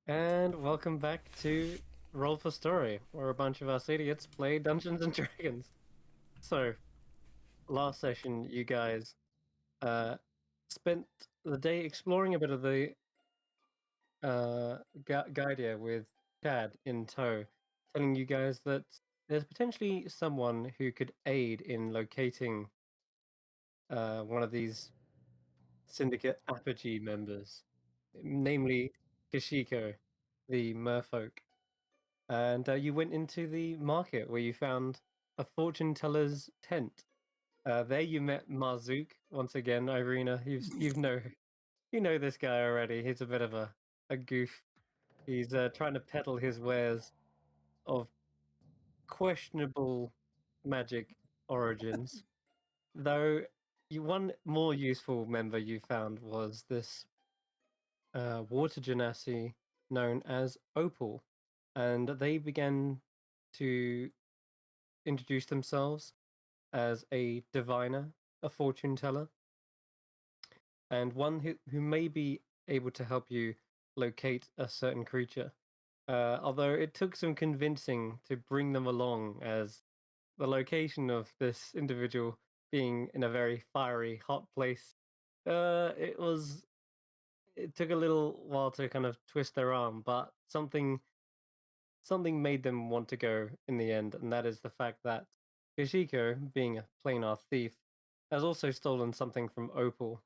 And welcome back to Roll for Story, where a bunch of us idiots play Dungeons and Dragons. So, last session, you guys uh, spent the day exploring a bit of the Guidia with Chad in tow, telling you guys that there's potentially someone who could aid in locating one of these Syndicate Apogee members, namely Kashiko, the merfolk. And you went into the market where you found a fortune teller's tent. There you met Marzook once again, Irina. You know this guy already. He's a bit of a goof. He's trying to peddle his wares of questionable magic origins. Though one more useful member you found was this water genasi known as Opal, and they began to introduce themselves as a diviner, a fortune teller, and one who may be able to help you locate a certain creature. Although it took some convincing to bring them along, as the location of this individual being in a very fiery, hot place, it was. It took a little while to kind of twist their arm, but something made them want to go in the end, and that is the fact that Yoshiko, being a planar thief, has also stolen something from Opal,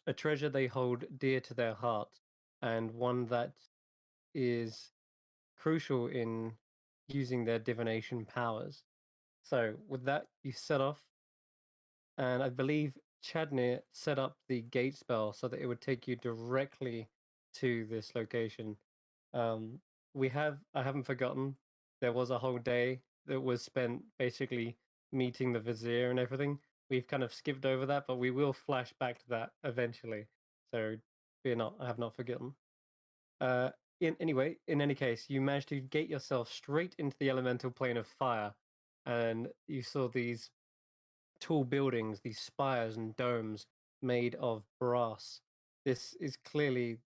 a treasure they hold dear to their heart, and one that is crucial in using their divination powers. So, with that, you set off, and I believe Chadnir set up the gate spell so that it would take you directly to this location. Um, I haven't forgotten, there was a whole day that was spent basically meeting the vizier and everything. We've kind of skipped over that, but we will flash back to that eventually. So fear not, I have not forgotten. Uh, in any case, you managed to get yourself straight into the elemental plane of fire, and you saw these tall buildings, these spires and domes made of brass. This is clearly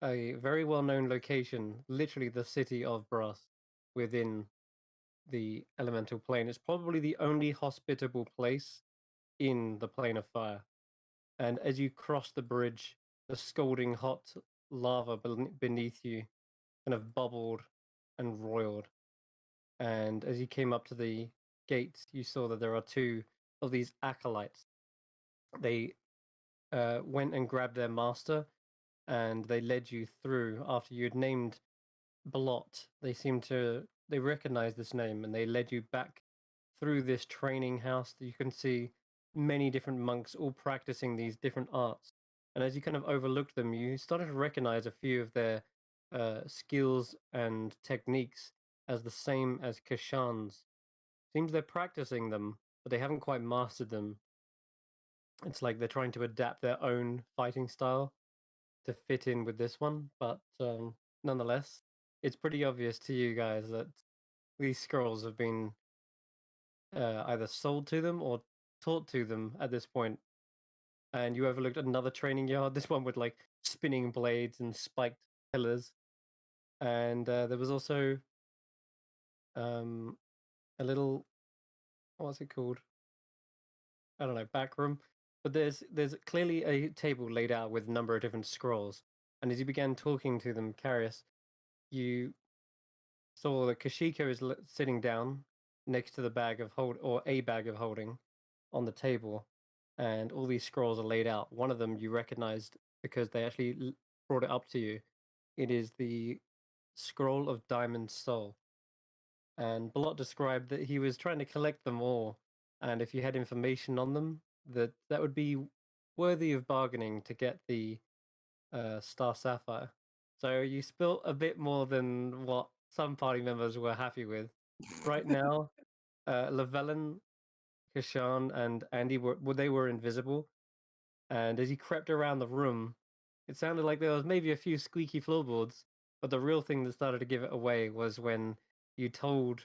a very well-known location, literally the city of Brass, within the elemental plane. It's probably the only hospitable place in the plane of fire. And as you cross the bridge, the scalding hot lava beneath you kind of bubbled and roiled. And as you came up to the gates, you saw that there are two of these acolytes. They went and grabbed their master, and they led you through after you had named Blot. They recognized this name, and they led you back through this training house that you can see many different monks all practicing these different arts. And as you kind of overlooked them, you started to recognize a few of their skills and techniques as the same as Kashan's. Seems they're practicing them, but they haven't quite mastered them. It's like they're trying to adapt their own fighting style to fit in with this one, but nonetheless, it's pretty obvious to you guys that these scrolls have been either sold to them or taught to them at this point. And you overlooked another training yard, this one with like spinning blades and spiked pillars. And there was also um, a little, what's it called? I don't know, back room. But there's clearly a table laid out with a number of different scrolls. And as you began talking to them, Carius, you saw that Kashiko is sitting down next to the bag of hold or a bag of holding on the table, and all these scrolls are laid out. One of them you recognized because they actually brought it up to you. It is the scroll of Diamond Soul, and Blot described that he was trying to collect them all, and if you had information on them, that would be worthy of bargaining to get the Star Sapphire. So you spilt a bit more than what some party members were happy with. Right now, Llewellyn, Kashan, and Andy were invisible, and as you crept around the room, it sounded like there was maybe a few squeaky floorboards. But the real thing that started to give it away was when you told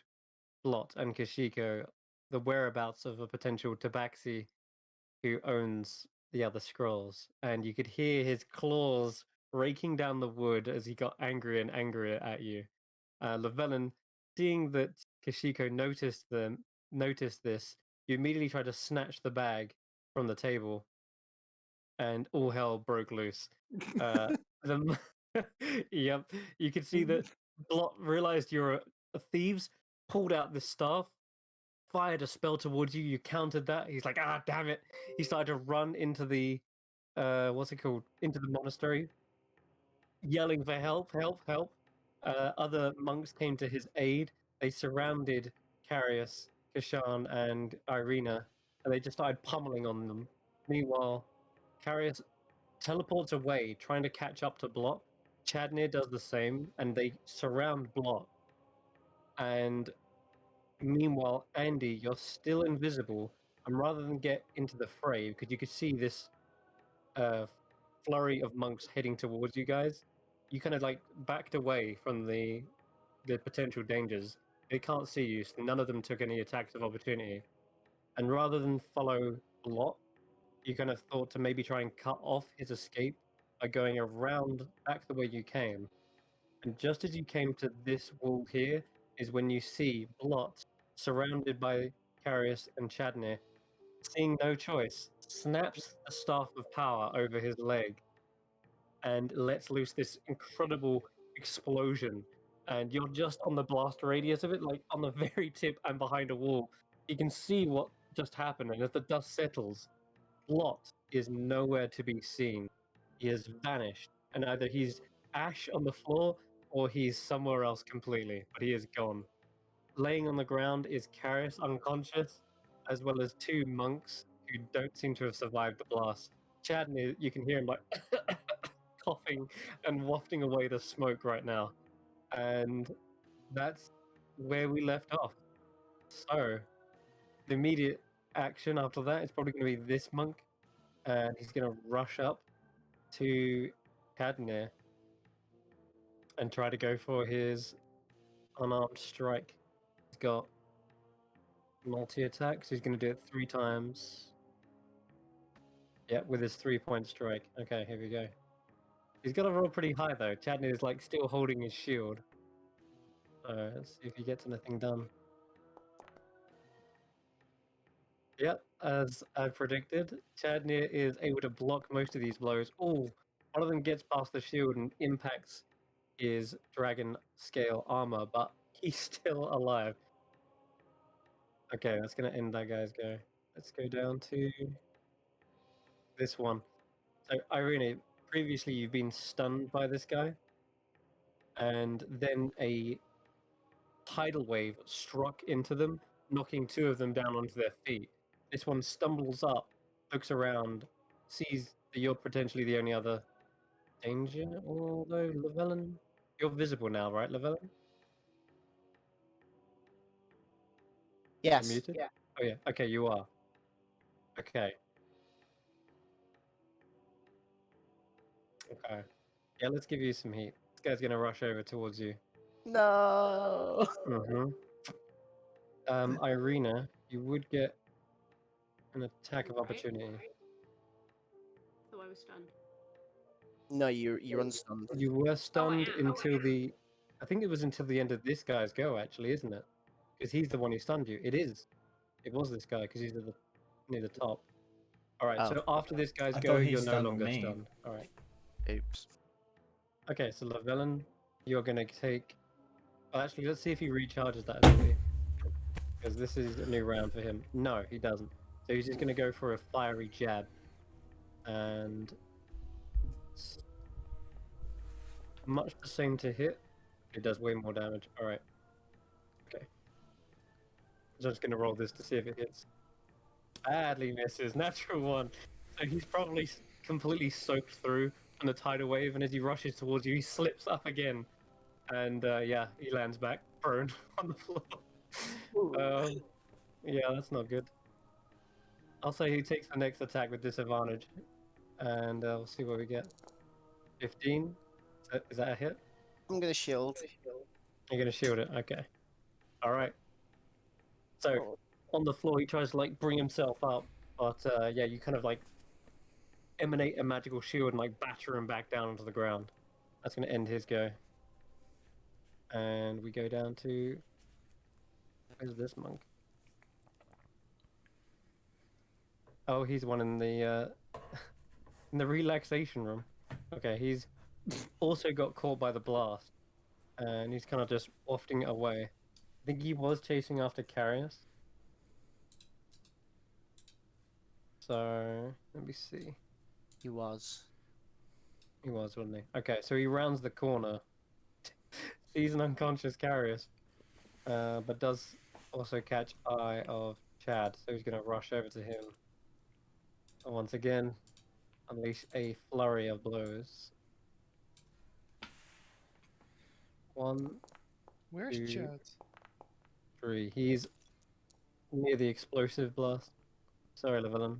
Blot and Kashiko the whereabouts of a potential tabaxi who owns the other scrolls, and you could hear his claws raking down the wood as he got angrier and angrier at you. Llewellyn, seeing that Kashiko noticed this, you immediately try to snatch the bag from the table, and all hell broke loose. The, yep, you can see that Blot realized you're thieves, pulled out the staff, fired a spell towards you. You countered that. He's like, ah, damn it! He started to run into the what's it called? Into the monastery, yelling for help, help, help. Other monks came to his aid. They surrounded Carius, Kashan, and Irina, and they just started pummeling on them. Meanwhile, Carius teleports away, trying to catch up to Blot. Chadnir does the same, and they surround Blot. And meanwhile, Andy, you're still invisible, and rather than get into the fray, because you could see this uh, flurry of monks heading towards you guys, you kind of like backed away from the potential dangers. They can't see you, so none of them took any attacks of opportunity. And rather than follow Blot, you kind of thought to maybe try and cut off his escape by going around back the way you came. And just as you came to this wall here is when you see Blot surrounded by Carius and Chadnir, seeing no choice, snaps the staff of power over his leg and lets loose this incredible explosion. And you're just on the blast radius of it, like on the very tip and behind a wall. You can see what just happened, and as the dust settles, Blot is nowhere to be seen. He has vanished, and either he's ash on the floor or he's somewhere else completely, but he is gone. Laying on the ground is Carius unconscious, as well as two monks who don't seem to have survived the blast. Chadney, you can hear him like coughing and wafting away the smoke right now. And that's where we left off. So, the immediate action after that is probably going to be this monk, and he's going to rush up to Cadnir and try to go for his unarmed strike. He's got multi-attack, so he's going to do it 3 times. Yeah, with his 3-point strike. Okay, here we go. He's got to roll pretty high, though. Chadney is, like, still holding his shield. So, let's see if he gets anything done. Yep, as I predicted, Chadnir is able to block most of these blows. Oh, one of them gets past the shield and impacts his dragon scale armor, but he's still alive. Okay, that's going to end that guy's go. Let's go down to this one. So, Irene, previously you've been stunned by this guy, and then a tidal wave struck into them, knocking 2 of them down onto their feet. This one stumbles up, looks around, sees that you're potentially the only other danger, although Llewellyn, you're visible now, right, Llewellyn? Yes. You're muted? Yeah. Oh yeah, okay, you are. Okay. Okay. Yeah, let's give you some heat. This guy's gonna rush over towards you. No. Irina, you would get an attack of opportunity. So I was stunned. No, you're unstunned. You were stunned am. until the, I think it was until the end of this guy's go, actually, isn't it? Because he's the one who stunned you. It is. It was this guy because he's at the near the top. All right. Oh. So after this guy's I go, thought he you're no stunned longer me. stunned. All right. Oops. Okay. So Llewellyn, you're gonna take. Well, actually, let's see if he recharges that ability. Because this is a new round for him. No, he doesn't. So he's just gonna go for a fiery jab, and it's much the same to hit. It does way more damage. All right. Okay. So I'm just gonna roll this to see if it hits. Badly misses. Natural 1. So he's probably completely soaked through from the tidal wave, and as he rushes towards you, he slips up again, and yeah, he lands back prone on the floor. Yeah, that's not good. I'll say he takes the next attack with disadvantage, and we'll see what we get. 15. Is that a hit? I'm gonna shield. You're gonna shield it. Okay. All right. So on the floor, he tries to like bring himself up, but yeah, you kind of like emanate a magical shield and like batter him back down onto the ground. That's going to end his go. And we go down to... Where's this monk? Oh, he's the one in the in the relaxation room. Okay, he's also got caught by the blast, and he's kind of just wafting it away. I think he was chasing after Carius. So let me see. He was. He was, wasn't he? Okay, so he rounds the corner, sees an unconscious Carius, but does also catch eye of Chad, so he's going to rush over to him. And once again, unleash a flurry of blows. 1, Where's 2, Chad? 3. He's near the explosive blast. Sorry, Llewellyn.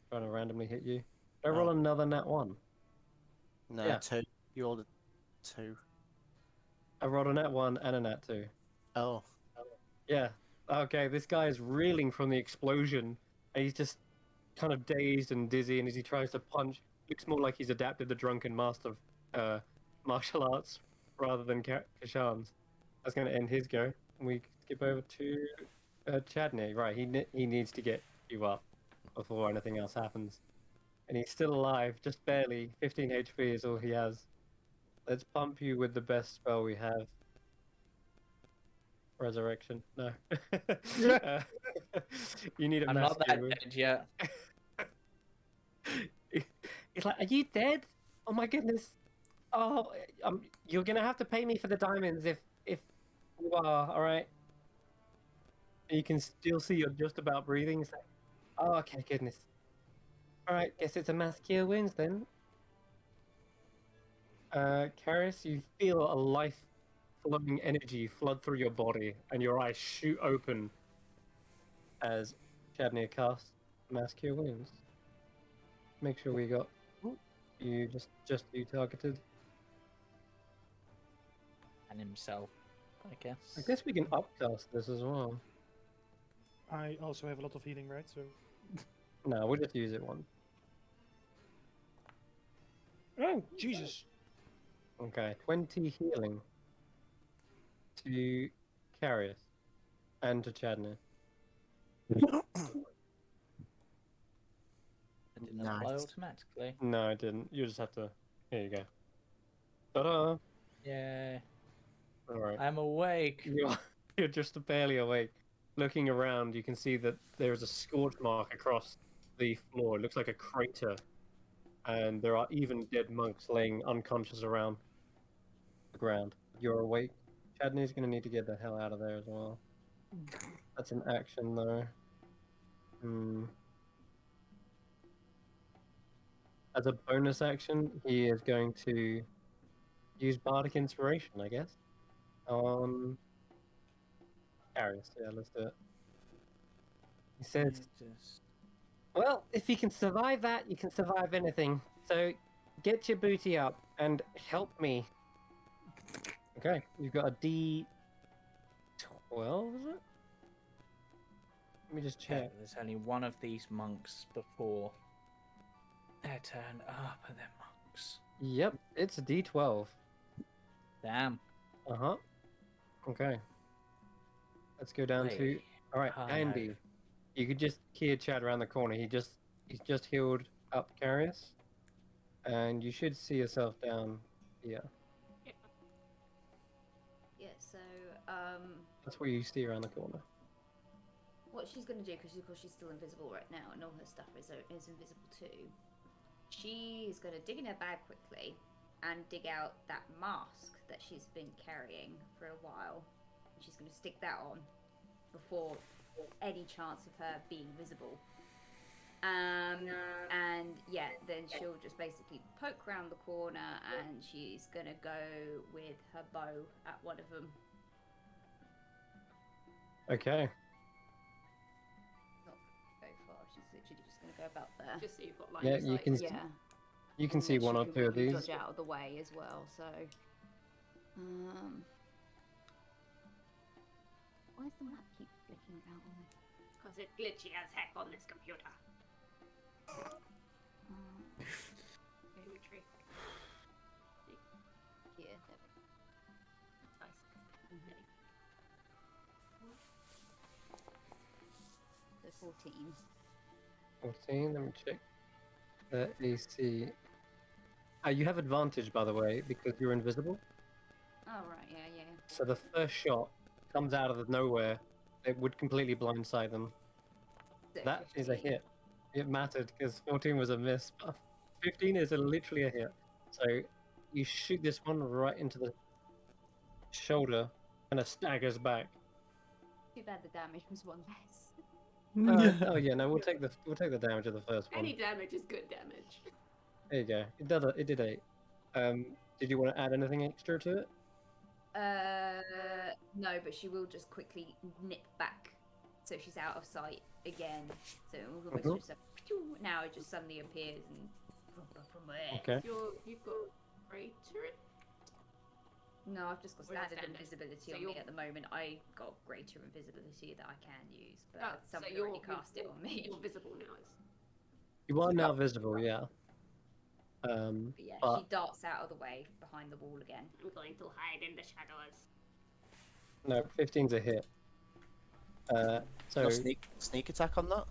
Trying to randomly hit you. Did I roll another nat 1? No, Yeah. 2. You rolled a 2. I rolled a nat 1 and a nat 2. Oh. Yeah. Okay, this guy is reeling from the explosion, and he's just kind of dazed and dizzy, and as he tries to punch, looks more like he's adapted the Drunken Master martial arts rather than Kashan's. That's going to end his go. And we skip over to Chadney. Right, he needs to get you up before anything else happens. And he's still alive, just barely. 15 HP is all he has. Let's pump you with the best spell we have. Resurrection. No. You need a I'm not that masculine. dead yet. He's like, are you dead? Oh my goodness. Oh, you're gonna have to pay me for the diamonds if you are, alright? You can still see you're just about breathing. It's like, oh, okay, goodness. Alright, guess it's a mass cure wounds then. Karis, you feel a life-flowing energy flood through your body, and your eyes shoot open as Chadney casts mass cure wounds. Make sure we got you just you targeted. And himself, I guess. I guess we can upcast this as well. I also have a lot of healing, right? So. No, we'll just use it once. Oh, Jesus. Okay, 20 healing to Carius and to Chadney. It didn't apply Nice. automatically. No, I didn't. You just have to. Here you go. Ta-da! Yeah. Alright. I'm awake. You're just barely awake. Looking around, you can see that there is a scorch mark across the floor. It looks like a crater. And there are even dead monks laying unconscious around the ground. You're awake. Chadney's going to need to get the hell out of there as well. That's an action, though. As a bonus action, he is going to use Bardic Inspiration, I guess. On Carius. Yeah, let's do it. He says, well, if you can survive that, you can survive anything. So get your booty up and help me. Okay, you've got a D12, is it? Let me just check. There's only one of these monks before their turn up, and they're monks. Yep, it's a D12. Damn. Uh-huh. Okay. Let's go down to... Hey. Alright, Oh, Andy. no. You could just hear Chad around the corner. He's just healed up Carius. And you should see yourself down here. Yeah, so, That's where you see around the corner. what she's going to do, because of course she's still invisible right now, and all her stuff is invisible too, she is going to dig in her bag quickly and dig out that mask that she's been carrying for a while. And she's going to stick that on before any chance of her being visible. And yeah, then she'll just basically poke round the corner, and she's going to go with her bow at one of them. Okay. Not very far. She's literally just going to go about there. Just so you've got line Yeah, of you sight. can Yeah. You can And see then one she or can two of quickly these. dodge out of the way as well. So, why does the map keep flicking about on me? Because it's glitchy as heck on this computer. Fouundry. Yeah, there Nice. Okay. we go. So 14. 14. Let me check the AC. You have advantage, by the way, because you're invisible. Oh, right, yeah. So the first shot comes out of nowhere. It would completely blindside them. So That is a 15. hit. It mattered because 14 was a miss. But 15 is literally a hit. So you shoot this one right into the shoulder, and it staggers back. Too bad the damage was one less. Oh yeah, no, we'll take the damage of the first one. Any damage is good damage. There you go. It did 8. Did you want to add anything extra to it? No, but she will just quickly nip back, so she's out of sight again. So it will almost just now it just suddenly appears and from where? Okay. You've got greater. No, I've just got We're not standard standard. invisibility So on me you're- at the moment. I got greater invisibility that I can use, but Oh, so somebody you're already cast it on me. You're visible now. You are now visible, yeah. But yeah, but- she darts out of the way behind the wall again. I'm going to hide in the shadows. No, 15's a hit. So No sneak attack on that?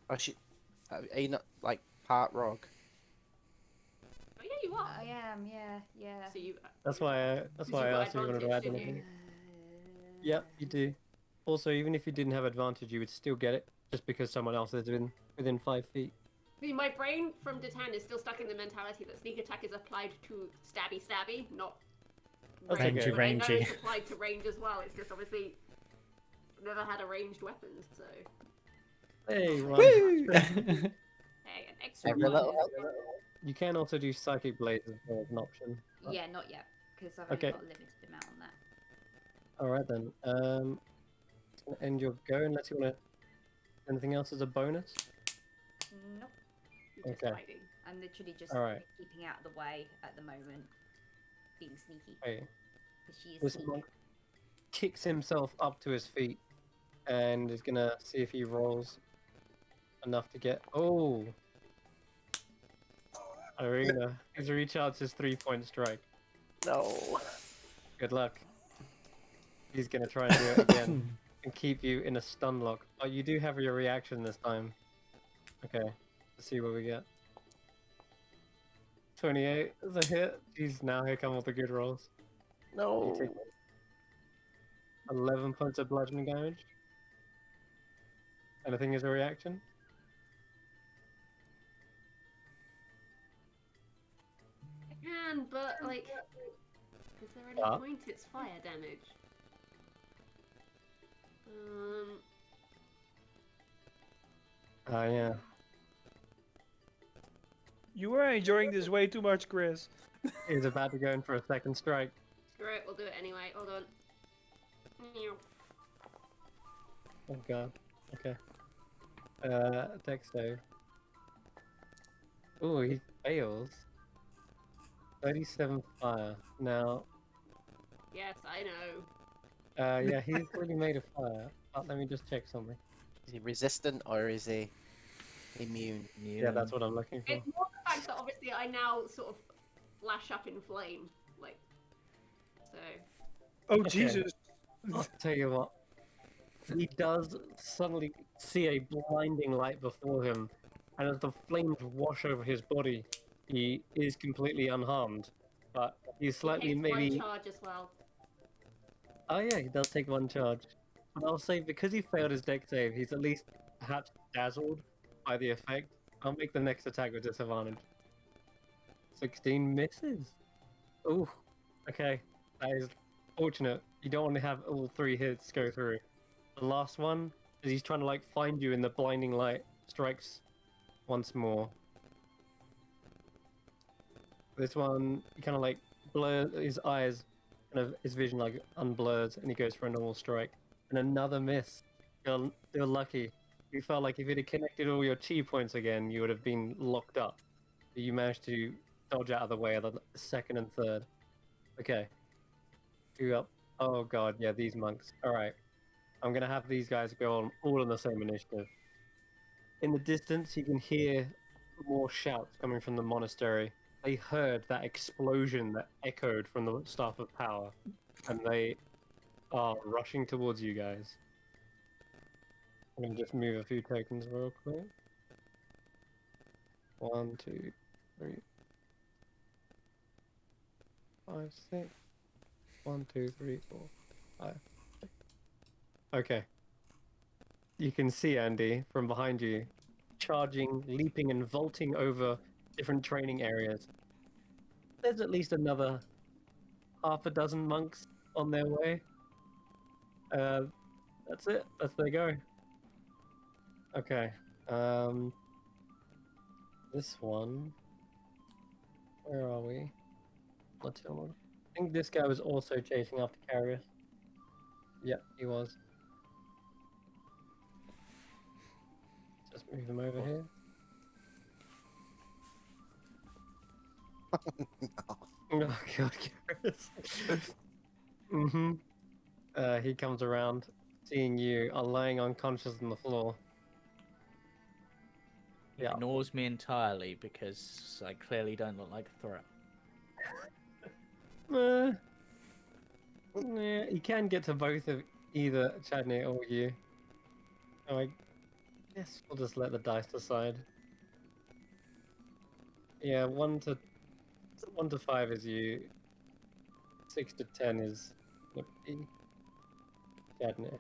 Or are you not like part rogue? Oh yeah, you are. I am, yeah. So you. that's why I you got asked if you wanted to add advantage, didn't anything. you? Yep, you do. Also, even if you didn't have advantage, you would still get it just because someone else is within 5 feet. See, my brain from Detan is still stuck in the mentality that sneak attack is applied to stabby, not That's range. okay. But I know Rangey. it's applied to range as well. It's just obviously never had a ranged weapon, so Hey, one. Woo! hey, an extra Every one little is- You can also do psychic blades as well as an option. Yeah, not yet, because I've Okay. only got a limited amount on that. All right then. It's gonna end your go unless you want to. Anything else as a bonus? Nope. you're just Okay. hiding. I'm literally just Alright. keeping out of the way at the moment, being sneaky. Hey, Because she is this sneaky. monk kicks himself up to his feet and is gonna see if he rolls enough to get. Oh, Arena. He's recharged his 3-point strike. No. Good luck. He's gonna try and do it again and keep you in a stun lock. Oh, you do have your reaction this time. Okay, let's see what we get. 28 is a hit. Jeez, now here come all the good rolls. You No. take 11 points of bludgeoning damage. Anything as a reaction? I can, but like, is there any Ah. point? It's fire damage. Yeah. You were enjoying this way too much, Chris. He's about to go in for a second strike. Screw it, we'll do it anyway. Hold on. Meow. Oh god. Okay. Dex save. Ooh, he fails. 37 fire. Now, Yes, I know. yeah, he's really made of fire. But let me just check something. Is he resistant or is he immune? Yeah, that's what I'm looking for. It's more the fact that obviously I now sort of flash up in flame, like, so. Oh Okay. Jesus! I'll tell you what. He does suddenly see a blinding light before him, and as the flames wash over his body, he is completely unharmed. But he's slightly Takes maybe. one charge as well. Oh yeah, he does take one charge. But I'll say because he failed his deck save, he's at least perhaps dazzled by the effect. I'll make the next attack with disadvantage. 16 misses. Ooh, okay. That is fortunate. You don't want to have all 3 hits go through. The last one, as he's trying to like find you in the blinding light, strikes once more. This one, he kind of like blurs his eyes, kind of his vision like unblurs, and he goes for a normal strike. And another miss. You're lucky. You felt like if it had connected all your chi points again, you would have been locked up. But you managed to dodge out of the way of the second and third. Okay. You up? Oh god, yeah, these monks. All right. I'm gonna have these guys go on all on the same initiative. In the distance, you can hear more shouts coming from the monastery. They heard that explosion that echoed from the Staff of Power, and they are rushing towards you guys. I'm gonna just move a few tokens real quick. 1, 2, 3, 5, 6. 1, 2, 3, 4, 5. Okay. You can see Andy from behind you, charging, leaping, and vaulting over different training areas. There's at least another half a dozen monks on their way. That's it. That's their go. Okay. This one. Where are we? Matilda. I think this guy was also chasing after Carius. Yep, he was. Just move him over here. No. Oh god, Carius. He comes around, seeing you are lying unconscious on the floor. He Yeah. ignores me entirely because I clearly don't look like a threat. Yeah, you can get to both of either Chadney or you. Oh, I guess we'll just let the dice decide. Yeah, 1 to 5 is you. 6 to 10 is Chadney.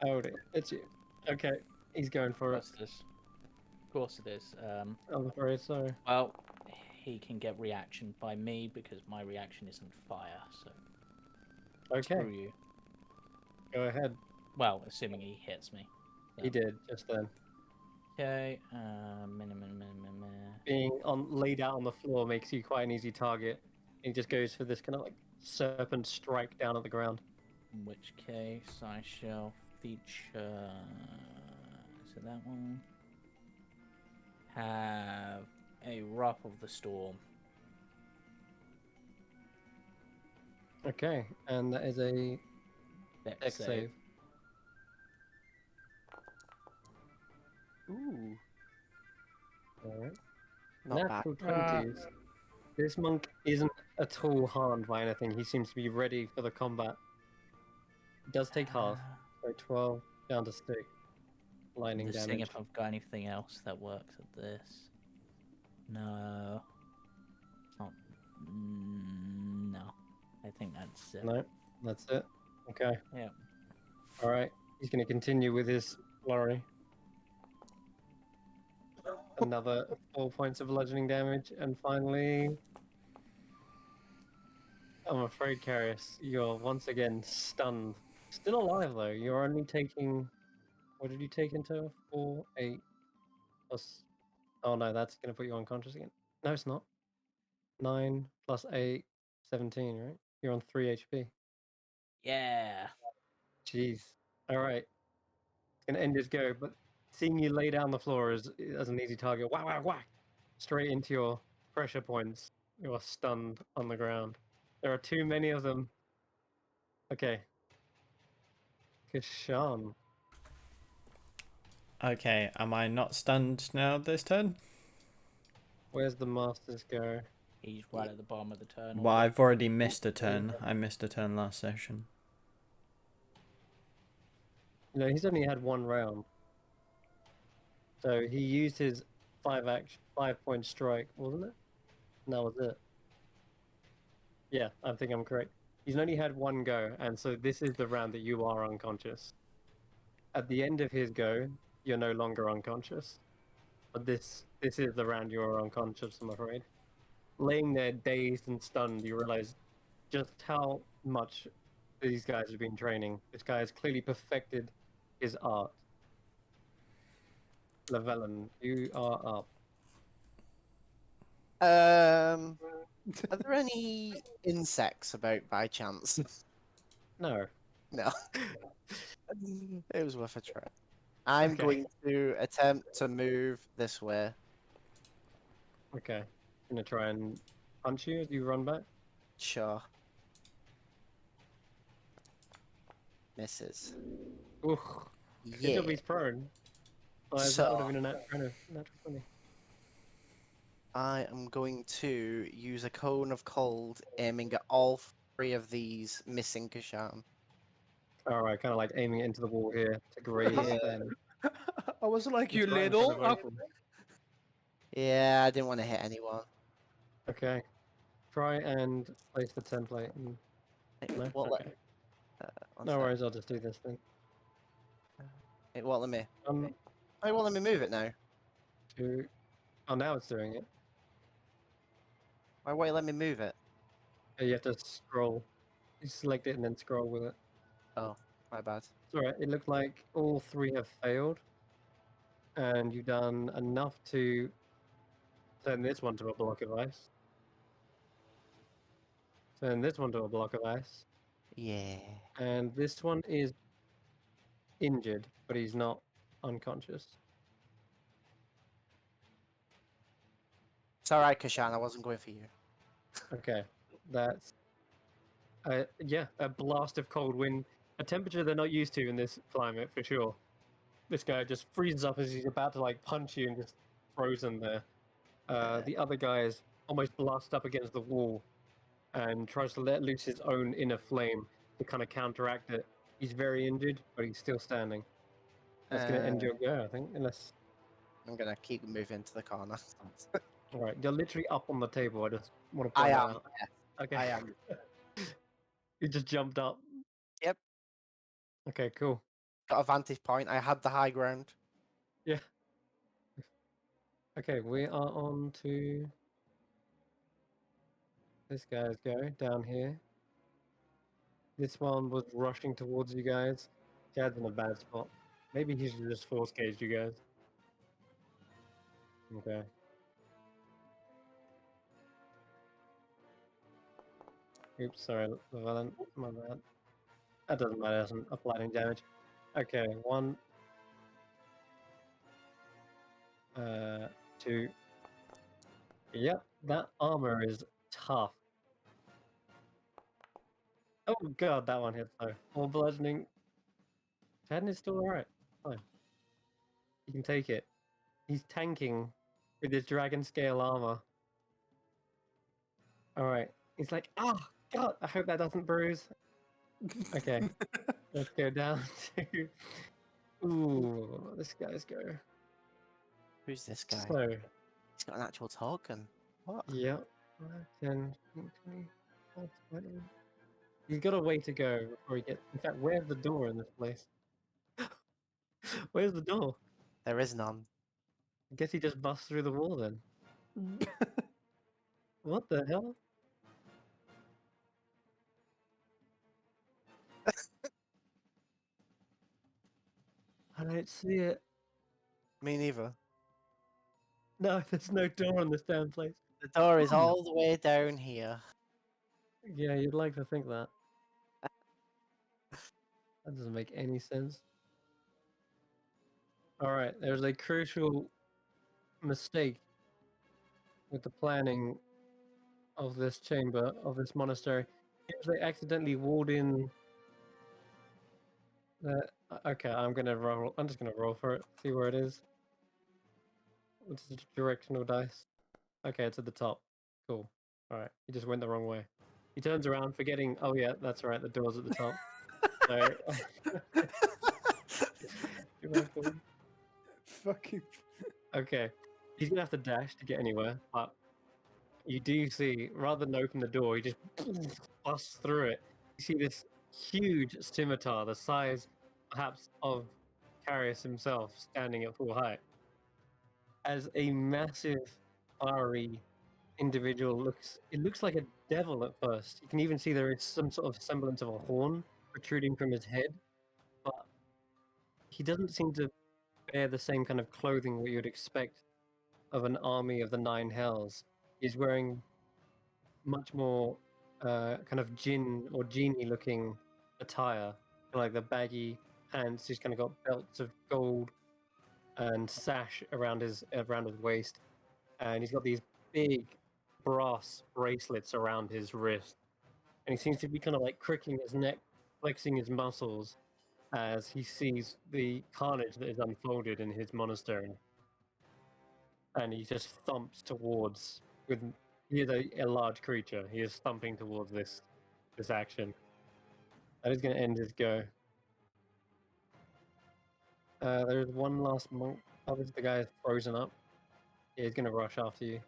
Oh, it's you. Okay, he's going for it. Of course it is. I'm afraid so. Well, he can get reaction by me because my reaction isn't fire, so Okay, screw you. go ahead. Well, assuming he hits me. He did just then. Okay, Being laid out on the floor makes you quite an easy target. He just goes for this kind of like serpent strike down at the ground. in which case I shall feature. Is it that one? Have a Wrath of the Storm. Okay, and that is a Dex Dex save. Ooh, Alright. not Natural bad. 20s. This monk isn't at all harmed by anything. He seems to be ready for the combat. It does take half. So 12 down to 6. Lightning Just seeing damage. if I've got anything else that works at this. No. It's not. No. I think that's it. No, that's it. Okay. Yeah. Alright. He's going to continue with his flurry. Another 4 points of bludgeoning damage. And finally, I'm afraid, Carius, you're once again stunned. Still alive, though. You're only taking... What did you take into 4, 8, plus... Oh, no, that's going to put you unconscious again. No, it's not. 9 plus 8, 17, right? You're on 3 HP. Yeah. Jeez. Alright. It's going to end his go, but seeing you lay down the floor as an easy target, whack, whack, whack, straight into your pressure points. You are stunned on the ground. There are too many of them. Okay. Kashan. Okay, am I not stunned now this turn? Where's the Masters go? He's right at the bottom of the turn. Well, I've already missed a turn. I missed a turn last session. No, he's only had 1 round. So he used his 5-point strike, wasn't it? And that was it. Yeah, I think I'm correct. He's only had 1 go, and so this is the round that you are unconscious. At the end of his go, you're no longer unconscious. But this is the round you are unconscious, I'm afraid. Laying there dazed and stunned, you realize just how much these guys have been training. This guy has clearly perfected his art. Llewellyn, you are up. Are there any insects about by chance? No. No. It was worth a try. I'm Okay. going to attempt to move this way. Okay. Gonna try and punch you as you run back. Sure. Misses. Ooh. Good Yeah. job he's prone. Otherwise, that would have been a natural 20. I am going to use a cone of cold, aiming at all 3 of these missing Kashan. Alright, kind of like aiming it into the wall here to graze Yeah. them. I was like, you It's right in front little. of Opal. Yeah, I didn't want to hit anyone. Okay. Try and place the template. No? Won't Okay. one No sec. worries, I'll just do this thing. It won't let me. Um, Oh, it won't let me move it now. Oh, now it's doing it. Why won't it let me move it? You have to scroll. You select it and then scroll with it. Oh, my bad. It's alright, it looked like all 3 have failed. And you've done enough to turn this one to a block of ice. Turn this one to a block of ice. Yeah. And this one is injured, but he's not unconscious. It's alright, Kashan, I wasn't going for you. Okay, that's yeah, a blast of cold wind, a temperature they're not used to in this climate for sure. This guy just freezes up as he's about to like punch you and just frozen there. The other guy is almost blasted up against the wall and tries to let loose his own inner flame to kind of counteract it. He's very injured, but he's still standing. That's going to end your go, I think, unless... I'm gonna keep moving to the corner. Alright, you're literally up on the table, I just want to I point that am. out. Yes, Okay. I am. You just jumped up. Yep. Okay, cool. Got a vantage point. I had the high ground. Yeah. Okay, we are on to this guy's go down here. This one was rushing towards you guys. Chad's in a bad spot. Maybe he should just force cage you guys. Okay. Oops, sorry, Llewellyn. My bad. That doesn't matter, it doesn't apply any damage. Okay, 1, 2. Yep, that armor is tough. Oh god, that one hits though. 4 bludgeoning. Chad is still alright. Fine. You can take it. He's tanking with his dragon scale armor. Alright. He's like, oh god, I hope that doesn't bruise. Okay. Let's go down to... Ooh, this guy's go. Who's this guy? So, He's got an actual token. What? yep. 10, 20, 20. He's got a way to go before he gets... In fact, where's the door in this place? Where's the door? There is none. I guess he just busts through the wall then. What the hell? I don't see it. Me neither. No, there's no door in this damn place. The door is all the way down here. Yeah, you'd like to think that. That doesn't make any sense. Alright, there's a crucial mistake with the planning of this chamber, of this monastery. If they accidentally walled in the... Okay, I'm just gonna roll for it, see where it is. What's the directional dice? Okay, it's at the top. Cool. Alright, he just went the wrong way. He turns around, forgetting, oh yeah, that's right, the door's at the top. So... You're welcome. Fucking. Okay, he's gonna have to dash to get anywhere, but you do see, rather than open the door, he just busts through it. You see this huge scimitar, the size, perhaps, of Carius himself, standing at full height. As a massive, fiery individual it looks like a devil at first. You can even see there is some sort of semblance of a horn protruding from his head, but he doesn't seem to bear the same kind of clothing what you'd expect of an army of the Nine Hells. He's wearing much more kind of djinn or genie looking attire, like the baggy pants. He's kind of got belts of gold and sash around his waist, and he's got these big brass bracelets around his wrist, and he seems to be kind of like cricking his neck, flexing his muscles as he sees the carnage that is unfolded in his monastery. And he just thumps towards, he is a large creature. He is thumping towards this action. That is going to end his go. There's one last monk. Oh, this is the guy who's frozen up. Yeah, he's going to rush after you.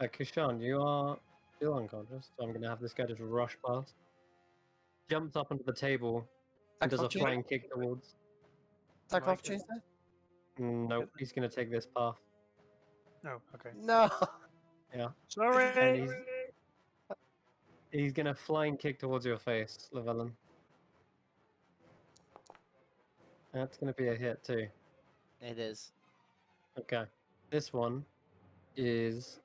Kishan, you are still unconscious, so I'm going to have this guy just rush past. Jumps up onto the table and does a Opportunity? flying kick towards. Attack Like opportunity? Nope, he's going to take this path. Oh, okay. No. And Sorry. he's going to flying kick towards your face, Llewellyn. That's going to be a hit too. It is. Okay. This one is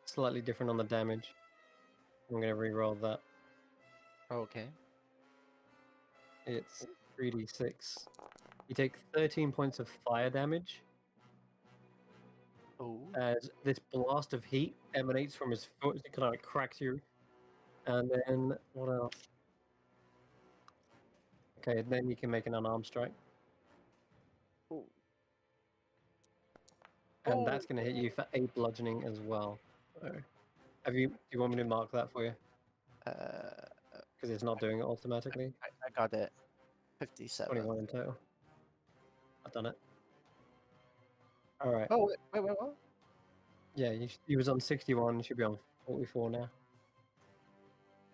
slightly different on the damage. I'm going to re-roll that. Okay. It's 3d6. You take 13 points of fire damage Oh. as this blast of heat emanates from his foot. It kind of like cracks you. And then, what else? Okay, then you can make an unarmed strike. Ooh. And that's going to hit you for 8 bludgeoning as well. So, do you want me to mark that for you? Because it's not doing it automatically. I got it. 57. 21 in total. I've done it. Alright. Oh, wait, what? Yeah, he was on 61. You should be on 44 now.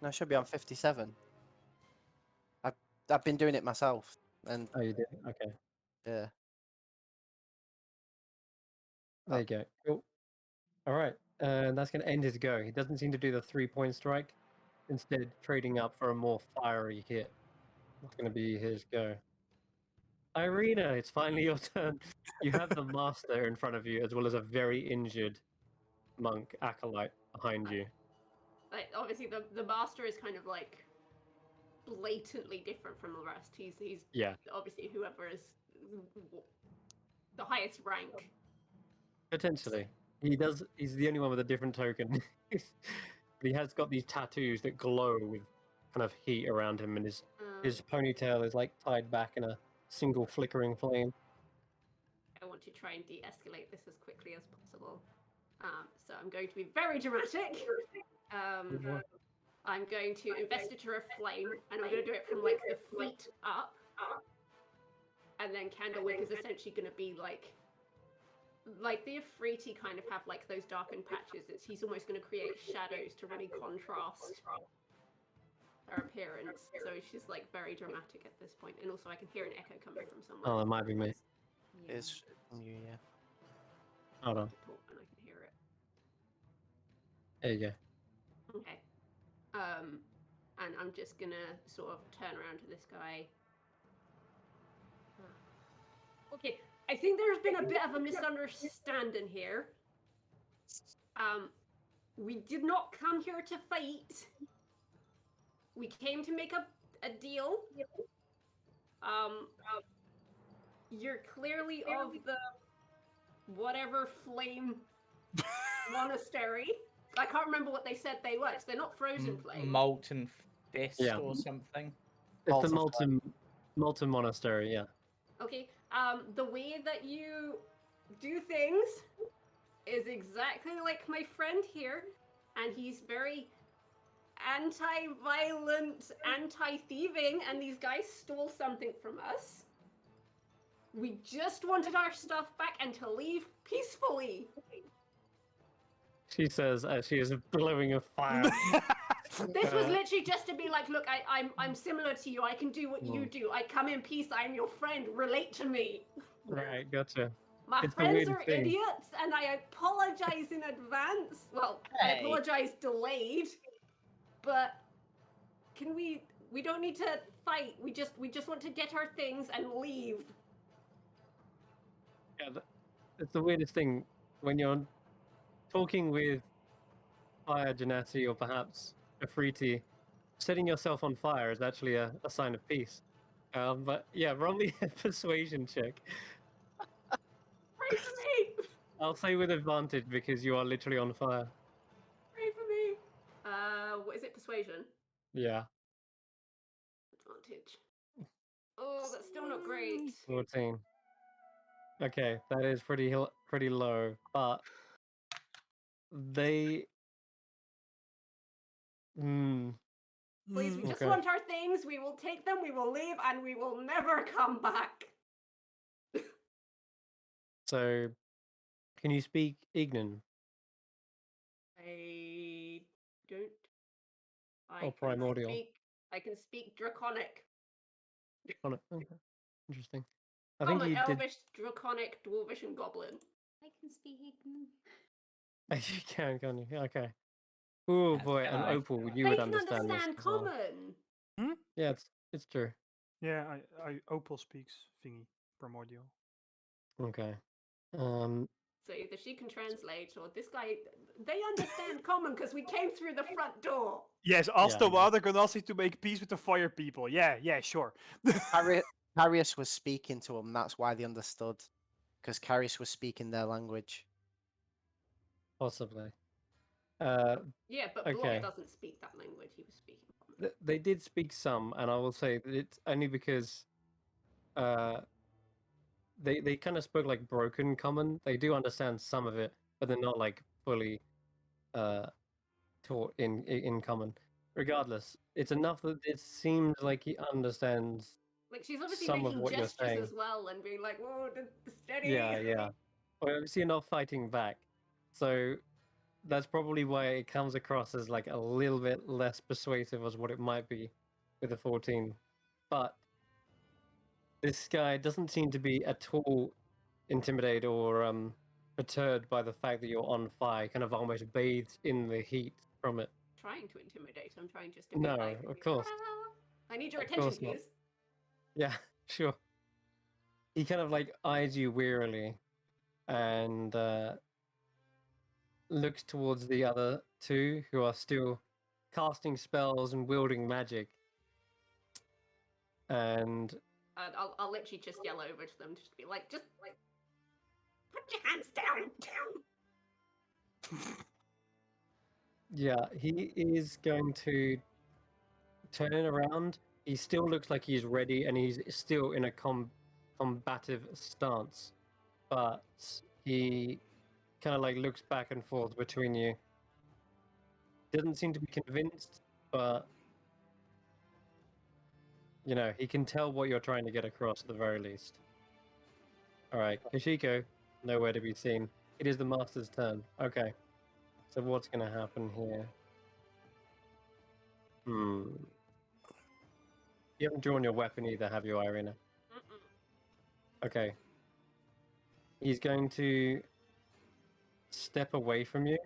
No, I should be on 57. I've been doing it myself, and Oh, you did? Okay. yeah. There you go. Cool. Alright. That's going to end his go. He doesn't seem to do the 3-point strike. Instead, trading up for a more fiery hit. That's going to be his go. Irina, it's finally your turn. You have the master in front of you, as well as a very injured monk acolyte behind you. Like, obviously, the master is kind of like blatantly different from the rest. He's Yeah, obviously whoever is the highest rank. potentially. He's the only one with a different token. He has got these tattoos that glow with kind of heat around him, and his ponytail is like tied back in a single flickering flame. I want to try and de-escalate this as quickly as possible. So I'm going to be very dramatic. I'm going to investiture a flame, and I'm going to do it from like the feet up. And then Candlewick is essentially going to be like the Afriti kind of have like those darkened patches. He's almost going to create shadows to really contrast her appearance. So she's like very dramatic at this point, and also I can hear an echo coming from somewhere. Oh, it might be me. Yeah. It's you, yeah. Hold on. And I can hear it. There you go. Okay. And I'm just gonna sort of turn around to this guy. Okay, I think there's been a bit of a misunderstanding here. We did not come here to fight. We came to make a deal. You're clearly of the whatever flame monastery. I can't remember what they said they were. So they're not frozen flame. Molten fist Yeah. or something. It's the Molten molten monastery, yeah. Okay. The way that you do things is exactly like my friend here, and he's very anti-violent, anti-thieving, and these guys stole something from us. We just wanted our stuff back and to leave peacefully. She says as she is blowing a fire. This was literally just to be like, look, I'm similar to you. I can do what you do. I come in peace. I'm your friend. Relate to me. Right, gotcha. My It's the friends weirdest are thing. idiots, and I apologize in advance. Well, I Hey. apologize delayed, but can we don't need to fight. We just want to get our things and leave. Yeah, it's the weirdest thing when you're talking with Fire Genasi or perhaps Afriti. Setting yourself on fire is actually a sign of peace. But yeah, roll me a persuasion check. Pray for me. I'll say with advantage because you are literally on fire. Pray for me. What is it? Persuasion. Yeah. Advantage. Oh, that's still not great. 14. Okay, that is pretty low, but they. Hmm. Please, we just Okay. want our things. We will take them. We will leave, and we will never come back. So, can you speak Ignan I don't. or Primordial? I can speak Draconic. Okay. Interesting. I think Common, you did. Elvish, Draconic, Dwarvish, and Goblin. I can speak Ignan. You can you? Okay. Oh That's boy, and guy. Opal, you They would can understand this understand as well. Common. Yeah, it's true. Yeah, I Opal speaks thingy primordial. Okay. So either she can translate, or this guy. They understand Common because we came through the front door. Yes, ask the Yeah. water Ganassi to make peace with the fire people. Yeah, sure. Carius was speaking to them. That's why they understood, because Carius was speaking their language. Possibly. Yeah, but Okay. Block doesn't speak that language. He was speaking Common. They did speak some, and I will say that it's only because they kind of spoke like broken common. They do understand some of it, but they're not like fully taught in common. Regardless, it's enough that it seems like he understands Like, she's obviously some of making what you're gestures saying. as well and being like, whoa, steady. Yeah. Well, obviously you're not fighting back, so that's probably why it comes across as like a little bit less persuasive as what it might be with a 14. But this guy doesn't seem to be at all intimidated or perturbed by the fact that you're on fire, kind of almost bathed in the heat from it. Trying to intimidate. I'm trying just to be No, like, of course. I need your Of attention, course not. please. Yeah, sure. He kind of like eyes you wearily and looks towards the other two who are still casting spells and wielding magic. And And I'll literally just yell over to them, just to be like, just like, put your hands down. yeah, he is going to turn around. He still looks like he's ready and he's still in a combative stance. But he kind of like looks back and forth between you. Doesn't seem to be convinced, but you know, he can tell what you're trying to get across at the very least. Alright, Kashiko, nowhere to be seen. It is the Master's turn. Okay. So what's gonna happen here? You haven't drawn your weapon either, have you, Irina? Okay. He's going to step away from you,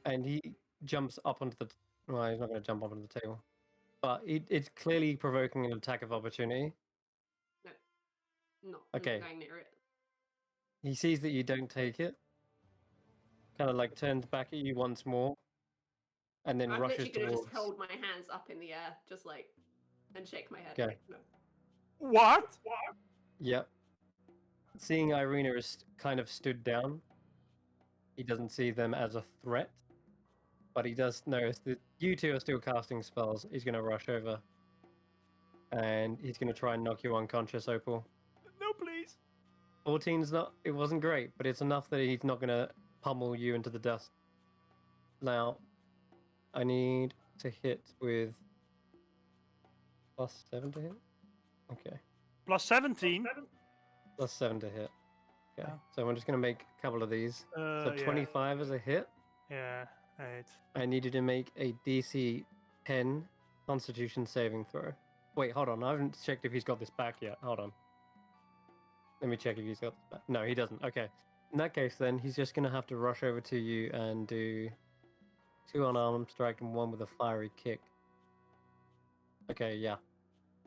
and he jumps up onto the. Well, he's not going to jump up onto the table, but it's clearly provoking an attack of opportunity. No, Okay. I'm not going near it. He sees that you don't take it, kind of like turns back at you once more, and then I'm rushes literally gonna towards. just hold my hands up in the air, just like, and shake my head. Okay. Like, no. What? Yep. Seeing Irina is kind of stood down, he doesn't see them as a threat, but he does notice that you two are still casting spells. He's going to rush over, and he's going to try and knock you unconscious, Opal. No, please. 14's not. It wasn't great, but it's enough that he's not going to pummel you into the dust. Now, I need to hit with +7 to hit. Okay. Plus 17. +7 to hit. Okay. Oh. So I'm just going to make a couple of these. So Yeah. 25 as a hit. Yeah, 8. I need you to make a DC 10 Constitution saving throw. Wait, hold on. I haven't checked if he's got this back yet. Hold on. Let me check if he's got this back. No, he doesn't. Okay. In that case, then, he's just going to have to rush over to you and do 2 unarmed strike and 1 with a fiery kick. Okay, yeah.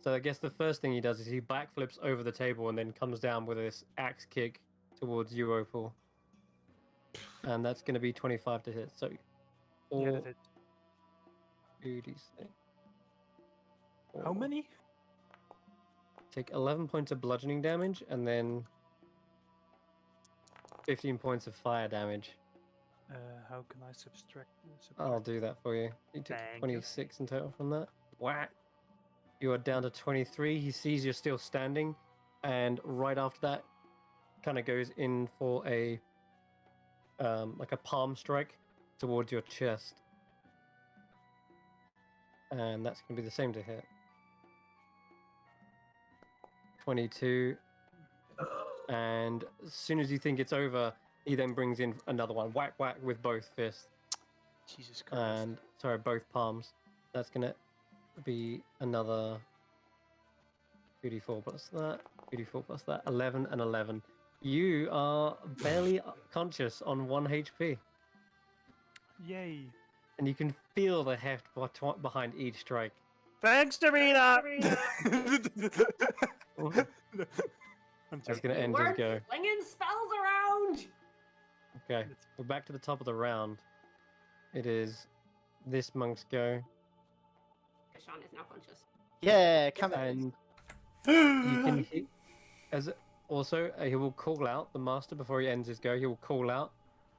So I guess the first thing he does is he backflips over the table and then comes down with this axe kick towards you, Opal. And that's going to be 25 to hit. So Yeah, 4 that hits. 2d6. How many? Take 11 points of bludgeoning damage and then 15 points of fire damage. How can I subtract? I'll do that for you. You took Thank you. 26 in total from that. Wow. You are down to 23. He sees you're still standing, and right after that, kind of goes in for a like a palm strike towards your chest, and that's going to be the same to hit. 22, and as soon as you think it's over, he then brings in another one, whack whack with both fists, Jesus Christ. and sorry, both palms. That's going to be another 2d4 plus that, 2d4 plus that, 11 and 11. You are barely conscious on 1 HP, Yay. and you can feel the heft behind each strike. Thanks, Serena! Mhm. I'm That's joking. going to end his We're go. flinging spells around. Okay, we're back to the top of the round. It is this monk's go, Kashan is now conscious. Yeah, come and you can hear, as also he will call out the master before he ends his go. He will call out,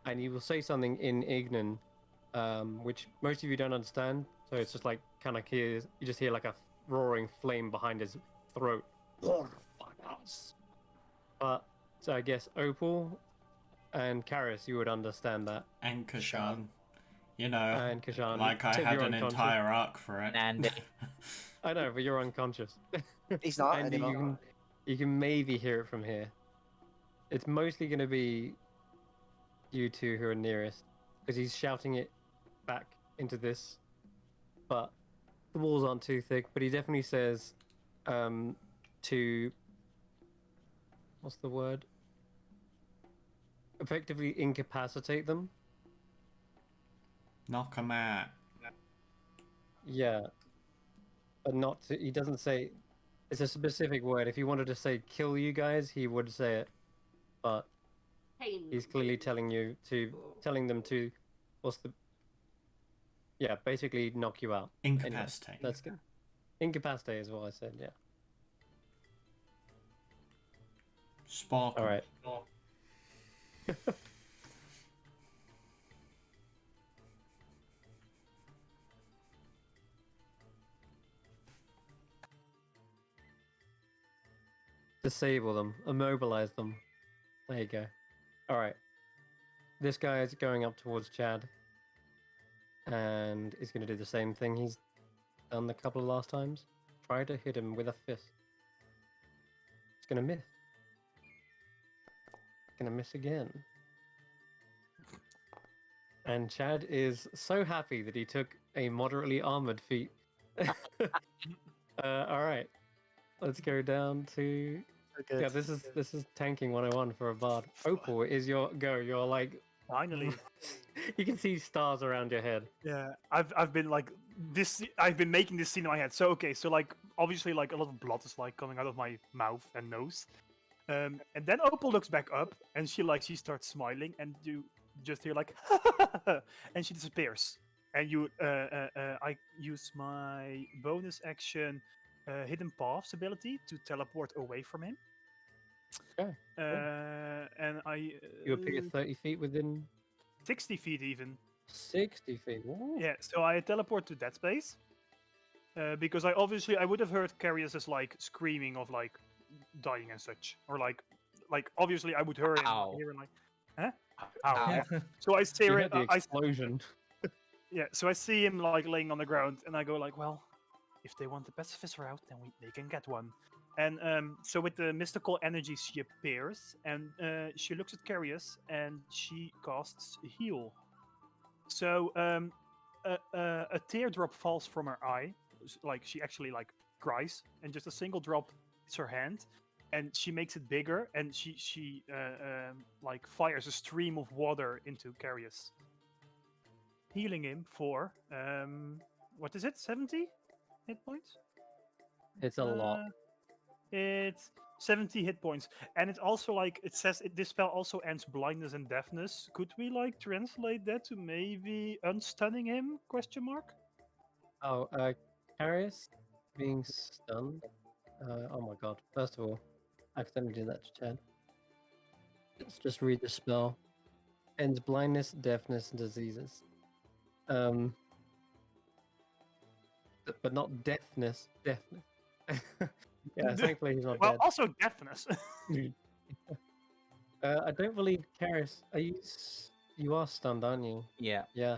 and he will say something in Ignan, which most of you don't understand. So it's just like kind of hears, you just hear like a roaring flame behind his throat. But so I guess Opal and Karis, you would understand that, And Kashan. You know, and Kashan, like I Tib, had you're an unconscious. entire arc for it. Andy. I know, but you're unconscious. He's not And anymore. you can maybe hear it from here. It's mostly going to be you two who are nearest, because he's shouting it back into this. But the walls aren't too thick. But he definitely says to, what's the word? Effectively incapacitate them. Knock 'em out. Yeah, but not to, he doesn't say. It's a specific word. If he wanted to say kill you guys, he would say it. But Pain. he's clearly telling them to, what's the? Yeah, basically knock you out. Incapacitate. Anyway, that's good. Incapacitate is what I said. Yeah. Sparkle. All right. Disable them. Immobilize them. There you go. All right. This guy is going up towards Chad, and he's going to do the same thing he's done the couple of last times. Try to hit him with a fist. It's going to miss. Going to miss again. And Chad is so happy that he took a moderately armored feat. All right. Let's go down to Good. yeah. This is tanking 101 for a bard. Opal is your go. You're like Finally. you can see stars around your head. Yeah, I've been like this. I've been making this scene in my head. So okay, so like obviously like a lot of blood is like coming out of my mouth and nose, and then Opal looks back up and she starts smiling and you just hear like and she disappears. And I use my bonus action, hidden paths ability to teleport away from him. Okay. And I You appear 30 feet within 60 feet even. 60 feet. Ooh. Yeah, so I teleport to that space because I would have heard Carius's like screaming of like dying and such, or like obviously I would hear him, Ow. like, huh? Ow. Ow. Yeah. So I see You it. heard the explosion. Yeah, so I see him like laying on the ground, and I go like, well, if they want the pacifist route, then they can get one. And so with the mystical energy, she appears, and she looks at Carius, and she casts heal. So a teardrop falls from her eye, like she actually like cries, and just a single drop hits her hand, and she makes it bigger, and she like fires a stream of water into Carius, healing him for what is it, 70 hit points? It's a lot. It's 70 hit points, and it also like it says this spell also ends blindness and deafness. Could we like translate that to maybe unstunning him? Question mark. Oh, Carius being stunned. Oh my god. First of all, I accidentally did that to Chad. Let's just read the spell. Ends blindness, deafness, and diseases. But not deafness. Deafness. Yeah, thankfully he's not Well, dead. also deafness. I don't believe Karis. You are stunned, aren't you? Yeah. Yeah.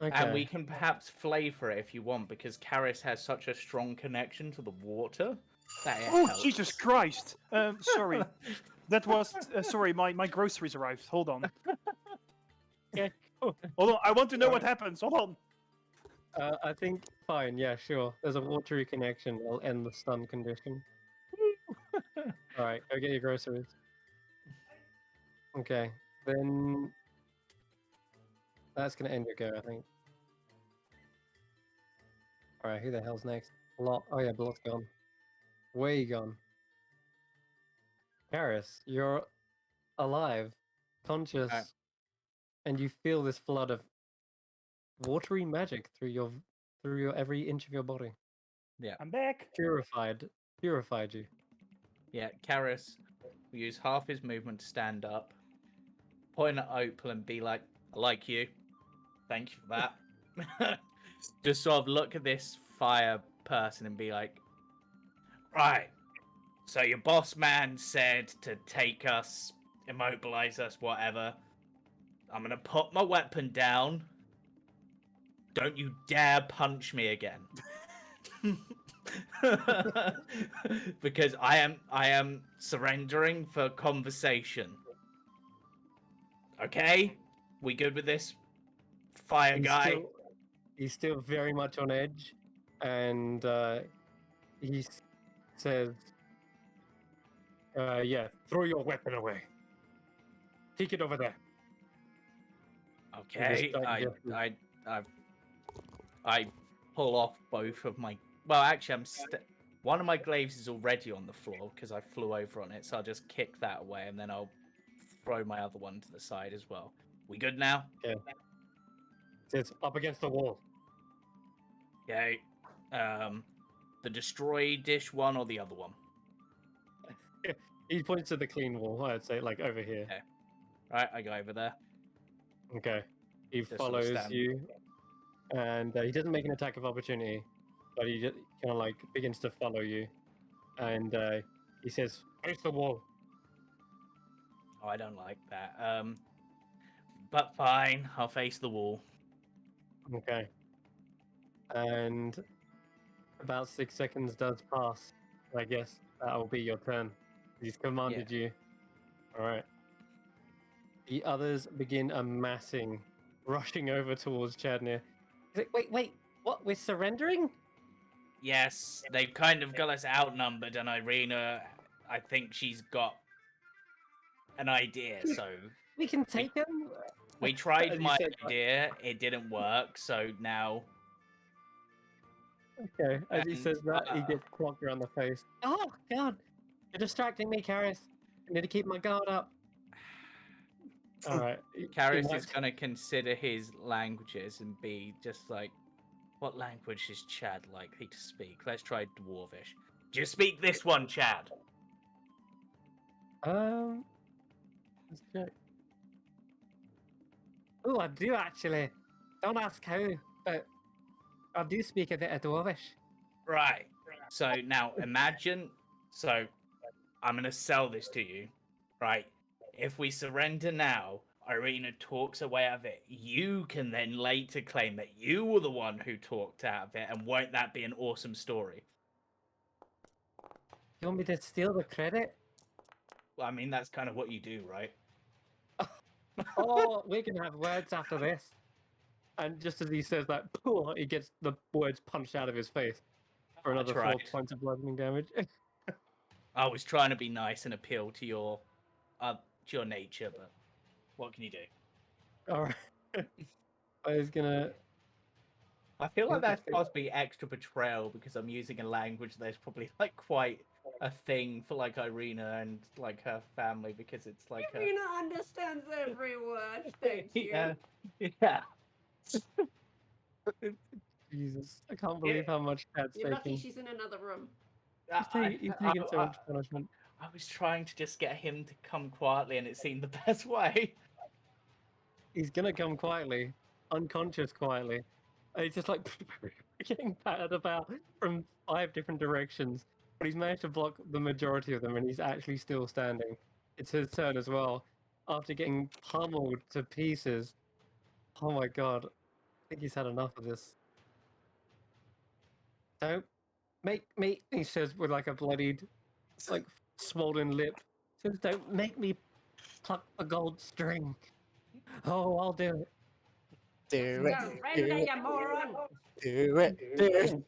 Okay. And we can perhaps flavor it if you want, because Karis has such a strong connection to the water that it Oh, helps. Jesus Christ! Sorry. That was... sorry, my groceries arrived. Hold on. Okay. Hold on, I want to know what happens. Hold on. I think fine. Yeah, sure. There's a watery connection. I'll end the stun condition. All right, go get your groceries. Okay, then that's gonna end your go, I think. All right, who the hell's next? Blot. Oh yeah, Blot's gone. Way gone. Paris, you're alive, conscious, Alright. and you feel this flood of watery magic through your every inch of your body. I'm back. Purified you. Yeah, Karis will use half his movement to stand up, point at Opal and be like, I like you. Thank you for that. Just sort of look at this fire person and be like, right, so your boss man said to take us, immobilize us, whatever. I'm gonna put my weapon down. Don't you dare punch me again. Because I am surrendering for conversation. Okay? We good with this, fire guy? He's still very much on edge, and he says, "Yeah, throw your weapon away. Take it over there." Okay, distracted. I pull off both of my. Well, actually, one of my glaives is already on the floor because I flew over on it, so I'll just kick that away and then I'll throw my other one to the side as well. We good now? Yeah. It's up against the wall. Okay. The destroy dish one or the other one? He points to the clean wall. I'd say, like over here. Okay. Right, I go over there. Okay. He Just sort of follows stand. you, and he doesn't make an attack of opportunity, but he just kind of like begins to follow you, and he says, "Face the wall." Oh, I don't like that. But fine, I'll face the wall. Okay. And about 6 seconds does pass. I guess that'll be your turn. He's commanded you. All right. The others begin amassing, rushing over towards Chadnir. He's like, wait, what? We're surrendering? Yes, they've kind of got us outnumbered, and Irina, I think she's got an idea, so We can take him? we tried As you my said that. idea, it didn't work, so now... Okay, as he And, says that, he gets clocked around the face. Oh, God! You're distracting me, Karis. I need to keep my guard up. Alright. Karis is going to consider his languages and be just like, what language is Chad likely to speak? Let's try Dwarvish. Just speak this one, Chad. Let's check. Oh, I do actually. Don't ask how, but I do speak a bit of Dwarvish. Right. So now imagine. So I'm going to sell this to you. Right. If we surrender now, Irina talks away out of it. You can then later claim that you were the one who talked out of it. And won't that be an awesome story? You want me to steal the credit? Well, I mean, that's kind of what you do, right? Oh, we can have words after this. And just as he says that, he gets the words punched out of his face for another 4 tried. points of bludgeoning damage. I was trying to be nice and appeal to your nature, but what can you do? All right. I was gonna. I feel like that's possibly extra betrayal because I'm using a language that's probably like quite a thing for like Irina and like her family because it's like Irina understands every word. Thank you. Yeah. Jesus, I can't believe how much Chad's You're lucky taking. she's in another room. He's taking so much punishment. I was trying to just get him to come quietly, and it seemed the best way. He's gonna come quietly, unconscious quietly. And he's just like, getting battered about from 5 different directions, but he's managed to block the majority of them, and he's actually still standing. It's his turn as well. After getting pummeled to pieces. Oh my god. I think he's had enough of this. Don't make me, he says with like a bloodied, like swollen lip. Says, don't make me pluck the gold string. Oh, I'll do it. Do it. Surrender, you moron! Do it. Do it.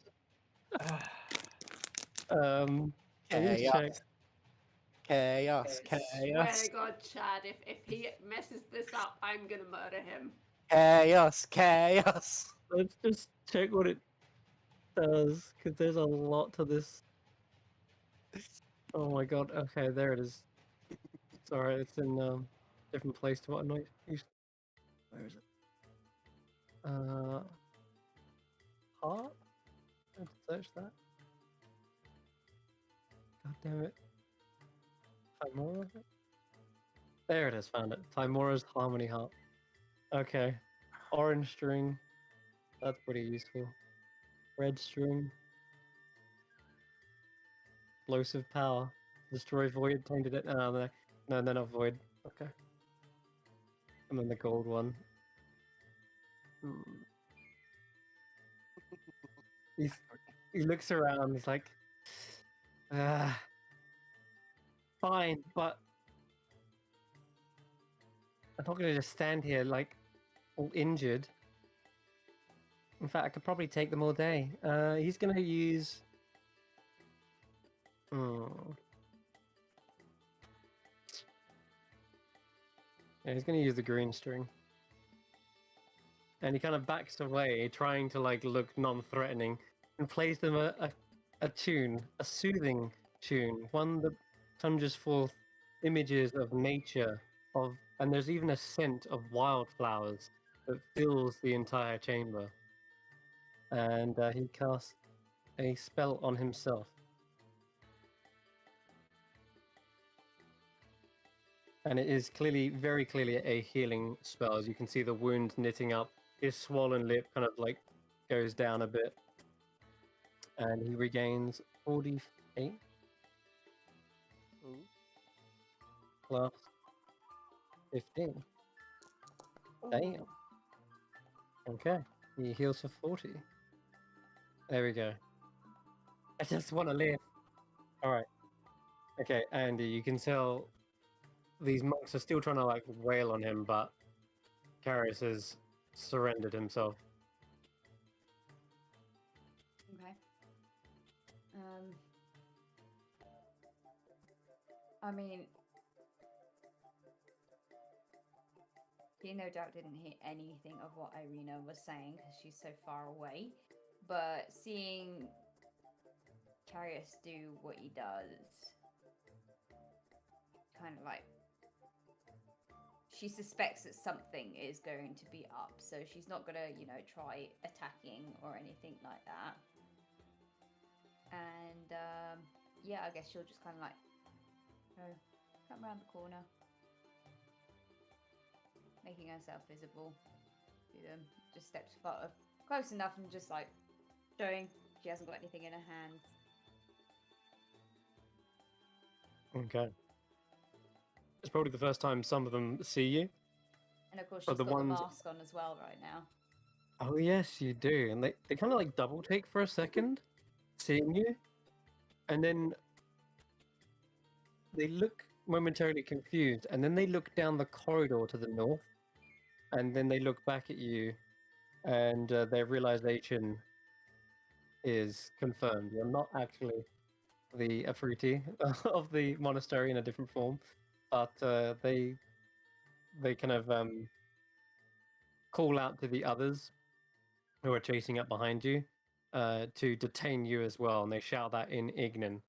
I need to Chaos. check. Chaos. Swear Chaos. to God, Chad, if he messes this up, I'm gonna murder him. Chaos. Chaos. Let's just check what it does, because there's a lot to this. Oh my god. Okay, there it is. Sorry, it's in different place to what I used. Where is it? Heart? Let's search that. God damn it. Timora? There it is, found it. Timora's Harmony Heart. Okay. Orange string. That's pretty useful. Red string. Explosive power. Destroy void, tainted it. No, they're not void. Okay. And then the gold one. He looks around, he's like, fine, but I'm not gonna just stand here like all injured. In fact, I could probably take them all day. He's gonna use. Yeah, he's gonna use the green string. And he kind of backs away, trying to like look non-threatening, and plays them a tune, a soothing tune, one that conjures forth images of nature, and there's even a scent of wildflowers that fills the entire chamber. And he casts a spell on himself. And it is very clearly a healing spell. As you can see the wound knitting up, his swollen lip kind of like goes down a bit. And he regains 48 plus 15. Damn. Okay. He heals for 40. There we go. I just want to live. Alright. Okay, Andy, you can tell these monks are still trying to like wail on him, but Carius has surrendered himself. Okay. I mean, he no doubt didn't hear anything of what Irina was saying because she's so far away. But seeing Carius do what he does, kind of like, she suspects that something is going to be up, so she's not gonna, try attacking or anything like that. And yeah, I guess she'll just kind of like come around the corner, making herself visible to them. Just steps close enough and just like showing she hasn't got anything in her hands. Okay. It's probably the first time some of them see you. And of course, But she's the got the ones- mask on as well right now. Oh yes, you do. And they kind of like double take for a second, seeing you. And then they look momentarily confused, and then they look down the corridor to the north, and then they look back at you, and their realization is confirmed. You're not actually the Afriti of the monastery in a different form, but they kind of call out to the others who are chasing up behind you to detain you as well, and they shout that in Ignan.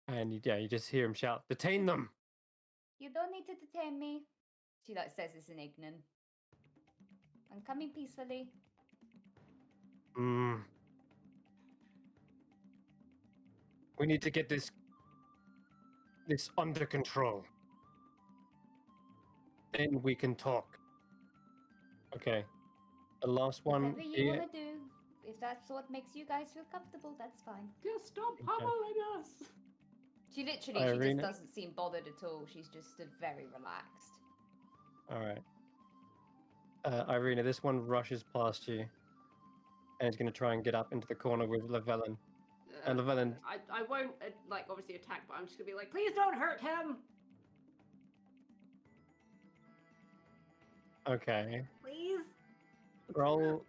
And you just hear him shout, "Detain them!" You don't need to detain me. She like says this in Ignan. I'm coming peacefully. We need to get this under control. Then we can talk. Okay. The last one Whatever you here. want to do. if that's what makes you guys feel comfortable, that's fine. Just stop pummeling us. She literally, she Irina? just doesn't seem bothered at all. She's just stood very relaxed. All right. Irina, this one rushes past you, and is going to try and get up into the corner with Llewellyn. And Llewellyn, I won't like obviously attack, but I'm just gonna be like, please don't hurt him, okay. please. Roll,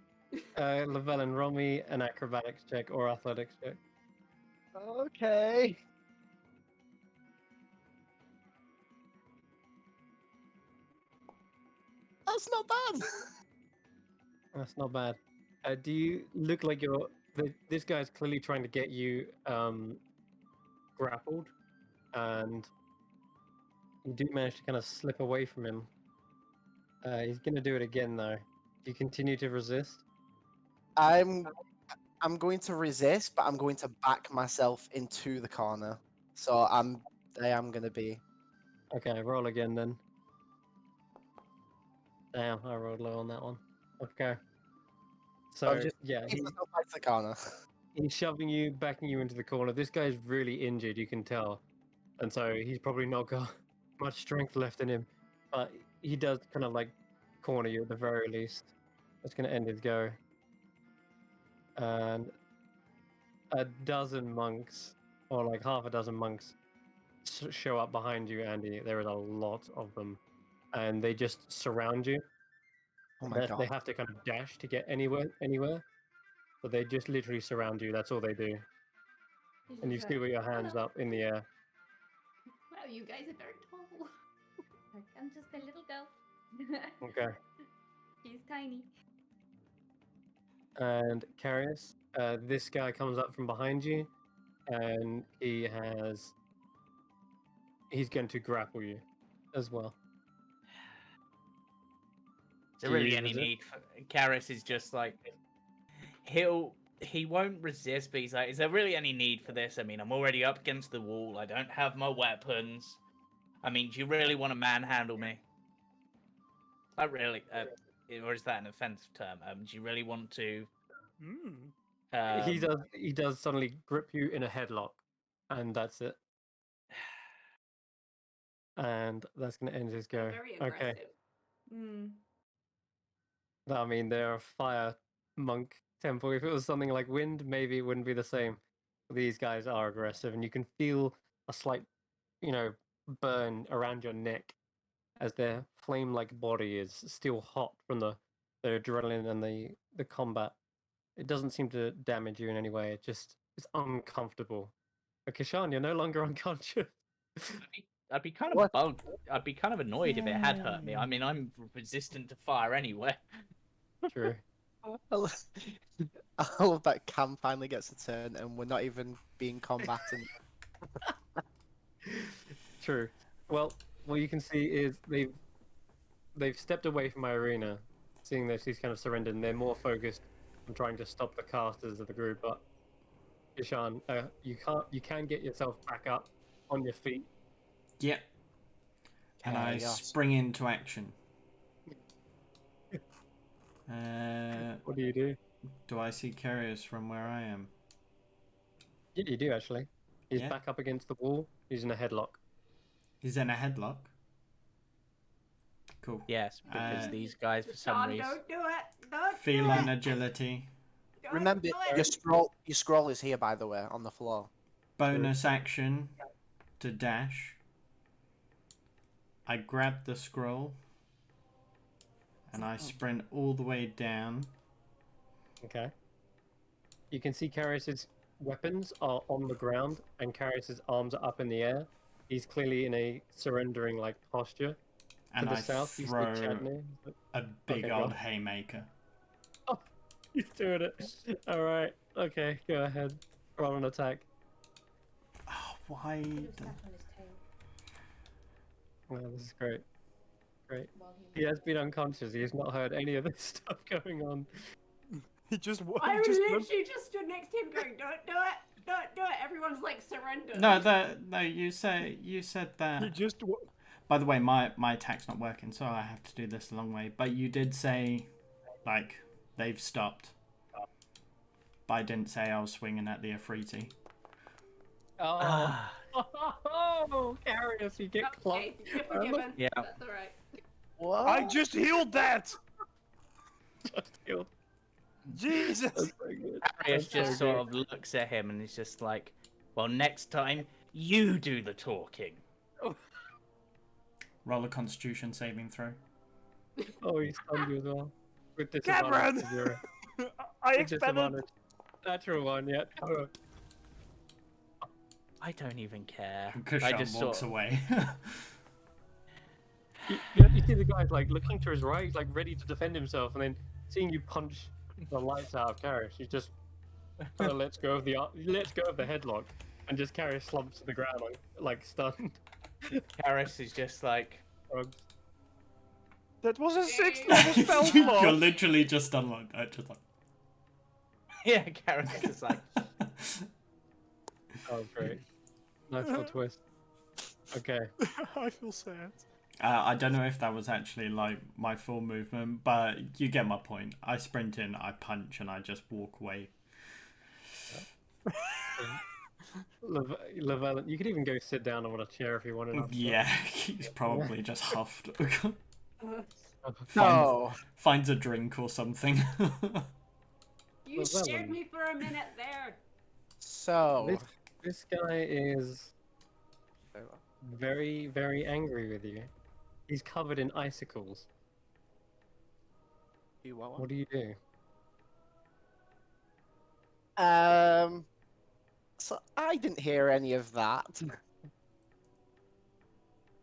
Llewellyn, roll me an acrobatics check or athletics check. Okay. That's not bad. That's not bad. Do you look like you're... This guy's clearly trying to get you grappled, and you do manage to kind of slip away from him. He's going to do it again, though. Do you continue to resist? I'm going to resist, but I'm going to back myself into the corner. So I am gonna be. Okay, roll again then. Damn, I rolled low on that one. Okay. So, I'm just yeah, keep myself back to the corner. he's shoving you, backing you into the corner. This guy's really injured, you can tell. And so he's probably not got much strength left in him. But he does kind of like corner you at the very least. That's going to end his go. And a dozen monks, or like half a dozen monks, show up behind you, Andy. There is a lot of them. And they just surround you. Oh my They god. have to kind of dash to get anywhere. But they just literally surround you. That's all they do. And you still got your hands up in the air. Wow, you guys are very tall. I'm just a little girl. Okay. She's tiny. And Carius, this guy comes up from behind you, and he's going to grapple you as well. Is there Do you really any resist? need for Karis is just like he won't resist, but he's like, is there really any need for this? I mean, I'm already up against the wall. I don't have my weapons. I mean, do you really want to manhandle me? Not really, or is that an offensive term? Do you really want to? He does suddenly grip you in a headlock, and that's it. And that's going to end his go. Very Okay. aggressive. I mean, they're a fire monk temple. If it was something like wind, maybe it wouldn't be the same. These guys are aggressive, and you can feel a slight, burn around your neck as their flame-like body is still hot from the adrenaline and the combat. It doesn't seem to damage you in any way. It's uncomfortable. But Kishan, you're no longer unconscious. I'd be kind of What? bugged. I'd be kind of annoyed if it had hurt me. I mean, I'm resistant to fire anyway. True. I love that Cam finally gets a turn, and we're not even being combatant. True. Well, what you can see is they've stepped away from Irina, seeing that she's kind of surrendered, and they're more focused on trying to stop the casters of the group. But Ishan, you can get yourself back up on your feet. Yep. And I Chaos. spring into action. What do you do? Do I see Carius from where I am? Yeah, you do actually. He's Yeah. back up against the wall. He's in a headlock. He's in a headlock. Cool. Yes, because Uh, these guys, for some Sean, reason, don't do it. Don't Feline do it. agility. Don't Remember, do it. your scroll is here, by the way, on the floor. Bonus action to dash. I grab the scroll. And I sprint all the way down. Okay. You can see Carius's weapons are on the ground, and Carius's arms are up in the air. He's clearly in a surrendering like posture. And to the I south, you see throw Chadney. a big Okay, go old on. haymaker. He's doing it. All right. Okay, go ahead. Roll an attack. Oh, why? Put a the- slap on his tail Wow, this is great. Great. while He has been unconscious. He has not heard any of this stuff going on. He just I just literally just stood next to him going, don't do it. Don't do it. Everyone's like, surrender. No, you said he that. just By the way, my attack's not working, so I have to do this the long way. But you did say, like, they've stopped. but I didn't say I was swinging at the Afriti. Oh, Ah, oh, Carius, you get Okay, clocked. you're forgiven. Yeah. That's alright. What? I just healed that. Just killed. Jesus. That's so good. Arius That's so just sort good. of looks at him and he's just like, well, next time you do the talking. Roll a Constitution saving throw. Oh, he stunned you as well. With Cameron! disadvantage. Zero. I With expanded. disadvantage. Natural one, yeah. Oh, I don't even care. I Kushan just walks sort of, away. you see the guy's like looking to his right, he's like ready to defend himself, and then seeing you punch the lights out of Carius, he just kind of lets go of the headlock, and just Carius slumps to the ground like stunned. Karis is just like, Drugs. That was a 6th level spell You're slot. literally just done like that, just like. yeah, Karis is like, Oh, great. Nice little twist. Okay. I feel sad. I don't know if that was actually like my full movement, but you get my point. I sprint in, I punch, and I just walk away. Levellan, you could even go sit down on a chair if you wanted. After Yeah, he's probably just huffed. No. Finds a drink or something. You Well, that scared one- me for a minute there. So. This guy is very, very angry with you. He's covered in icicles. What do you do? So I didn't hear any of that.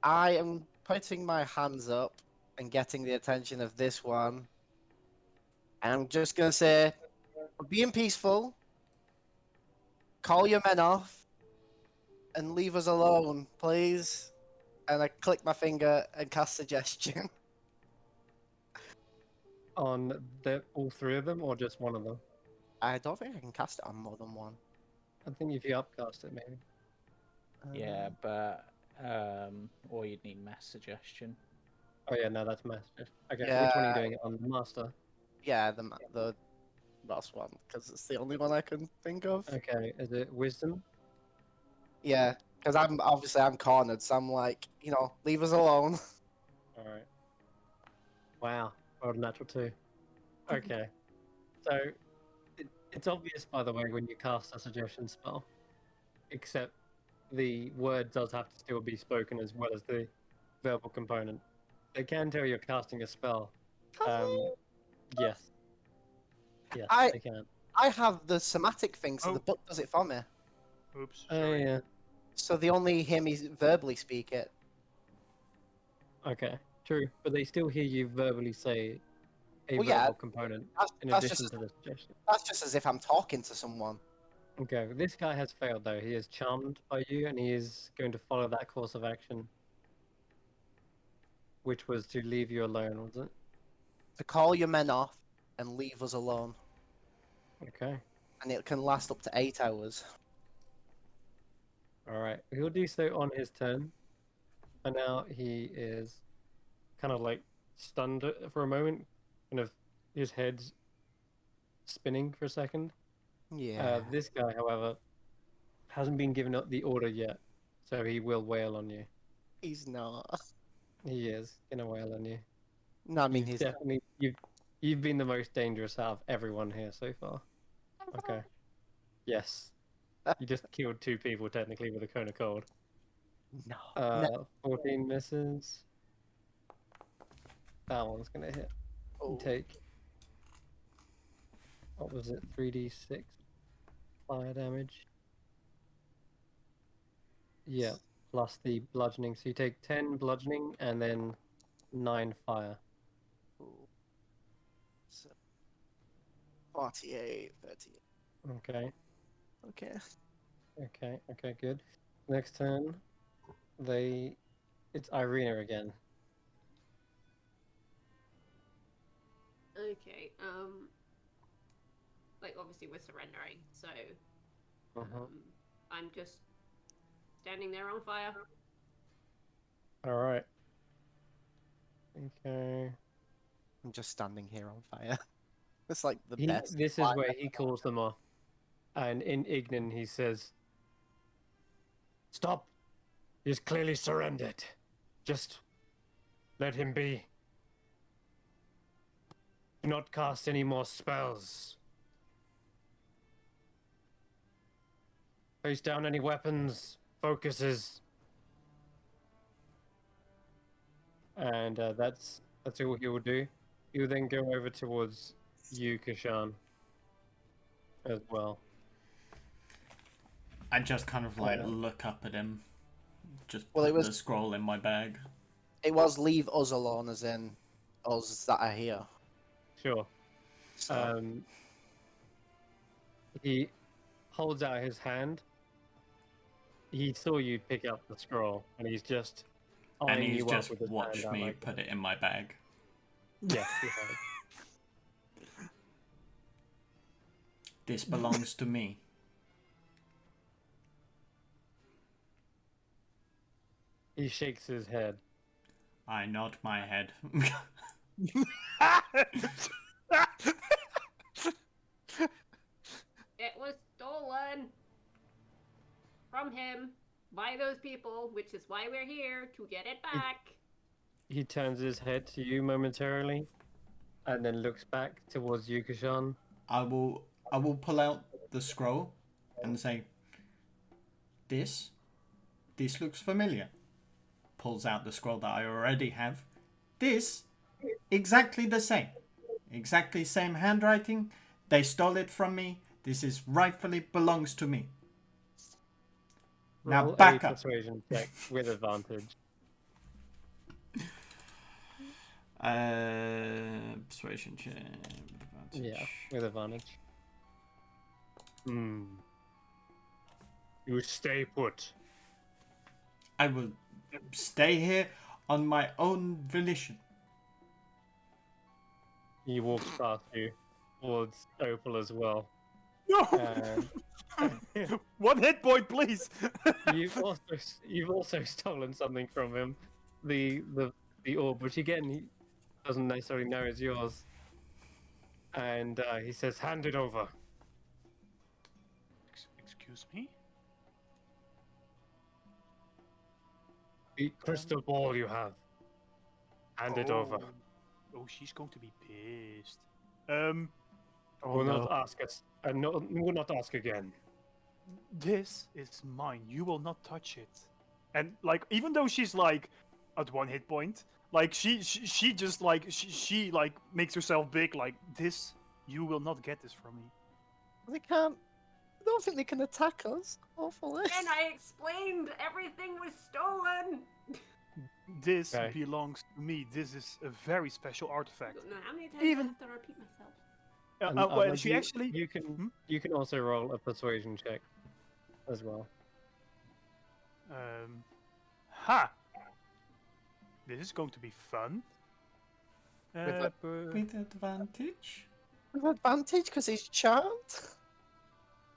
I am putting my hands up and getting the attention of this one. And I'm just gonna say, we're being peaceful. Call your men off and leave us alone, please. And I click my finger and cast suggestion. On all three of them, or just one of them? I don't think I can cast it on more than one. I think if you upcast it, maybe. yeah, but, or you'd need mass suggestion. Oh yeah, no, that's master. Okay, Yeah. which one are you doing it on? The master. Yeah, the last one, because it's the only one I can think of. Okay, is it wisdom? Yeah, because I'm cornered, so I'm like, leave us alone. All right. Wow, rolled a natural 2. Okay, so it's obvious, by the way, when you cast a suggestion spell, except the word does have to still be spoken as well as the verbal component. They can tell you're casting a spell. Yes. Yes, I- they can. I have the somatic thing, so Oh. the book does it for me. Oops. Oh Sorry. yeah. So they only hear me verbally speak it. Okay, true, but they still hear you verbally say a Well, verbal yeah, component in that's addition just to the suggestion. that's just as if I'm talking to someone. Okay, this guy has failed though. He is charmed by you, and he is going to follow that course of action, which was to leave you alone, was it? To call your men off and leave us alone, Okay. and it can last up to 8 hours. All right. He'll do so on his turn, and now he is kind of like stunned for a moment, kind of his head's spinning for a second. Yeah. This guy, however, hasn't been given up the order yet, so he will wail on you. He's not. He is gonna wail on you. No, I mean You've he's definitely you've been the most dangerous out of everyone here so far. Okay. Yes. You just killed 2 people technically with a cone of cold. no. 14 misses. That one's gonna hit. You Oh. take, what was it, 3d6 fire damage? Yeah, plus the bludgeoning. So you take 10 bludgeoning and then 9 fire. So, 48, 38. Okay, Okay. okay, good. Next turn, it's Irina again. Okay. Like obviously we're surrendering, so I'm just standing there on fire. All right. Okay. I'm just standing here on fire. It's like the best. This is where he calls them off. And in Ignan, he says, "Stop! He's clearly surrendered. Just let him be. Do not cast any more spells. Face down any weapons, focuses." And that's all he will do. He will then go over towards you, Kashan, as well. I just kind of like look up at him. Just Well, put the scroll in my bag. It was leave us alone, as in us that are here. Sure. So, He holds out his hand. He saw you pick up the scroll, and he's just And eyeing he's you just up with his watched hand out me like put it in my bag. Yes, he has. This belongs to me. He shakes his head. I nod my head. It was stolen from him by those people, which is why we're here to get it back. He turns his head to you momentarily, and then looks back towards you, Kashan. I will pull out the scroll and say, This looks familiar. Pulls out the scroll that I already have. This, exactly the same. Exactly same handwriting. They stole it from me. This is rightfully belongs to me. Now Roll back a up. persuasion check with advantage. Persuasion check. Advantage. Yeah, with advantage. You stay put. I will stay here on my own volition. He walks past you towards Opal as well. No! And One hit point, please! you've also stolen something from him, the orb, which again he doesn't necessarily know is yours. And he says, "Hand it over." Excuse me? The crystal ball you have. Hand it over. Oh, she's going to be pissed. Will not ask us. Will not ask again. This is mine. You will not touch it. And like, even though she's like at one hit point, like she just like she like makes herself big. Like this, you will not get this from me. they can't. I don't think they can attack us. Hopefully. And I explained everything was stolen. This Okay. belongs to me. This is a very special I artifact. don't know how many times Even- I have to repeat myself. And, Well, like, she actually. you can also roll a persuasion check as well. Ha! This is going to be fun. With With advantage? With advantage because he's charmed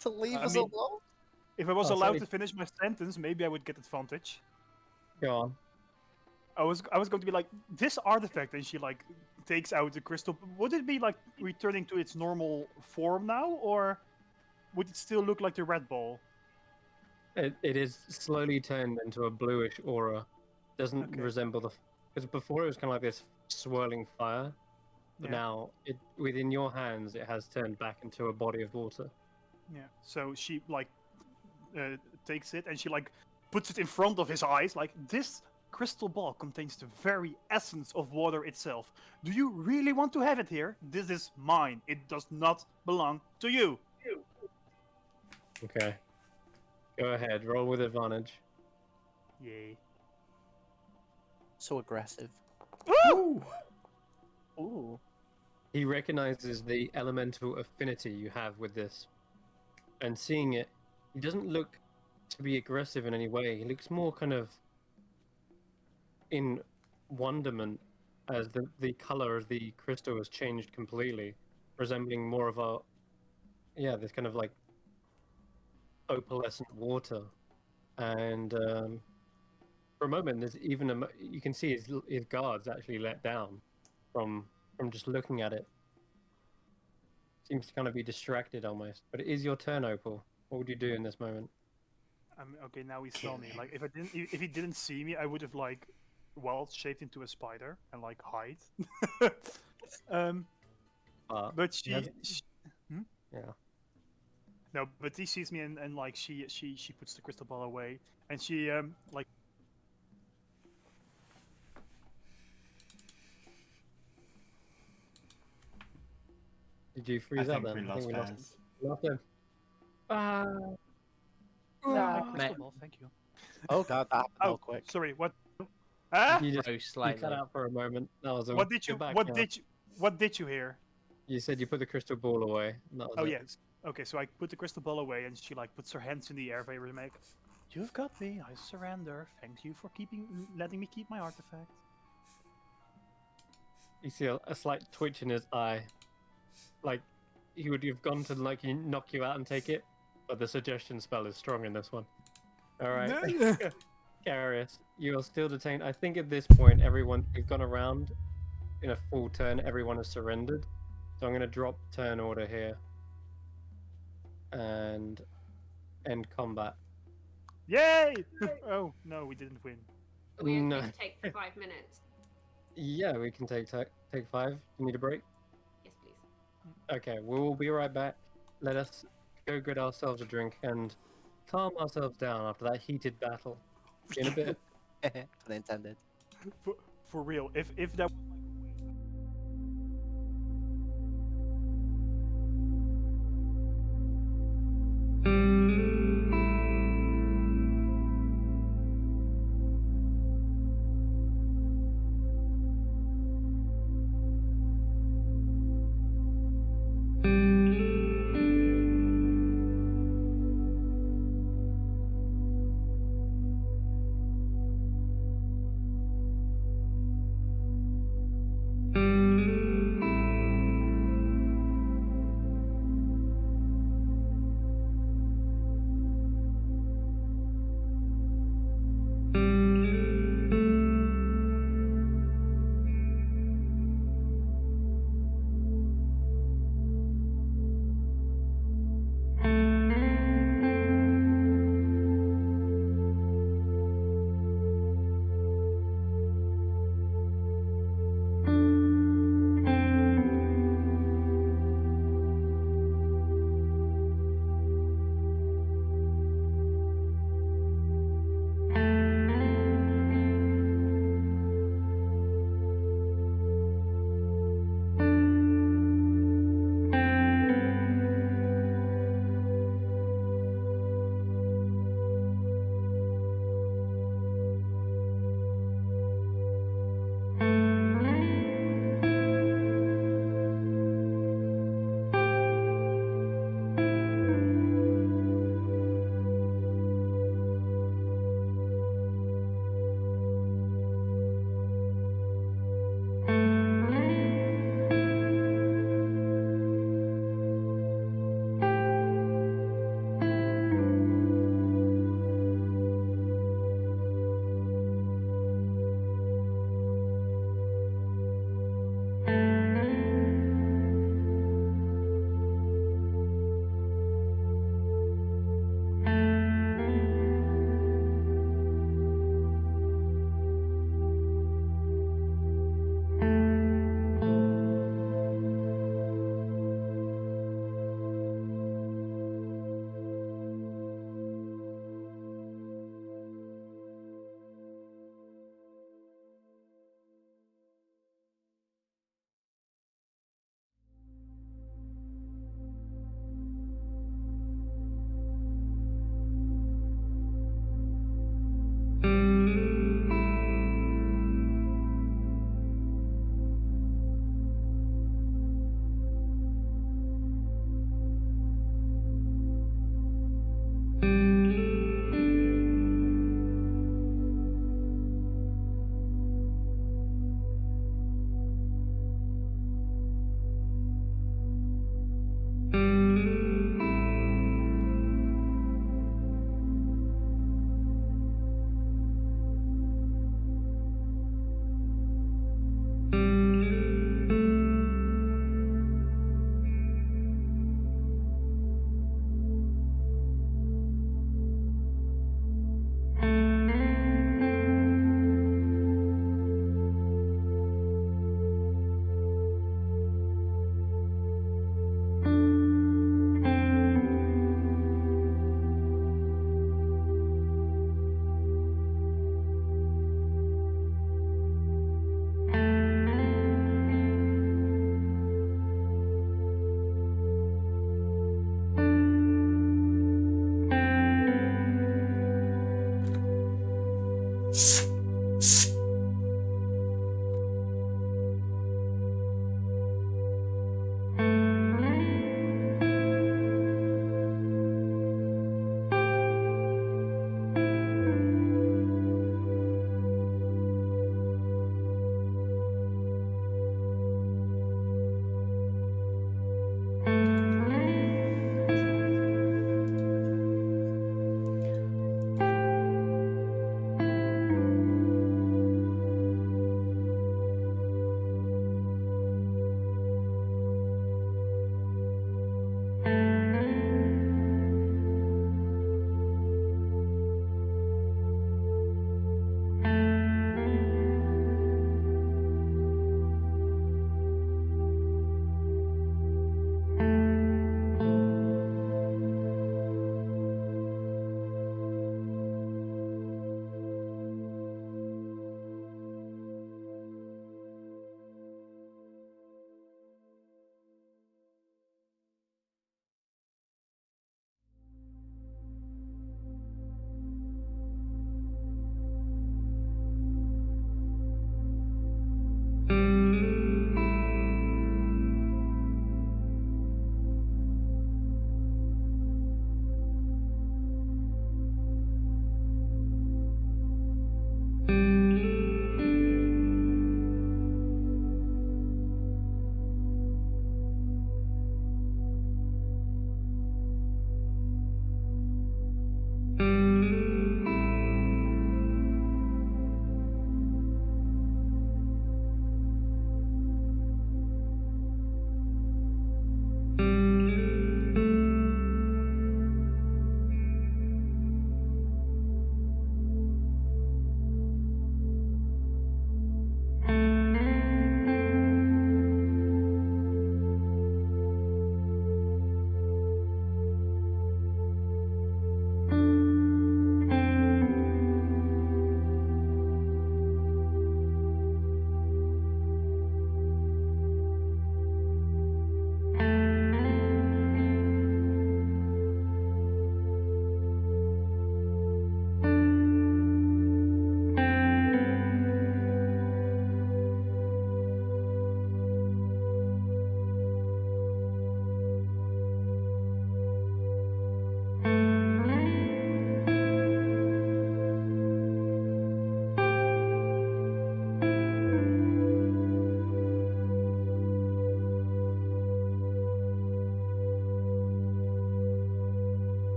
to leave I us mean- alone. If I was Oh, allowed sorry. to finish my sentence, maybe I would get advantage. Go on. I was going to be like, this artifact, and she like takes out the crystal. Would it be like returning to its normal form now, or would it still look like the red ball? It is slowly turned into a bluish aura. Doesn't Okay. resemble because before it was kind of like this swirling fire, but Yeah. now it within your hands it has turned back into a body of water. Yeah. So she like takes it and she like puts it in front of his eyes. Like, this crystal ball contains the very essence of water itself. Do you really want to have it here? This is mine. It does not belong to you. Okay. Go ahead. Roll with advantage. Yay. So aggressive. Ooh. Ooh. He recognizes the elemental affinity you have with this, and seeing it, he doesn't look to be aggressive in any way. He looks more kind of in wonderment as the color of the crystal has changed completely, resembling more of this kind of like opalescent water. And for a moment, there's even you can see his guards actually let down from just looking at it. seems to kind of be distracted almost. But it is your turn, Opal. What would you do in this moment? Okay, now he saw me. Like, if he didn't see me, I would have like, wild shaped into a spider and like hide. But He has- Hmm? yeah. No, but he sees me and like she puts the crystal ball away and she like Did you I freeze up think then? we I think lost we lost him. Baz. Lost him. Ah. my Ah. crystal ball. Thank you. Oh god, that happened Oh, real quick. sorry. What? Ah? You just Froze you slightly. cut out for a moment. That was all. What did You're you? back What now. did you hear? You said you put the crystal ball away. And that was Oh it. yes. Okay, so I put the crystal ball away and she like puts her hands in the air, very like, "You've got me. I surrender. Thank you for letting me keep my artifact." You see a slight twitch in his eye, like he would have gone to like knock you out and take it, but the suggestion spell is strong in this one. All right, Carius, you are still detained. I think at this point, everyone we've gone around in a full turn. Everyone has surrendered, so I'm going to drop turn order here and end combat. Yay! Oh no, we didn't win. Are we okay No. to take 5 minutes? Yeah, we can take 5. You need a break? Yes, please. Okay, we will be right back. Let us go get ourselves a drink and calm ourselves down after that heated battle. See you in a bit. Pun intended. For real, if that.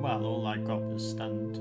Well, all I got was stunned.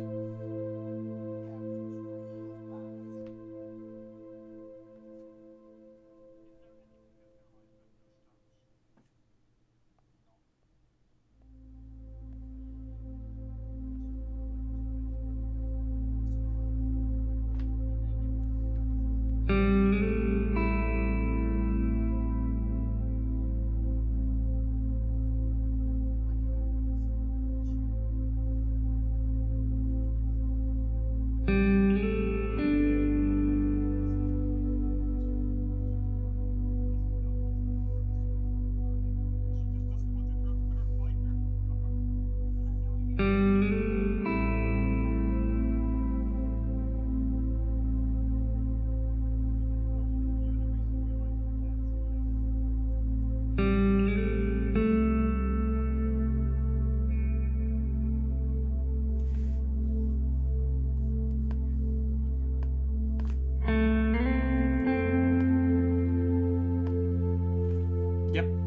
Yep.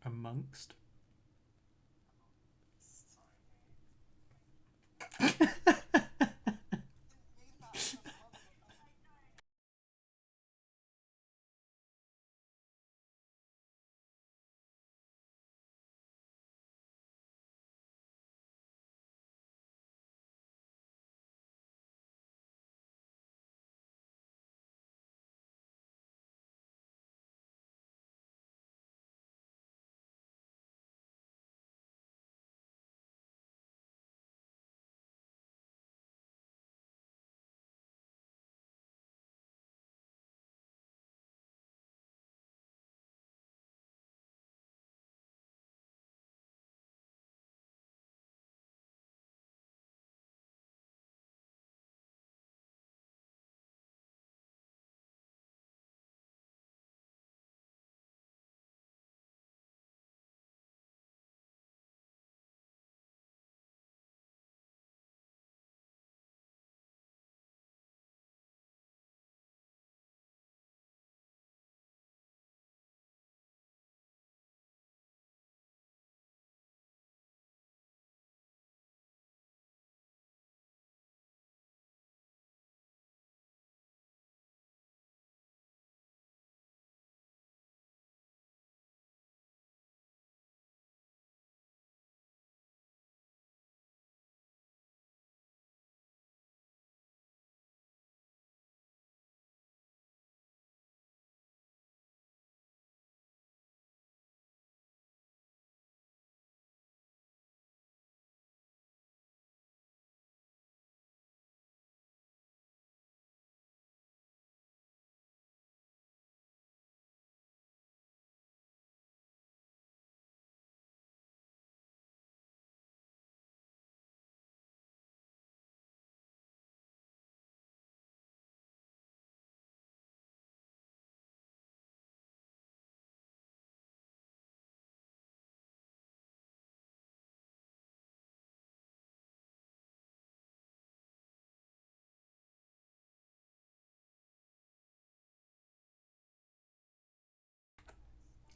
Amongst.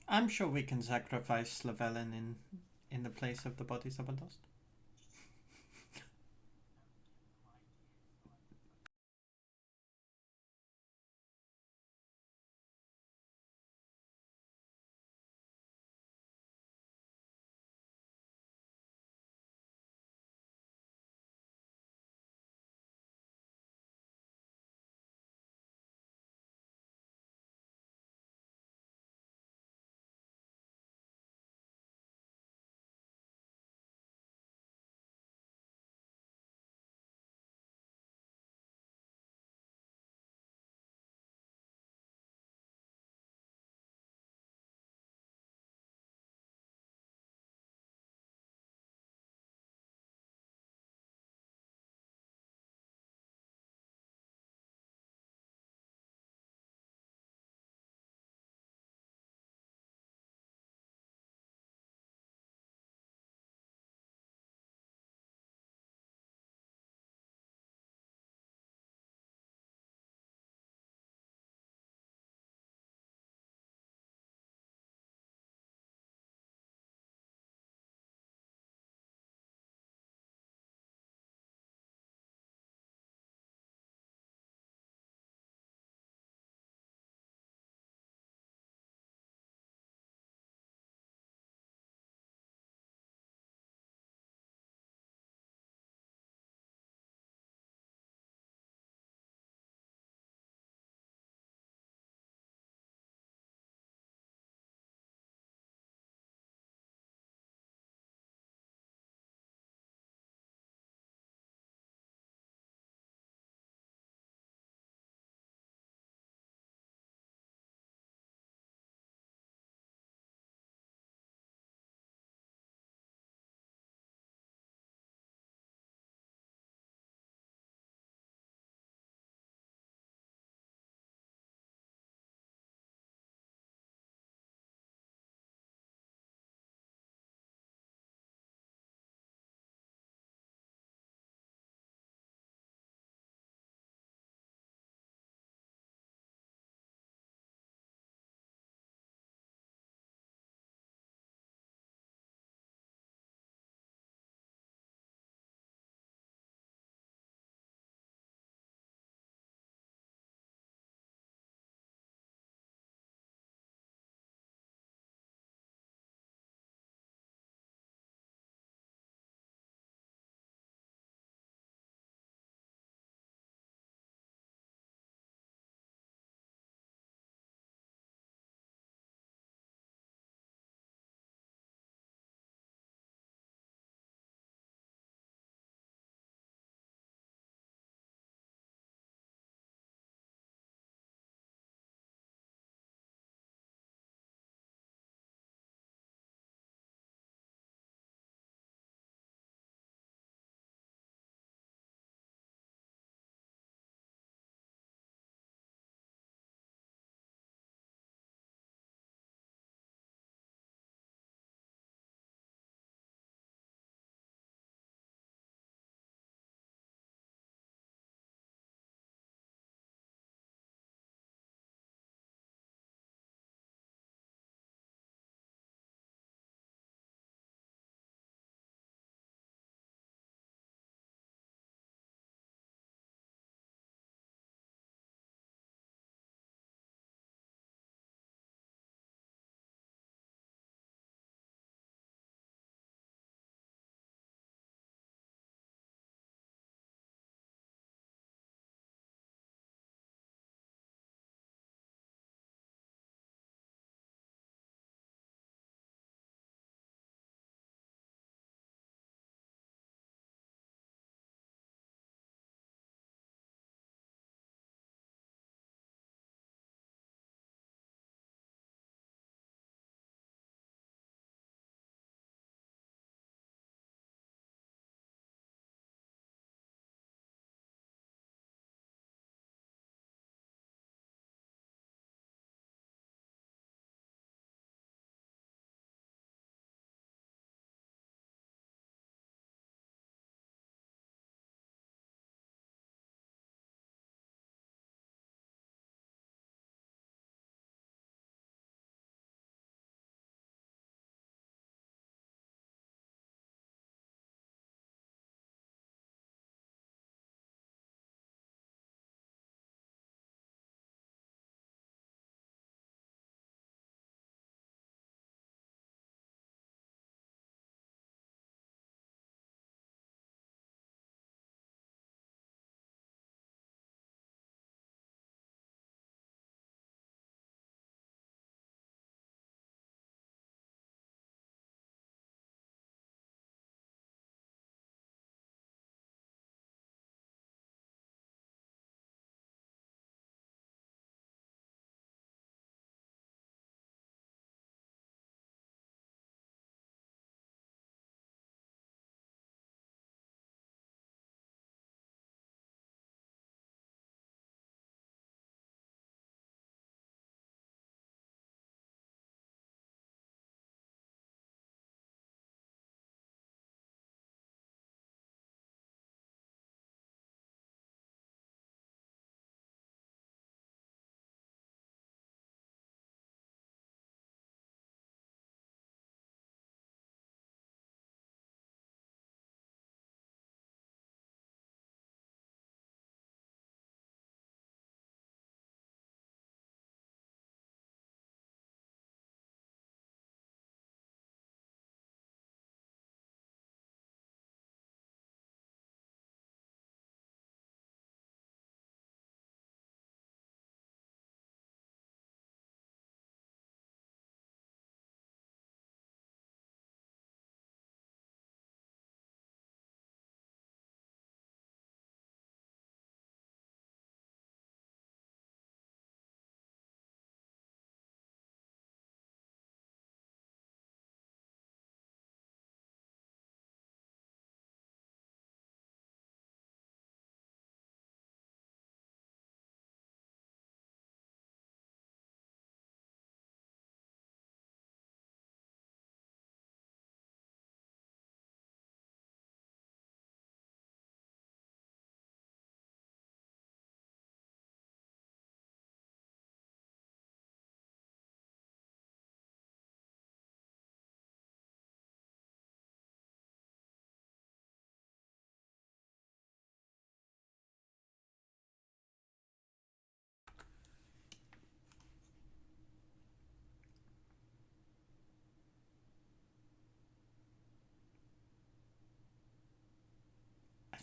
I'm sure we can sacrifice Lavellen in the place of the bodies of a dust.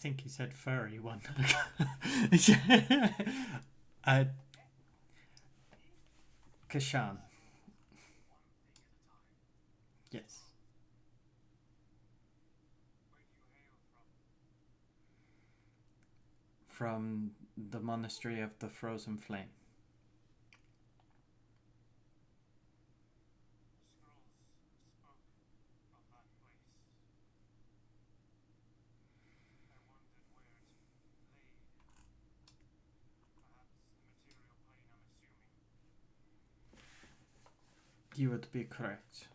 think he said furry one. Kashan. Yes. From the Monastery of the Frozen Flame. You would be correct.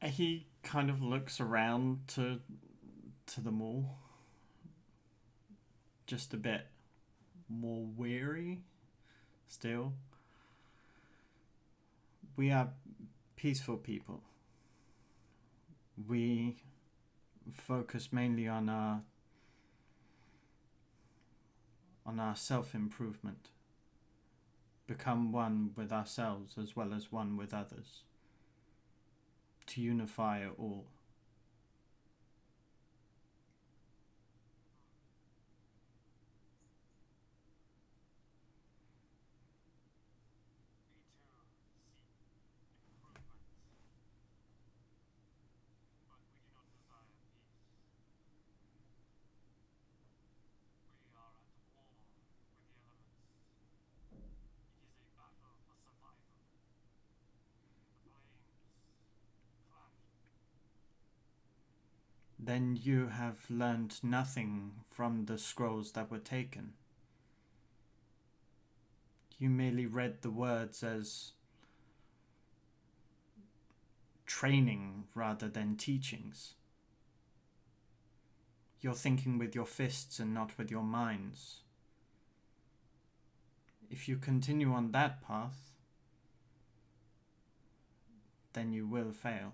He kind of looks around to them all, just a bit more weary still. We are peaceful people. We focus mainly on our self-improvement. Become one with ourselves as well as one with others. To unify all. Then you have learned nothing from the scrolls that were taken. You merely read the words as training rather than teachings. You're thinking with your fists and not with your minds. If you continue on that path, then you will fail.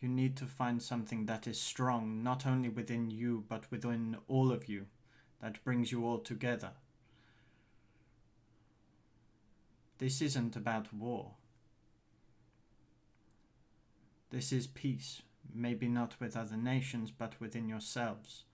You need to find something that is strong, not only within you, but within all of you, that brings you all together. This isn't about war. This is peace, maybe not with other nations, but within yourselves.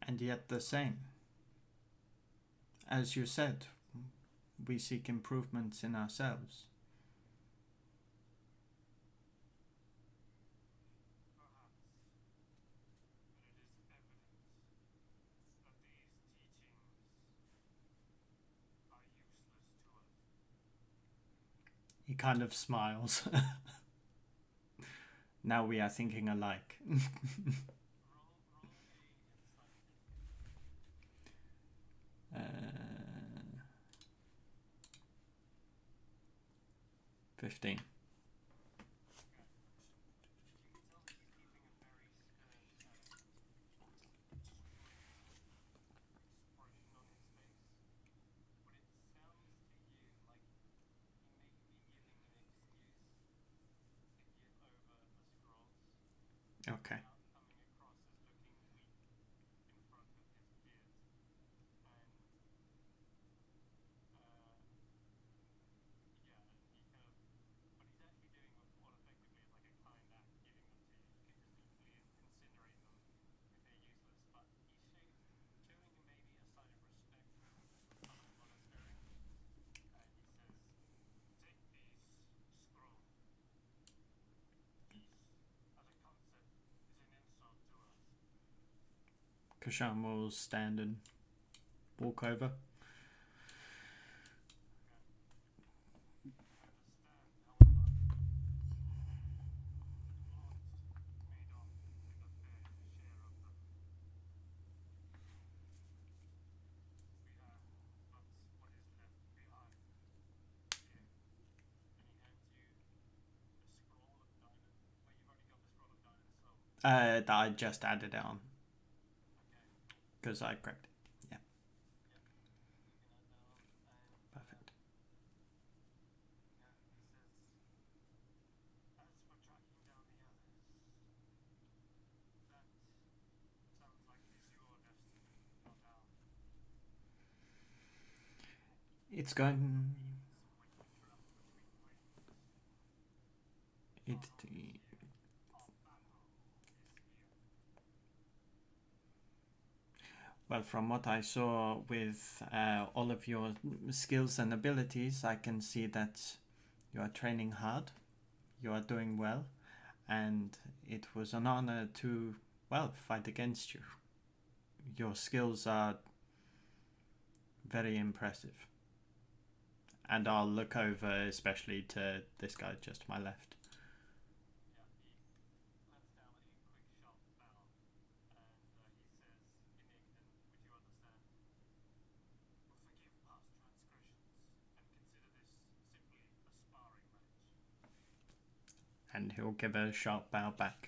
And yet the same. As you said, we seek improvements in ourselves. He kind of smiles. Now we are thinking alike. 15. Okay. Kashan will stand and walk over. That I just added it on. Because I grabbed it. Yeah. Perfect. It's going... It... Well, from what I saw with all of your skills and abilities, I can see that you are training hard, you are doing well, and it was an honor to, well, fight against you. Your skills are very impressive. And I'll look over especially to this guy just to my left. And he'll give a sharp bow back.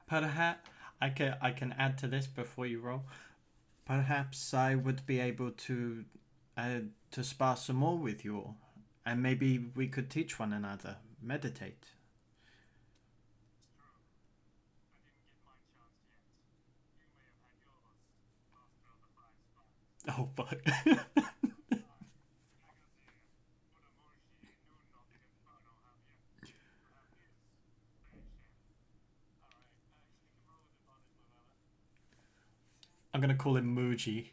Perhaps I can add to this before you roll. Perhaps I would be able to spar some more with you all, and maybe we could teach one another. Meditate. Oh fuck. I'm gonna call him Muji.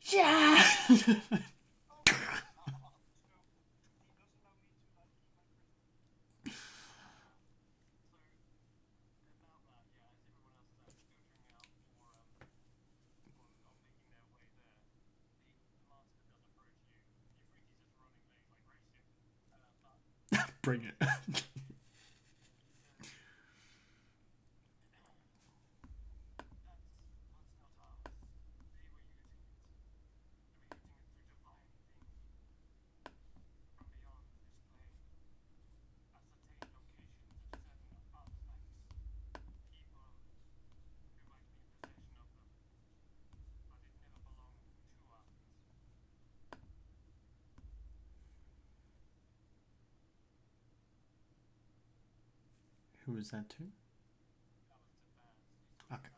Yeah. Bring it. Who was that to? Okay.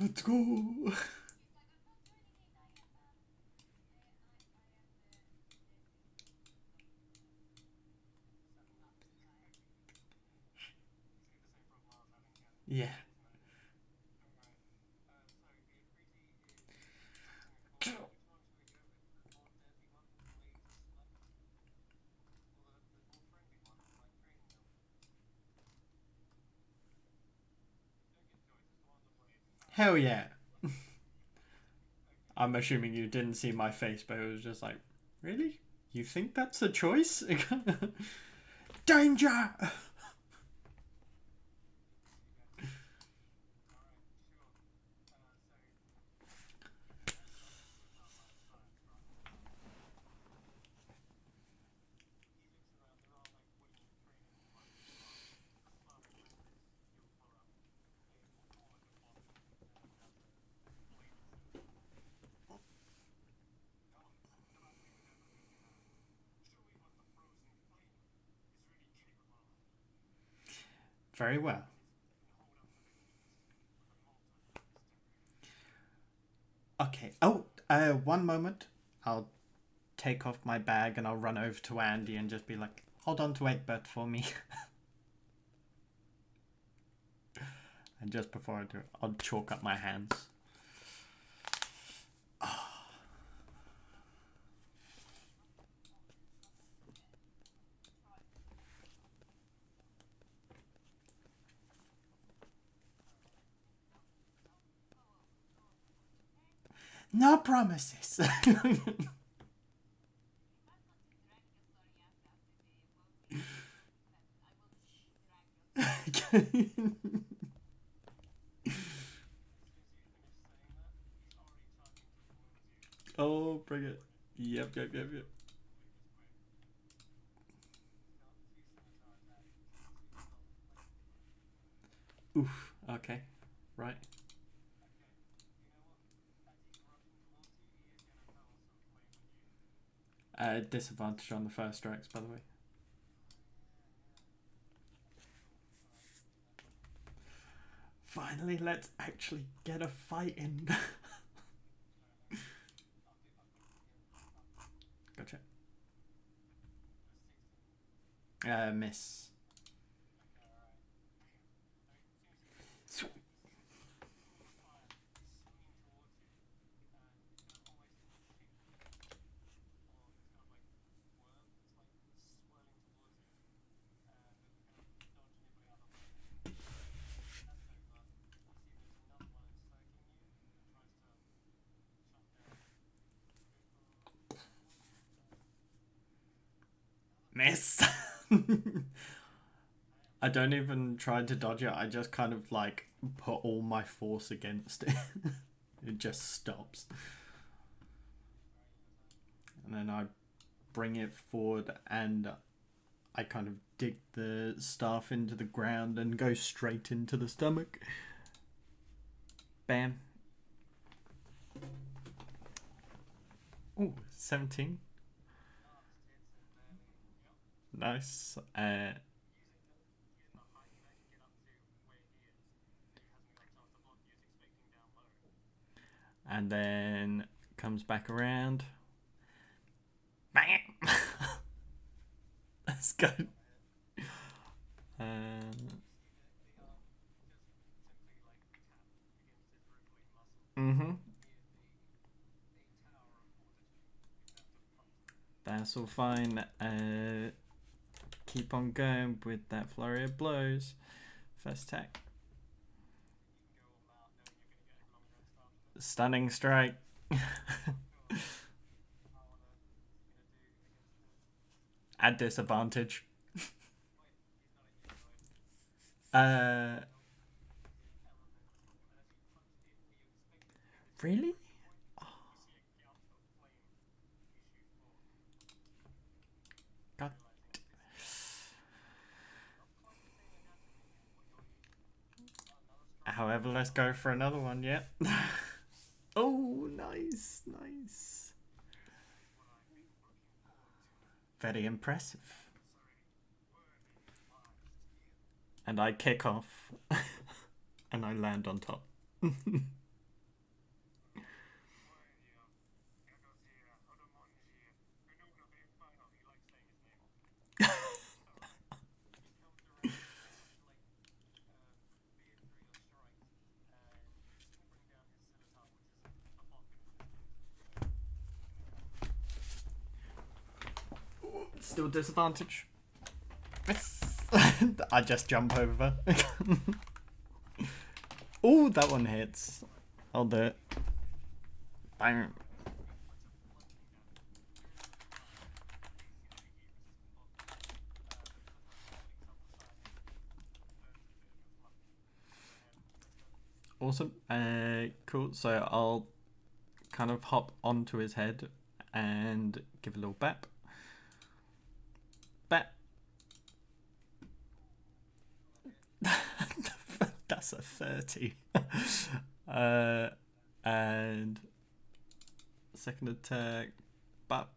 Let's go. Yeah. Hell yeah. I'm assuming you didn't see my face, but it was just like, really? You think that's a choice? Danger! Very well. Okay. Oh, one moment. I'll take off my bag and I'll run over to Andy and just be like, hold on to 8-bit for me. And just before I do it, I'll chalk up my hands. No promises. Oh, bring it. Yep. Oof. Okay. Right. Disadvantage on the first strikes, by the way. Finally, let's actually get a fight in. Gotcha. Miss. Miss. I don't even try to dodge it. I just kind of like put all my force against it. It just stops. And then I bring it forward and I kind of dig the staff into the ground and go straight into the stomach. Bam. Ooh, 17. Nice. And then comes back around. Bang it! Let's go. That's all fine. Keep on going with that flurry of blows. First attack. Stunning strike. At disadvantage. Really? God. However, let's go for another one, yeah. Oh, nice. Very impressive. And I kick off. And I land on top. Still disadvantage. I just jump over. Oh, that one hits. I'll do it. Bang. Awesome. Cool. So I'll kind of hop onto his head and give a little bap. Bap. That's a 30. And second attack. Bap.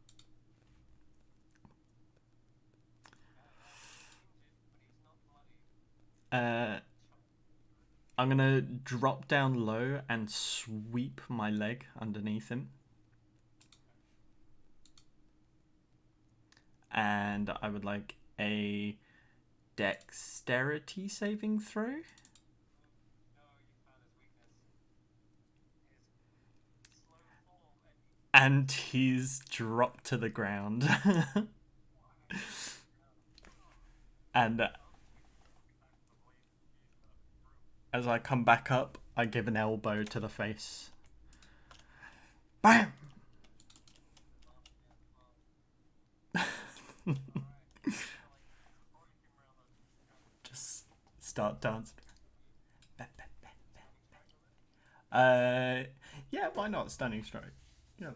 I'm gonna drop down low and sweep my leg underneath him. And I would like a dexterity saving throw. And he's dropped to the ground. And as I come back up, I give an elbow to the face. BAM! Just start dancing. Yeah, why not? Stunning strike. Yeah.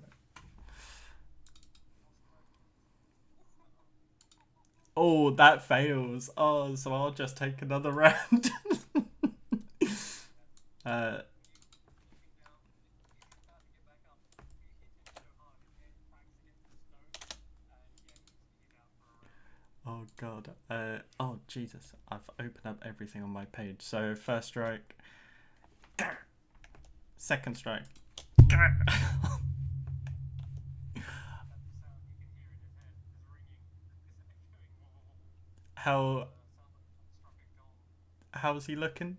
Oh, that fails. Oh, so I'll just take another round. Oh god. Oh Jesus. I've opened up everything on my page. So first strike. Second strike. How's he looking?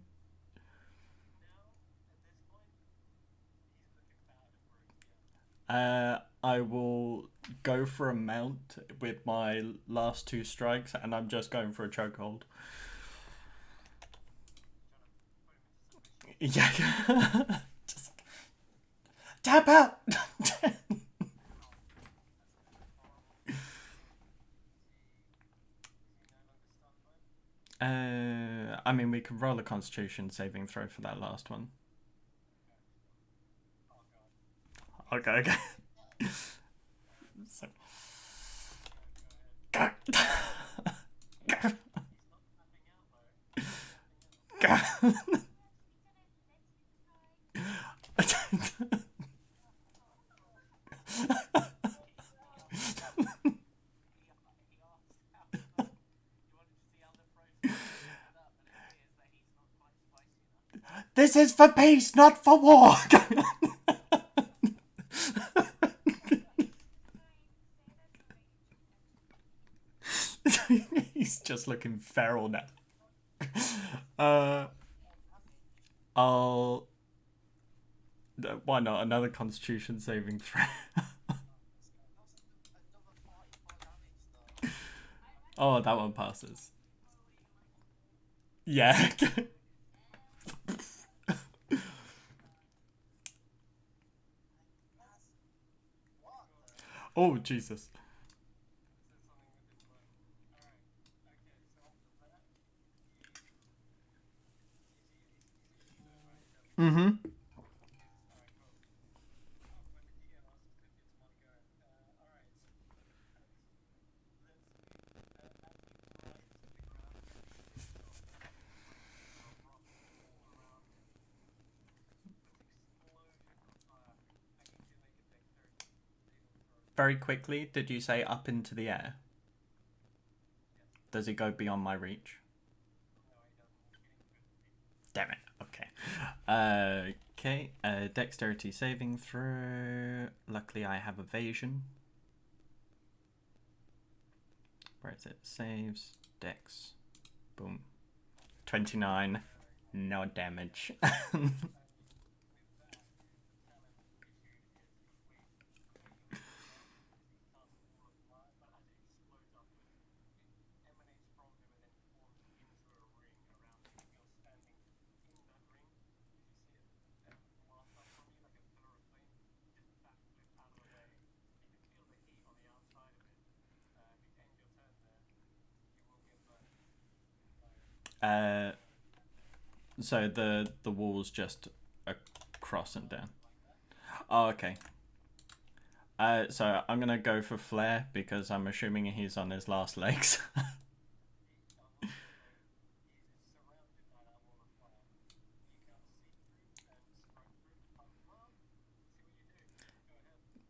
I will go for a mount with my last two strikes, and I'm just going for a chokehold. Yeah. Just tap out. I mean, we could roll a Constitution saving throw for that last one. Okay. So. Go. Go. This is for peace, not for war. He's just looking feral now. Why not? Another Constitution saving throw. Oh, that one passes. Yeah. Oh, Jesus. Mm-hmm. Very quickly, did you say up into the air? Does it go beyond my reach? Damn it. Okay. Okay. Dexterity saving throw. Luckily, I have evasion. Where is it? Saves. Dex. Boom. 29. No damage. So the wall's just across and down. Oh, okay. So I'm gonna go for Flare because I'm assuming he's on his last legs.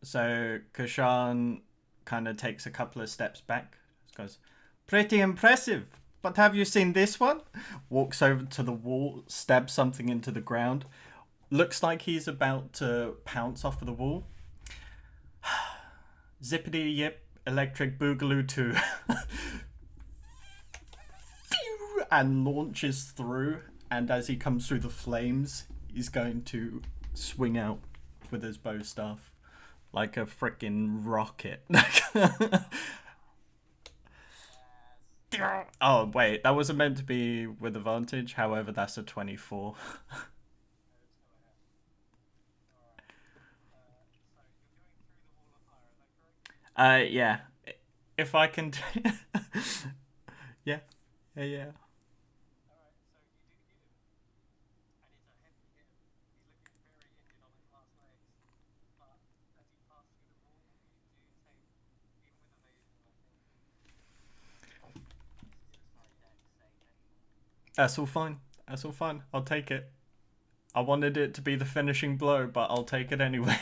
So Kashan kind of takes a couple of steps back. Goes, pretty impressive. But have you seen this one? Walks over to the wall, stabs something into the ground. Looks like he's about to pounce off of the wall. Zippity yip, electric boogaloo 2. And launches through. And as he comes through the flames, he's going to swing out with his bow staff like a freaking rocket. Oh, wait, that wasn't meant to be with advantage. However, that's a 24. Yeah. If I can... yeah. Yeah. That's all fine. That's all fine. I'll take it. I wanted it to be the finishing blow, but I'll take it anyway.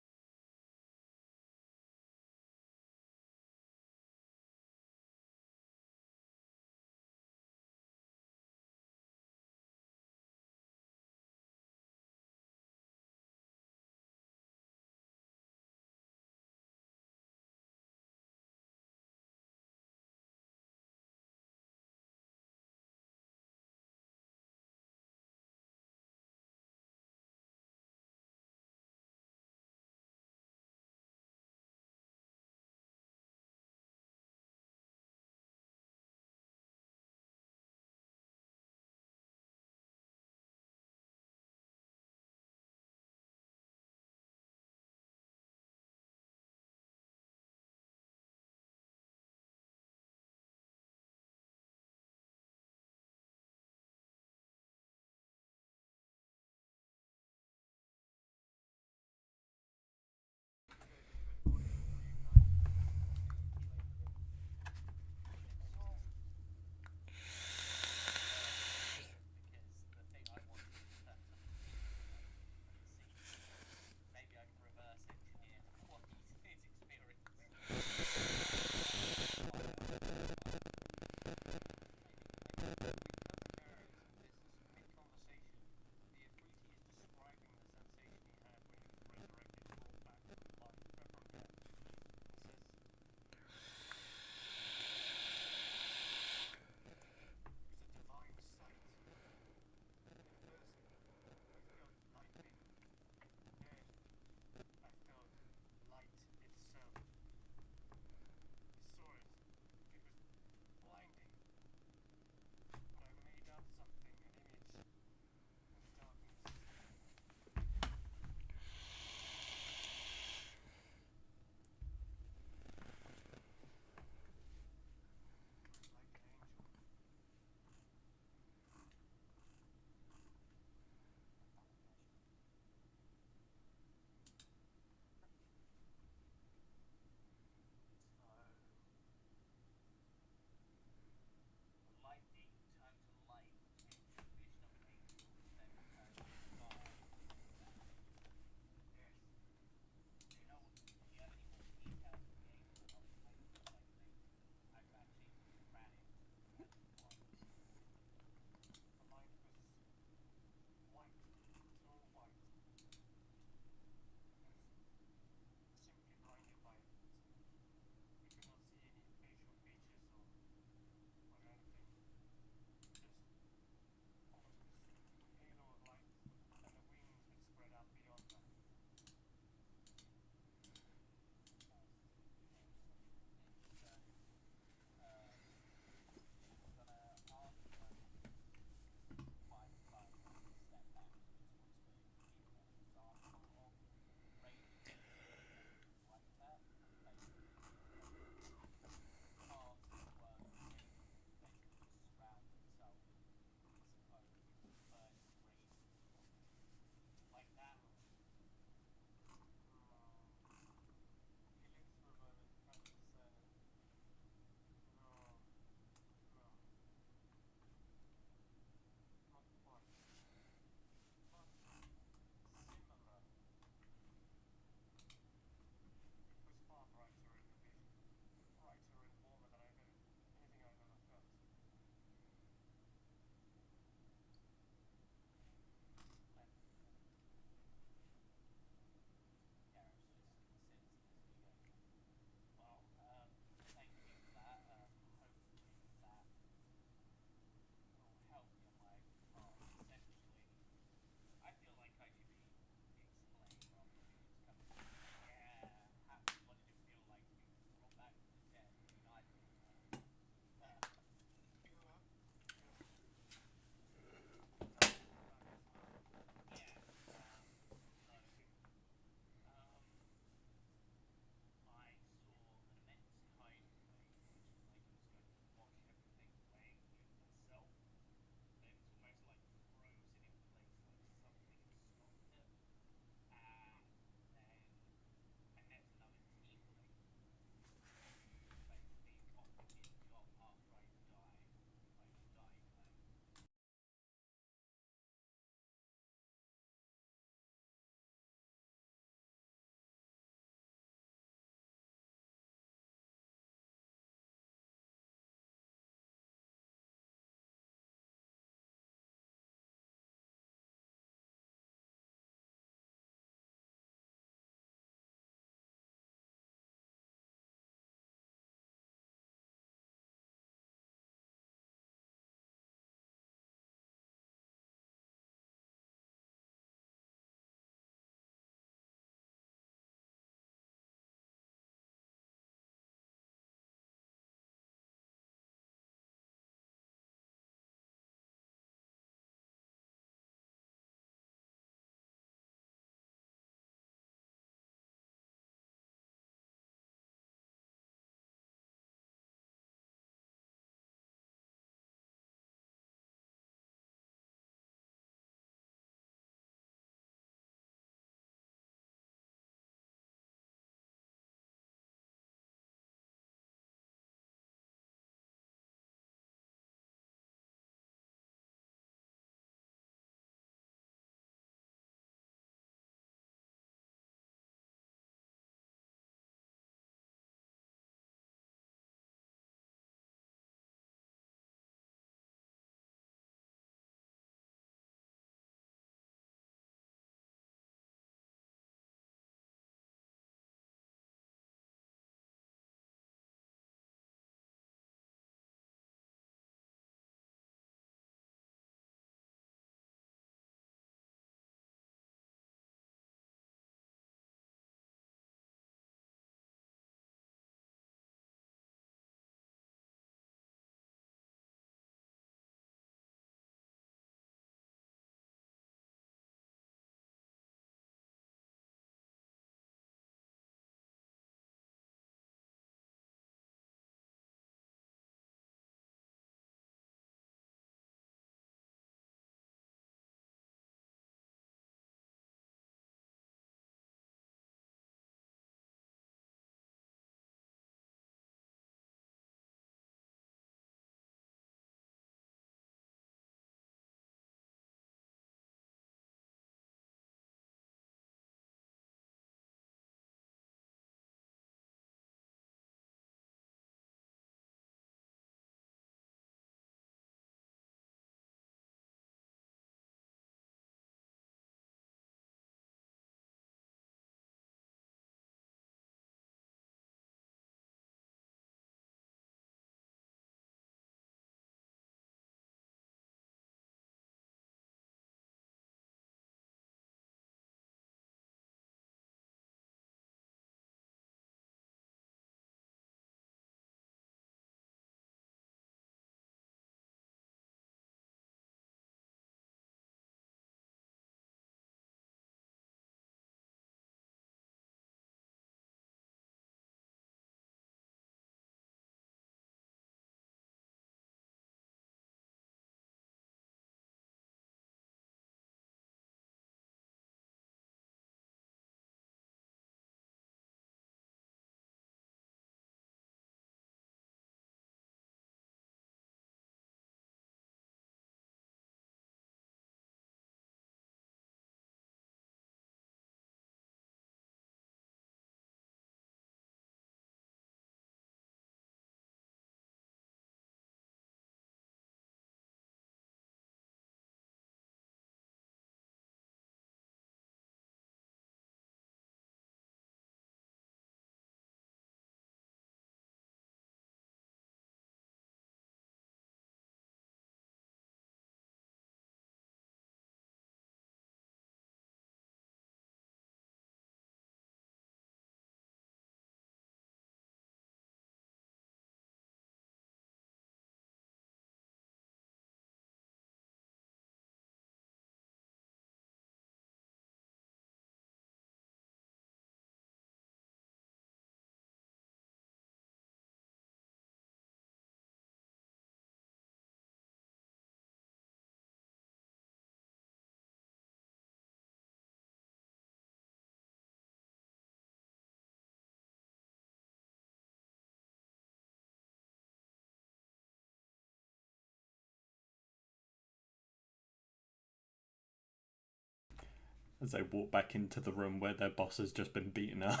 As they walk back into the room where their boss has just been beaten up.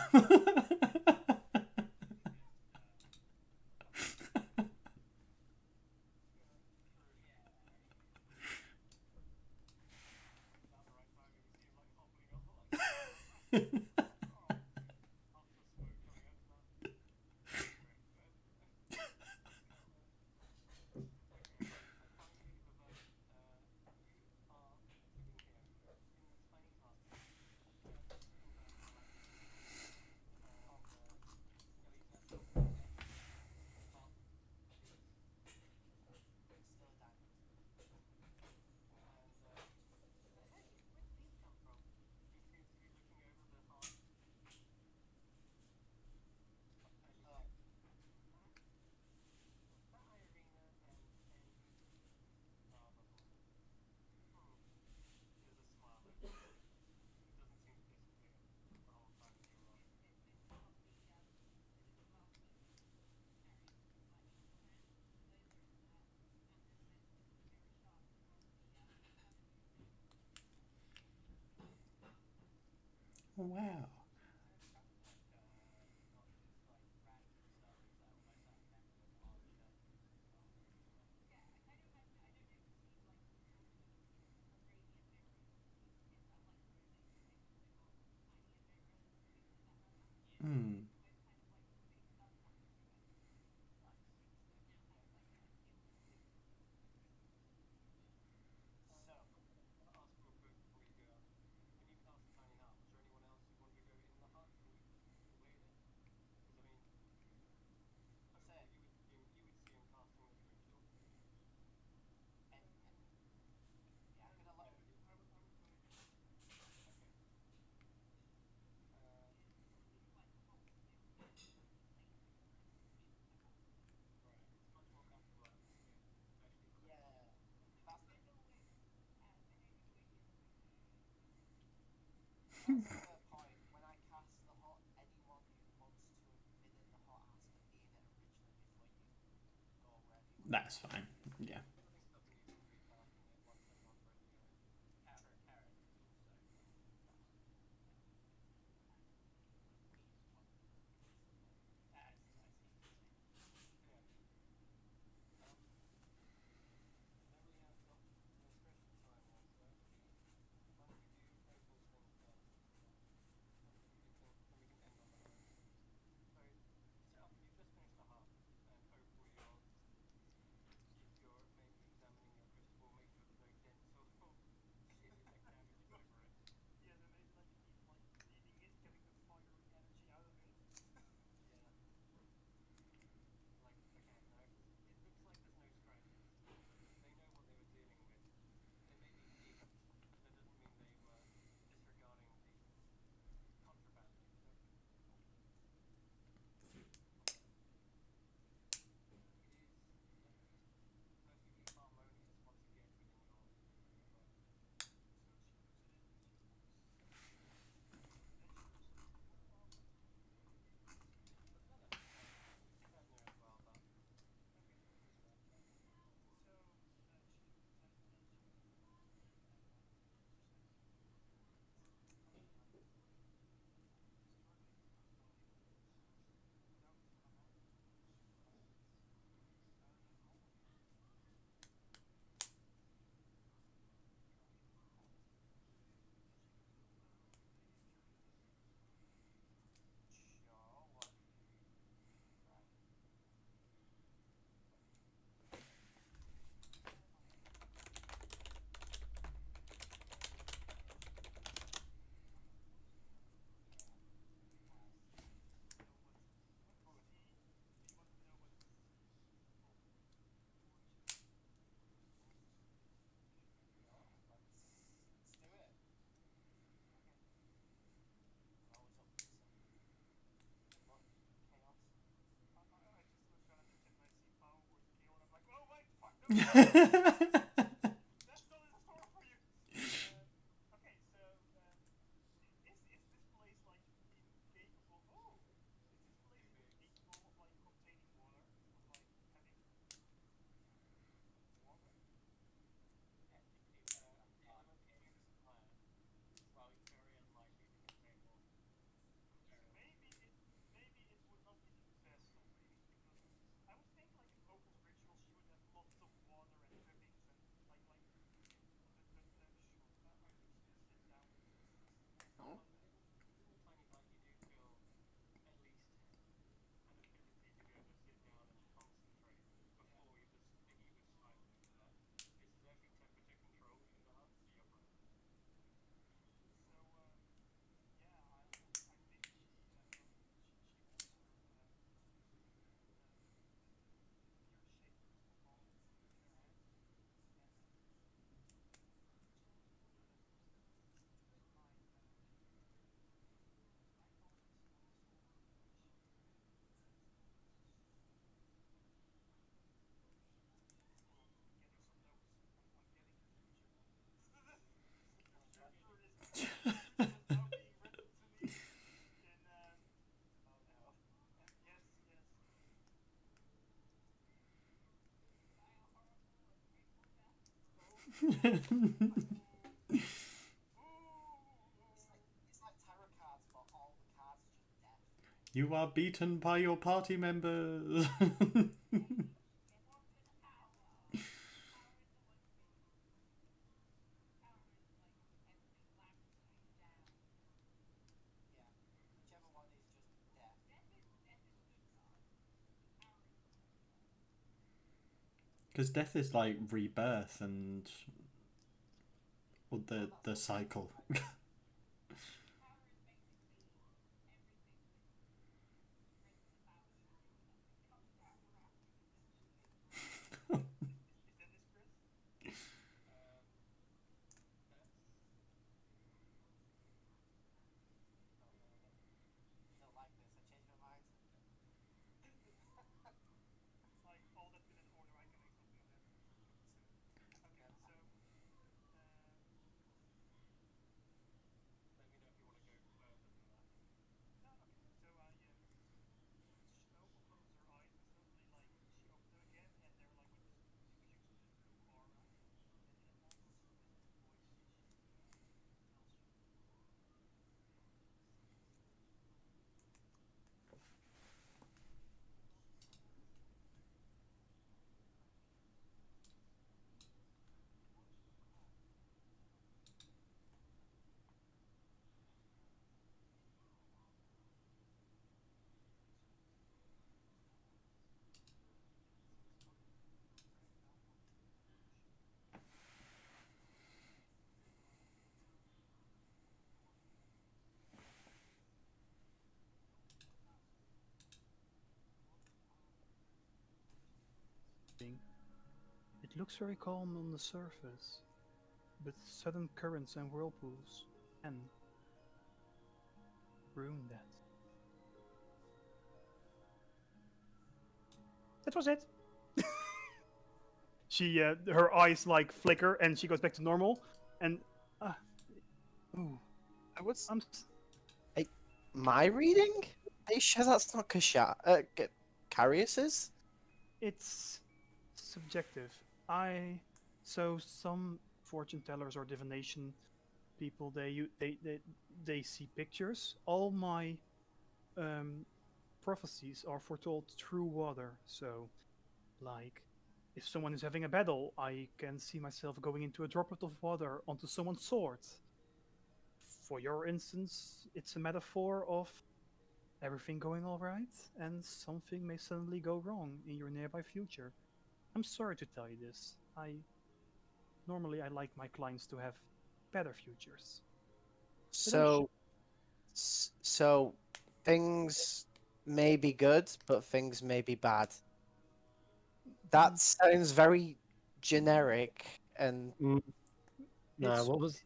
Wow. Hmm. That's fine. Yeah. You are beaten by your party members. Because death is like rebirth and the cycle. It looks very calm on the surface, but sudden currents and whirlpools can ruin that. That was it. She, her eyes like flicker, and she goes back to normal. And, ooh, I was. I'm. My reading? Are you sure that's not Carius's? It's subjective. So some fortune tellers or divination people, they see pictures. All my prophecies are foretold through water. So, like, if someone is having a battle, I can see myself going into a droplet of water onto someone's sword. For your instance, it's a metaphor of everything going all right, and something may suddenly go wrong in your nearby future. I'm sorry to tell you this. Normally I like my clients to have better futures. So things may be good, but things may be bad. That sounds very generic and Nah, It's- what was?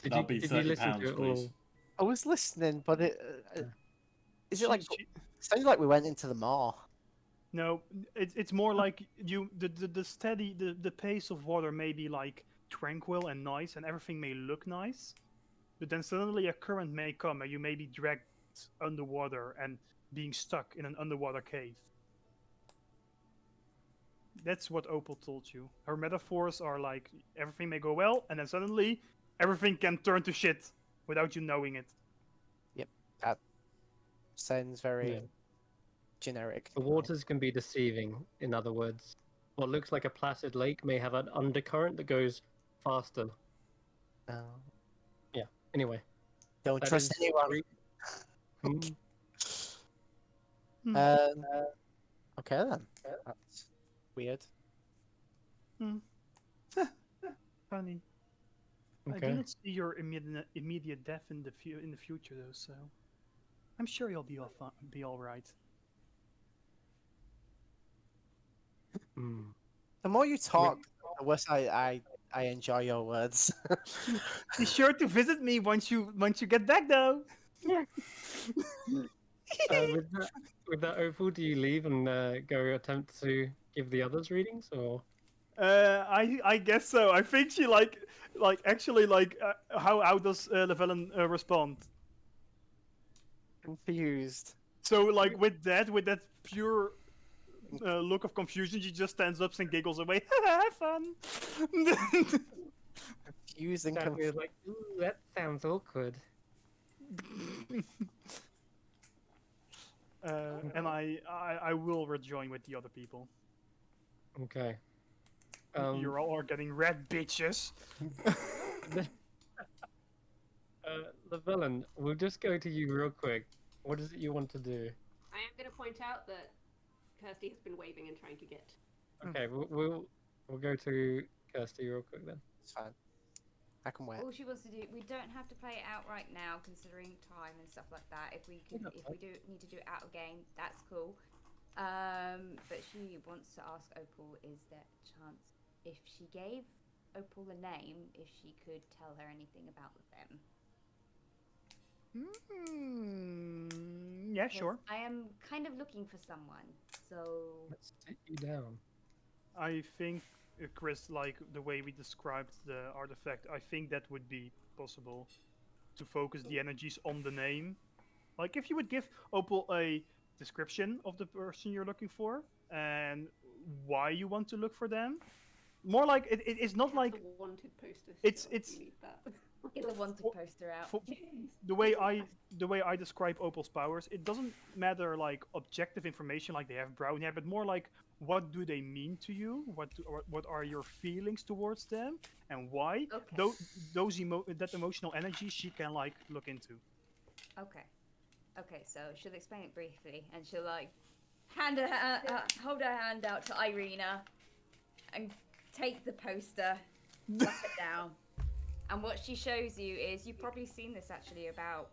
Did That'll be did you listen £30, to it please. all? I was listening, but is it she- like she- it sounded like we went into the mall. no, it's more like the steady the pace of water may be like tranquil and nice, and everything may look nice, but then suddenly a current may come, and you may be dragged underwater and being stuck in an underwater cave. That's what Opal told you. Her metaphors are like everything may go well, and then suddenly everything can turn to shit without you knowing it. Yep, that sounds very Yeah. generic. The waters can be deceiving. In other words, what looks like a placid lake may have an undercurrent that goes faster. No. Anyway, Don't that trust is anyone. Hmm. Hmm. Okay then. That's weird. Funny. I do Okay. not see your immediate death in the future though, so I'm sure you'll be all right. Hmm. The more you talk, the worse I enjoy your words. Be sure to visit me once you get back though. With that, Opal, do you leave and go attempt to give the others readings, or? I guess so. I think she actually how does Llewellyn respond? Confused. So like with that pure look of confusion, she just stands up and giggles away. Have fun. Using Jackie is like, ooh, that sounds awkward. And I will rejoin with the other people. Okay. You're all are getting red bitches. The villain, we'll just go to you real quick. What is it you want to do? I am going to point out that Kirsty has been waving and trying to get. Okay, we'll go to Kirsty real quick then. It's fine. I can wait. All she wants to do, we don't have to play it out right now, considering time and stuff like that. If we do need to do it out of game, that's cool. But she wants to ask Opal: is there a chance if she gave Opal a name, if she could tell her anything about them? Yeah, 'Cause sure. I am kind of looking for someone, so Let's take you down. I think, Chris, like the way we described the artifact, I think that would be possible to focus the energies on the name. Like if you would give Opal a description of the person you're looking for and why you want to look for them. More like it's not like The wanted poster. it's- still. it's- You need that. get the wanted poster out. the way I describe Opal's powers, it doesn't matter like objective information like they have brown hair, but more like what do they mean to you? What are your feelings towards them, and why? Okay. That emotional energy she can like look into. Okay, so she'll explain it briefly, and she'll like hold her hand out to Irina, and take the poster, slap it down, and what she shows you is, you've probably seen this actually about.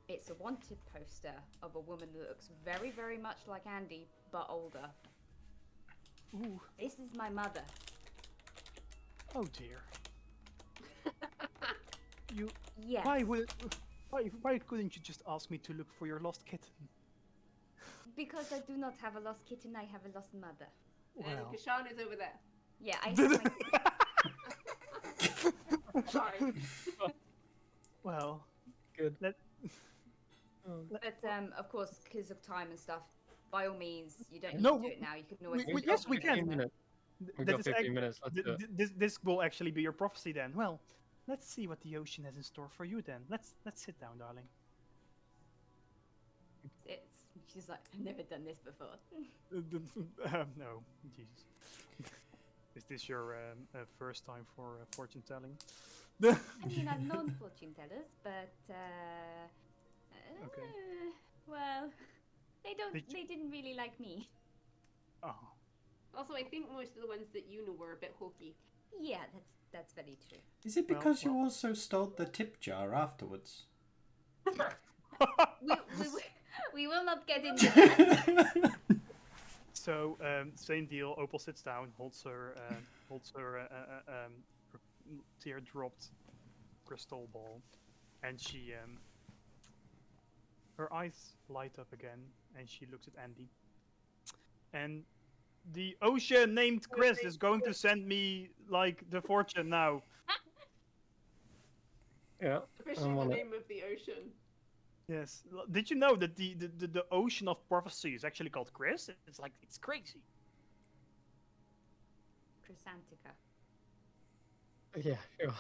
It's a wanted poster of a woman that looks very, very much like Andy, but older. Ooh, This is my mother. oh dear. You Yes. why couldn't you just ask me to look for your lost kitten? Because I do not have a lost kitten, I have a lost mother. And Well. Kashan is over there. Yeah, I have my Sorry. Well, Good. let But of course, because of time and stuff, by all means, you don't need No, to do it now. You can always. we- do yes, it we later. can. Minutes. We've that got is 15 ac- minutes. Let's do it. this will actually be your prophecy then. Well, let's see what the ocean has in store for you then. Let's sit down, darling. She's like, I've never done this before. No, Jesus. Is this your first time for fortune telling? I mean, I've known fortune tellers, but Okay. well, they don't. Did They didn't really like me. Oh, Also, I think most of the ones that you know were a bit hokey. Yeah, that's very true. Is it Well, because you well. also stole the tip jar afterwards? We will not get into that. So same deal. Opal sits down, holds her tear-dropped crystal ball, and she her eyes light up again, and she looks at Andy. And the ocean named Chris is going to send me like the fortune now. Yeah. Officially I'm the on it. name of the ocean. Yes. Did you know that the ocean of prophecy is actually called Chris? It's like it's crazy. Chrysantica. Yeah, sure.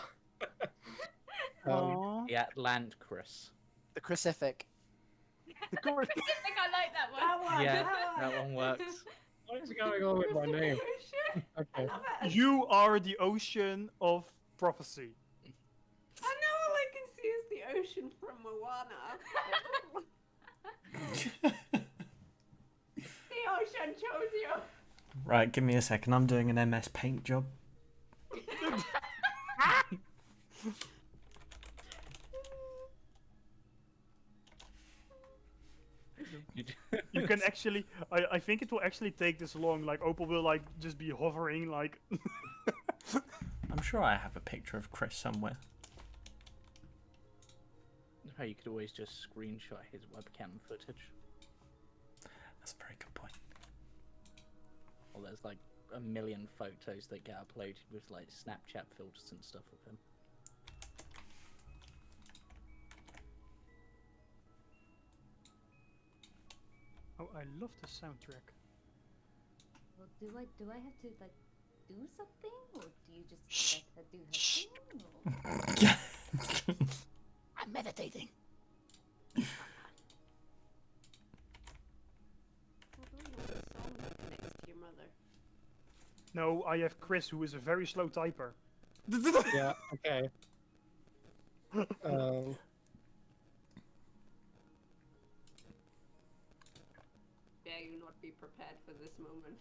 Aww. The Atlant Chris. The Crucific. The chorus- I think I like that one. Yeah, that one works. What is going on with my name? Okay. You are the ocean of prophecy. I know all I can see is the ocean from Moana. The ocean chose you. Right, give me a second. I'm doing an MS Paint job. You can actually, I think it will actually take this long. Like Opal will like just be hovering like. I'm sure I have a picture of Chris somewhere. Oh, you could always just screenshot his webcam footage. That's a very good point. Well, there's like a million photos that get uploaded with like Snapchat filters and stuff of him. Oh, I love the soundtrack. Well, do I have to like do something, or do you just Shh. let her do her Shh. thing? Or... I'm meditating. Well, don't you want a song that connects to your mother? No, I have Chris, who is a very slow typer. Yeah. Okay. Um. Dare you not be prepared for this moment?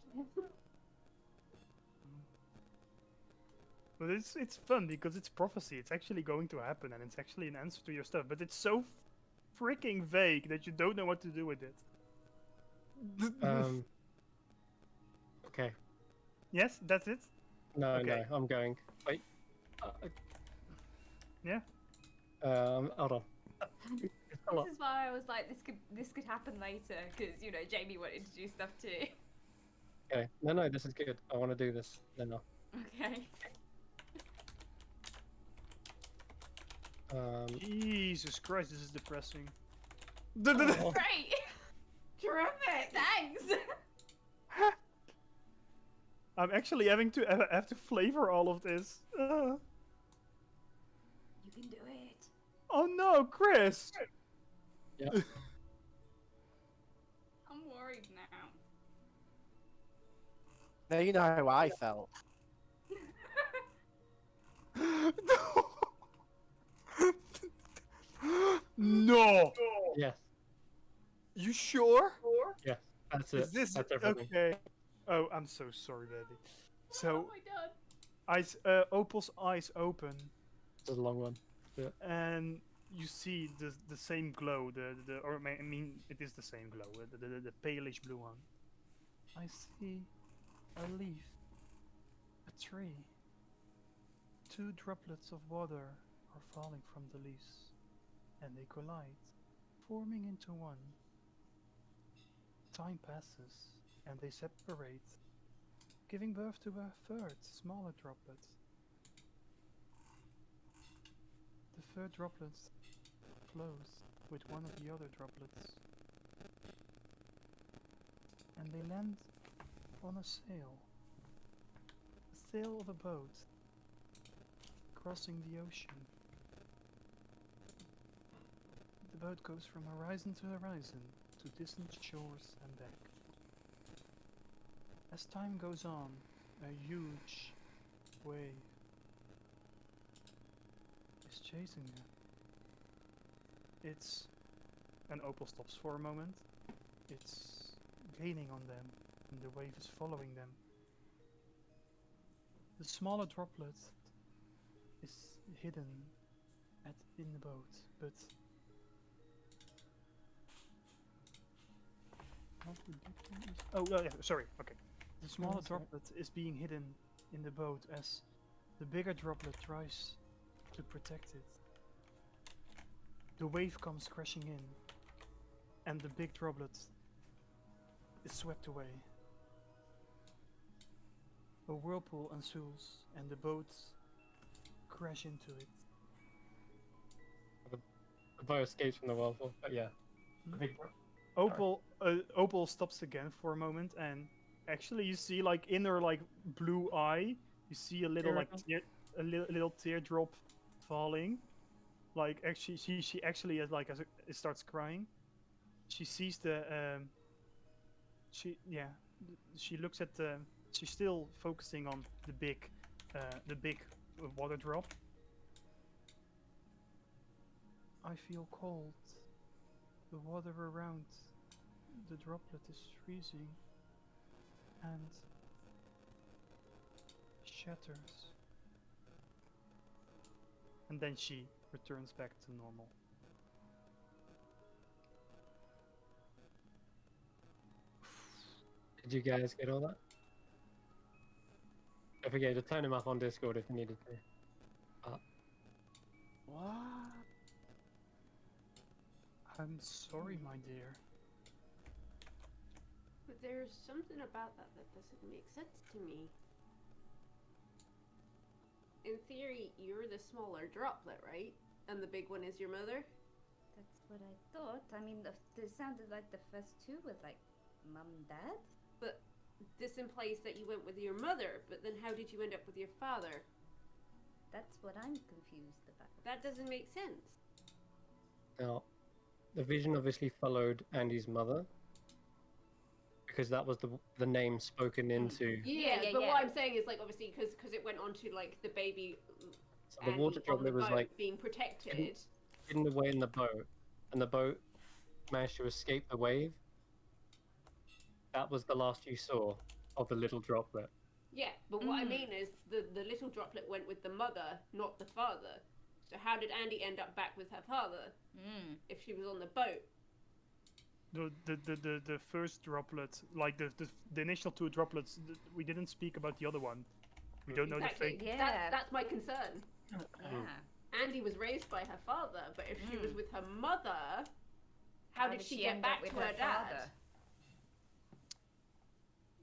But it's fun because it's prophecy. It's actually going to happen, and it's actually an answer to your stuff. But it's so freaking vague that you don't know what to do with it. Okay. Yes, that's it. No, Okay. no. I'm going. Wait. Yeah. Hold on. This is why I was like, this could happen later, because you know Jamie wanted to do stuff too. Okay. No, this is good. I want to do this now. Okay. Jesus Christ, this is depressing. Oh, Great. Terrific. Thanks. I'm actually having to have to flavor all of this. You can do it. Oh no, Chris! yeah. I'm worried now. Now you know how I felt. No! Yes. You sure? Yes. That's it. Is this That's everything. okay? Oh, I'm so sorry, baby. So, Oh my god. Opal's eyes open, It's a long one. and you see the same glow. Or I mean, it is the same glow. The palish blue one. I see a leaf, a tree. 2 droplets of water are falling from the leaves, and they collide, forming into one. Time passes, and they separate, giving birth to a third, smaller droplet. The third droplet flows with one of the other droplets, and they land on a sail of a boat, crossing the ocean. The boat goes from horizon to horizon, to distant shores and back. As time goes on, a huge wave is chasing them. And Opal stops for a moment. It's gaining on them, and the wave is following them. The smaller droplet is hidden in the boat, but oh, yeah, sorry. Okay, the smaller that's all right. droplet is being hidden in the boat as the bigger droplet tries to protect it. The wave comes crashing in, and the big droplet is swept away. A whirlpool ensues, and the boat crash into it. The bow escapes from the whirlpool, but yeah. The big Opal stops again for a moment, and actually you see like in her like blue eye, you see a little like little teardrop falling. Like actually, she actually is like it starts crying. She sees she looks at she's still focusing on the big water drop. I feel cold. The water around the droplet is freezing and shatters. And then she returns back to normal. Did you guys get all that? Don't forget to turn him up on Discord if you needed to. What? I'm sorry, my dear. But there's something about that that doesn't make sense to me. In theory, you're the smaller droplet, right? And the big one is your mother? That's what I thought. I mean, it sounded like the first two were like mum and dad. But this implies that you went with your mother, but then how did you end up with your father? That's what I'm confused about. That doesn't make sense. Now, the vision obviously followed Andy's mother because that was the name spoken into. Yeah, yeah, but yeah. what I'm saying is, like, obviously, because it went on to, like, the baby So the water on the droplet was boat like being protected. hidden away in the boat, and the boat managed to escape the wave. That was the last you saw of the little droplet. Yeah, but what I mean is the little droplet went with the mother, not the father. So how did Andy end up back with her father if she was on the boat? The first droplet, like the initial 2 droplets, we didn't speak about the other one. We don't know the Exactly. fate. Yeah. That's my concern. Yeah. Andy was raised by her father, but if she was with her mother, how did she get end back up with to her dad? father?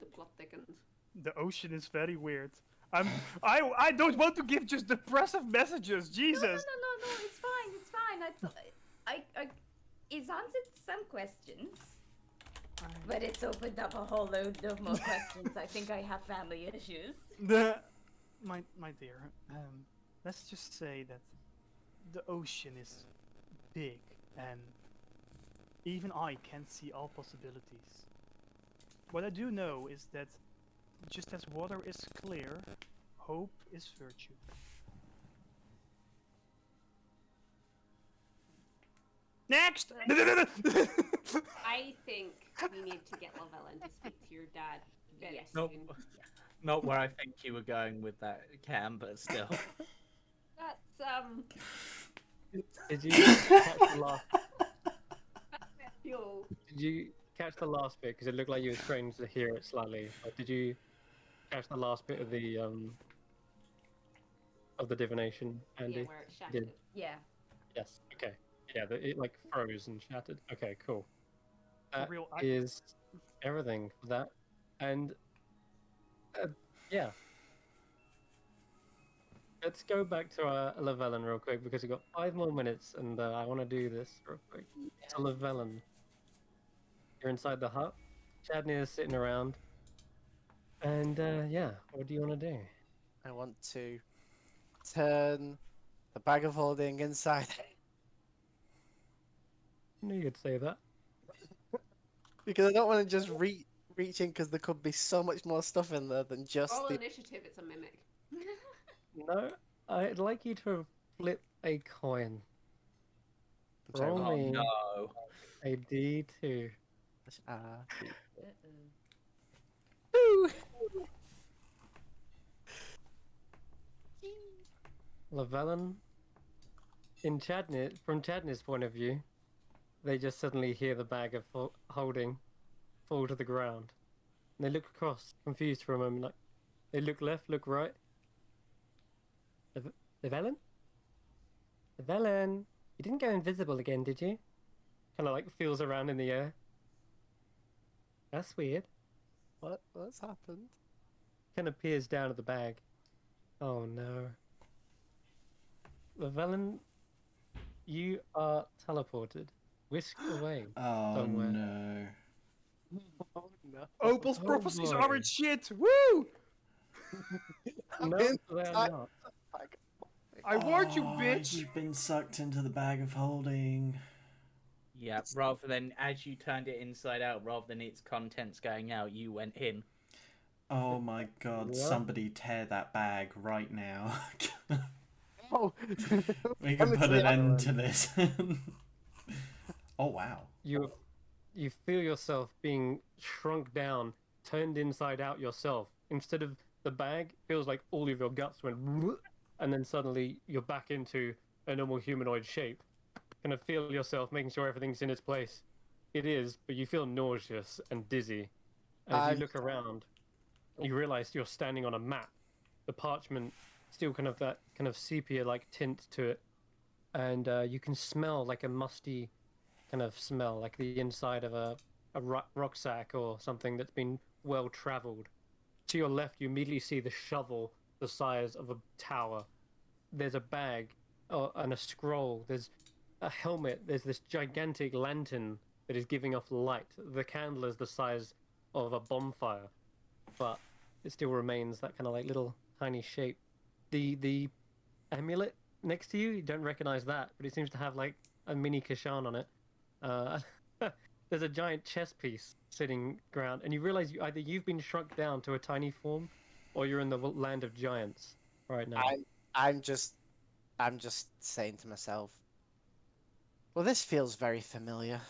The plot thickens. The ocean is very weird. I don't want to give just depressive messages. Jesus. No, it's fine, it's fine. I thought it's answered some questions, but it's opened up a whole load of more questions. I think I have family issues. My dear, let's just say that the ocean is big, and even I can't see all possibilities. What I do know is that just as water is clear, hope is virtue. Next! I think we need to get Lavellen to speak to your dad very Yes. Nope. soon. Not where I think you were going with that, Cam, but still. That's Did you catch the last? fuel. Did you catch the last bit? Because it looked like you were strange to hear it slightly. But did you catch the last bit of the divination, Andy? Yeah, where it shattered. Yeah. Yes. Okay. Yeah, it like froze and shattered. Okay, cool. That real, is everything for that, and yeah. Let's go back to Lavellen real quick because we've got 5 more minutes, and I want to do this real quick. So Lavellen, you're inside the hut. Chadney is sitting around, and yeah, what do you want to do? I want to turn the bag of holding inside. I knew you'd say that. Because I don't want to just reach in because there could be so much more stuff in there than just Roll the. initiative, it's a mimic. No, I'd like you to flip a coin. Sorry, Roll Oh me no. a D2. Woo! Lavellen, from Chadney's point of view, they just suddenly hear the bag of holding fall to the ground. And they look across, confused for a moment, like they look left, look right. Lavellen? Lavellen, you didn't go invisible again, did you? Kind of like feels around in the air. That's weird. What's happened? Kind of peers down at the bag. Oh no. Lavellen, you are teleported, whisked away Oh somewhere. no. Oh no. Opal's Oh, prophecies boy. aren't shit. Woo! No, in they're inside not. the bag of holding. I warned you, Oh, bitch. You've been sucked into the bag of holding. Yeah, rather than as you turned it inside out, rather than its contents going out, you went in. Oh my god, Yeah. somebody tear that bag right now. Oh. We can put an Honestly, end to this. Oh wow. You feel yourself being shrunk down, turned inside out yourself. Instead of the bag, feels like all of your guts went, and then suddenly you're back into a normal humanoid shape. Kind of feel yourself making sure everything's in its place. It is, but you feel nauseous and dizzy. As you look around, you realize you're standing on a map. The parchment still kind of that kind of sepia-like tint to it, and you can smell like a musty kind of smell, like the inside of a rucksack or something that's been well traveled. To your left, you immediately see the shovel the size of a tower. There's a bag and a scroll. There's a helmet. There's this gigantic lantern that is giving off light. The candle is the size of a bonfire. but it still remains that kind of like little tiny shape. The amulet next to you don't recognize that, but it seems to have like a mini Kashan on it. Uh, there's a giant chess piece sitting ground, and you realize either you've been shrunk down to a tiny form, or you're in the land of giants right now. I'm just saying to myself, well, this feels very familiar.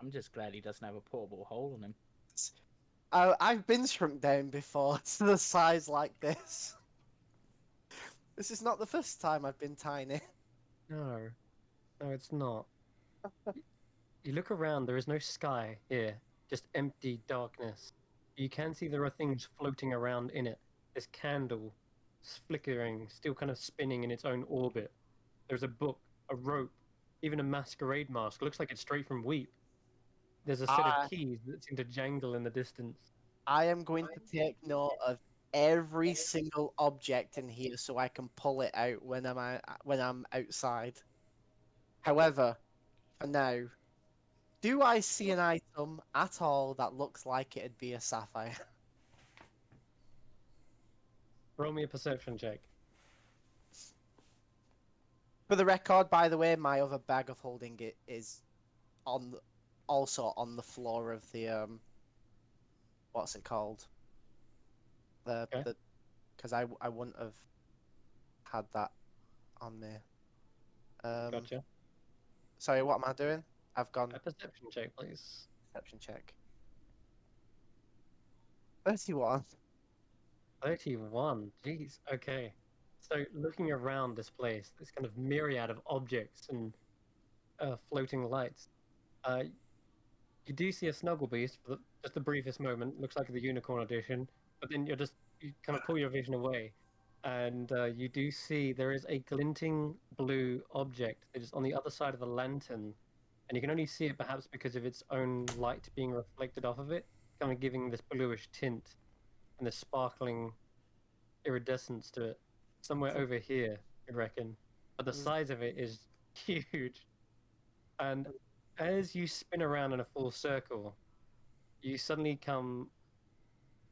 I'm just glad he doesn't have a portable hole in him. I've been shrunk down before to the size like this. This is not the first time I've been tiny. No, no, it's not. You look around, there is no sky here, just empty darkness. You can see there are things floating around in it. This candle flickering, still kind of spinning in its own orbit. There's a book, a rope, even a masquerade mask. Looks like it's straight from Weep. There's a set of I keys that seem to jangle in the distance. I am going to take note of every single object in here so I can pull it out when I'm outside. However, for now, do I see an item at all that looks like it'd be a sapphire? Roll me a perception check. For the record, by the way, my other bag of holding it is also on the floor of the what's it called? Okay. Because I wouldn't have had that on me. Gotcha. Sorry, what am I doing? I've gone A perception check, please. perception check. 31. 31. Jeez. Okay. So looking around this place, this kind of myriad of objects and floating lights, uh, you do see a snuggle beast for just the briefest moment. Looks like the unicorn edition, but then you kind of pull your vision away, and you do see there is a glinting blue object that is on the other side of the lantern, and you can only see it perhaps because of its own light being reflected off of it, kind of giving this bluish tint and this sparkling iridescence to it. Somewhere over here, I reckon. But the size of it is huge. And as you spin around in a full circle, you suddenly come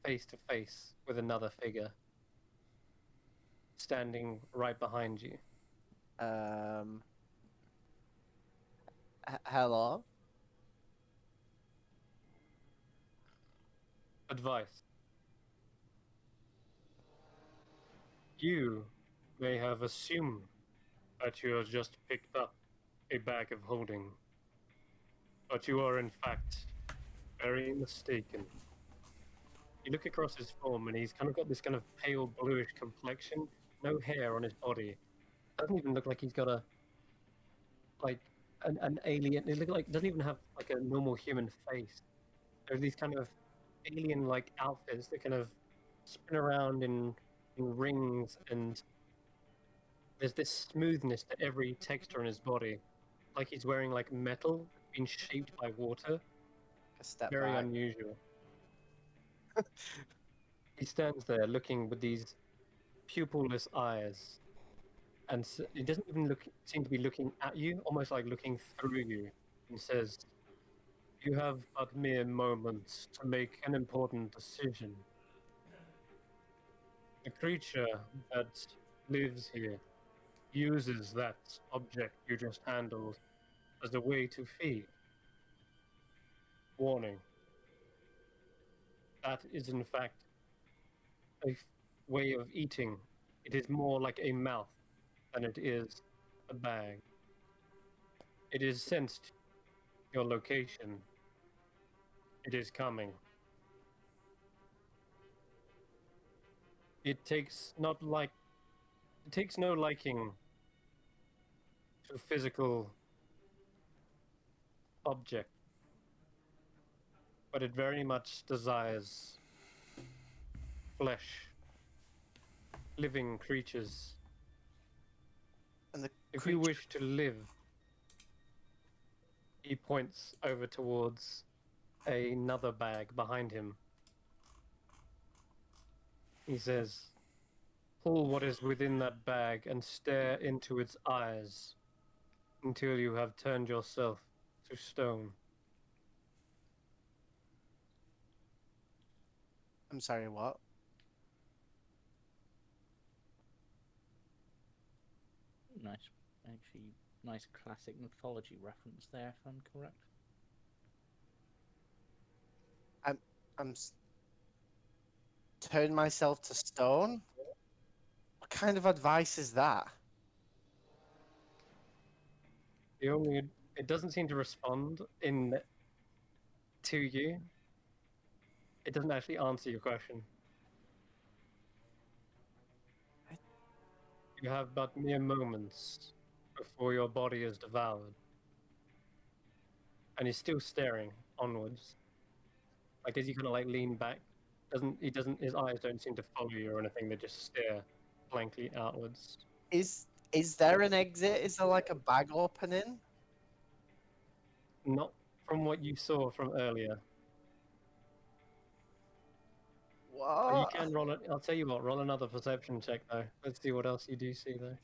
face to face with another figure standing right behind you. Hello. Advice. You may have assumed that you have just picked up a bag of holding, but you are in fact very mistaken. You look across his form and he's kind of got this kind of pale bluish complexion, no hair on his body. Doesn't even look like he's got a like an alien. It look like doesn't even have like a normal human face. There's these kind of alien like outfits that kind of spin around in rings, and there's this smoothness to every texture in his body. Like he's wearing like metal being shaped by water. A step Very back. unusual. He stands there looking with these pupilless eyes, and he doesn't even seem to be looking at you, almost like looking through you, and says, "You have but mere moments to make an important decision. The creature that lives here uses that object you just handled as a way to feed. Warning. That is in fact a way of eating. It is more like a mouth than it is a bag. It is sensed your location. It is coming. It takes no liking to physical object, but it very much desires flesh, living creatures. And the If creature you wish to live," he points over towards another bag behind him. He says, "Pull what is within that bag and stare into its eyes until you have turned yourself to stone." I'm sorry, what? Nice, actually, nice classic mythology reference there, if I'm correct. I'm turn myself to stone? What kind of advice is that? It doesn't seem to respond in to you. It doesn't actually answer your question. I- You have but mere moments before your body is devoured. And he's still staring onwards. Like as you kind of like lean back, his eyes don't seem to follow you or anything, they just stare blankly outwards. Is there an exit? Is there like a bag opening? Not from what you saw from earlier. But you What? can roll it. I'll tell you what, roll another perception check though. Let's see what else you do see though.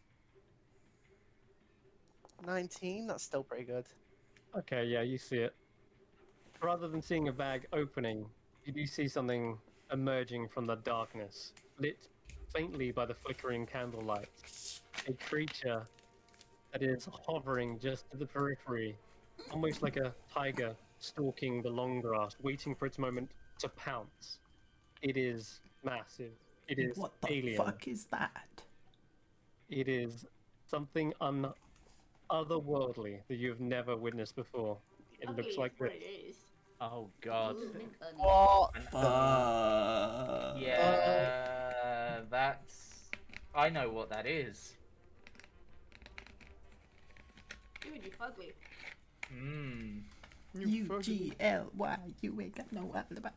19? That's still pretty good. Okay, yeah, you see it. Rather than seeing a bag opening, you do see something emerging from the darkness, lit faintly by the flickering candlelight. A creature that is hovering just at the periphery, almost like a tiger stalking the long grass, waiting for its moment to pounce. It is massive. It is What the alien. fuck is that? It is something otherworldly that you've never witnessed before. It Ugly looks is like what this. it is. Oh god. What? Fuck. Yeah, that's. I know what that is. You would be fugly. Hmm. UGLY, you ain't got no alibi.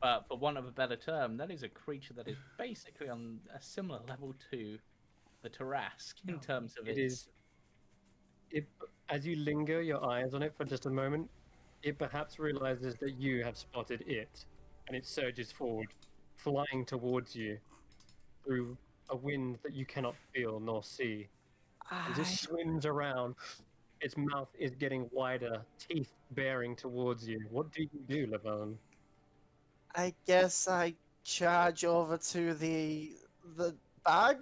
But for want of a better term, that is a creature that is basically on a similar level to the Tarask in terms of It its. is. It, as you linger your eyes on it for just a moment, it perhaps realizes that you have spotted it, and it surges forward, flying towards you through a wind that you cannot feel nor see. As it I swims around, its mouth is getting wider, teeth bearing towards you. What do you do, Lavone? I guess I charge over to the bag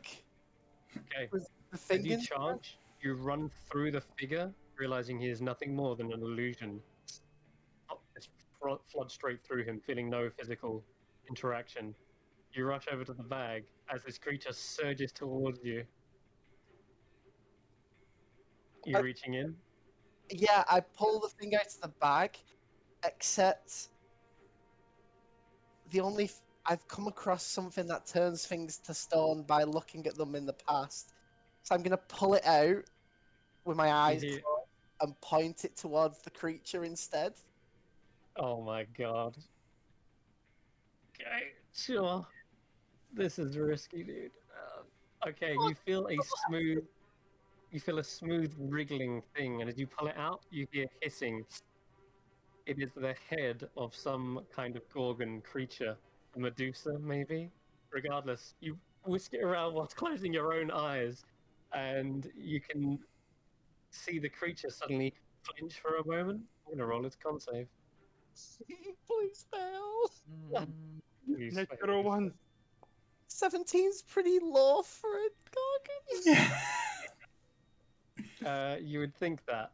Okay, with the as you finger. charge, you run through the figure, realizing he is nothing more than an illusion. Just flood straight through him, feeling no physical interaction. You rush over to the bag as this creature surges towards you. You're reaching in. Yeah, I pull the thing out of the bag, except I've come across something that turns things to stone by looking at them in the past. So I'm gonna pull it out with my eyes hear- closed and point it towards the creature instead. Oh my god. Okay, sure. This is risky, dude. Okay, you feel a smooth wriggling thing, and as you pull it out, you hear hissing. It is the head of some kind of gorgon creature, a Medusa, maybe. Regardless, you whisk it around whilst closing your own eyes, and you can see the creature suddenly flinch for a moment. I'm gonna roll its con save. Please fail. Mm, Please Natural fail. one. 17's pretty low for a gorgon. You would think that,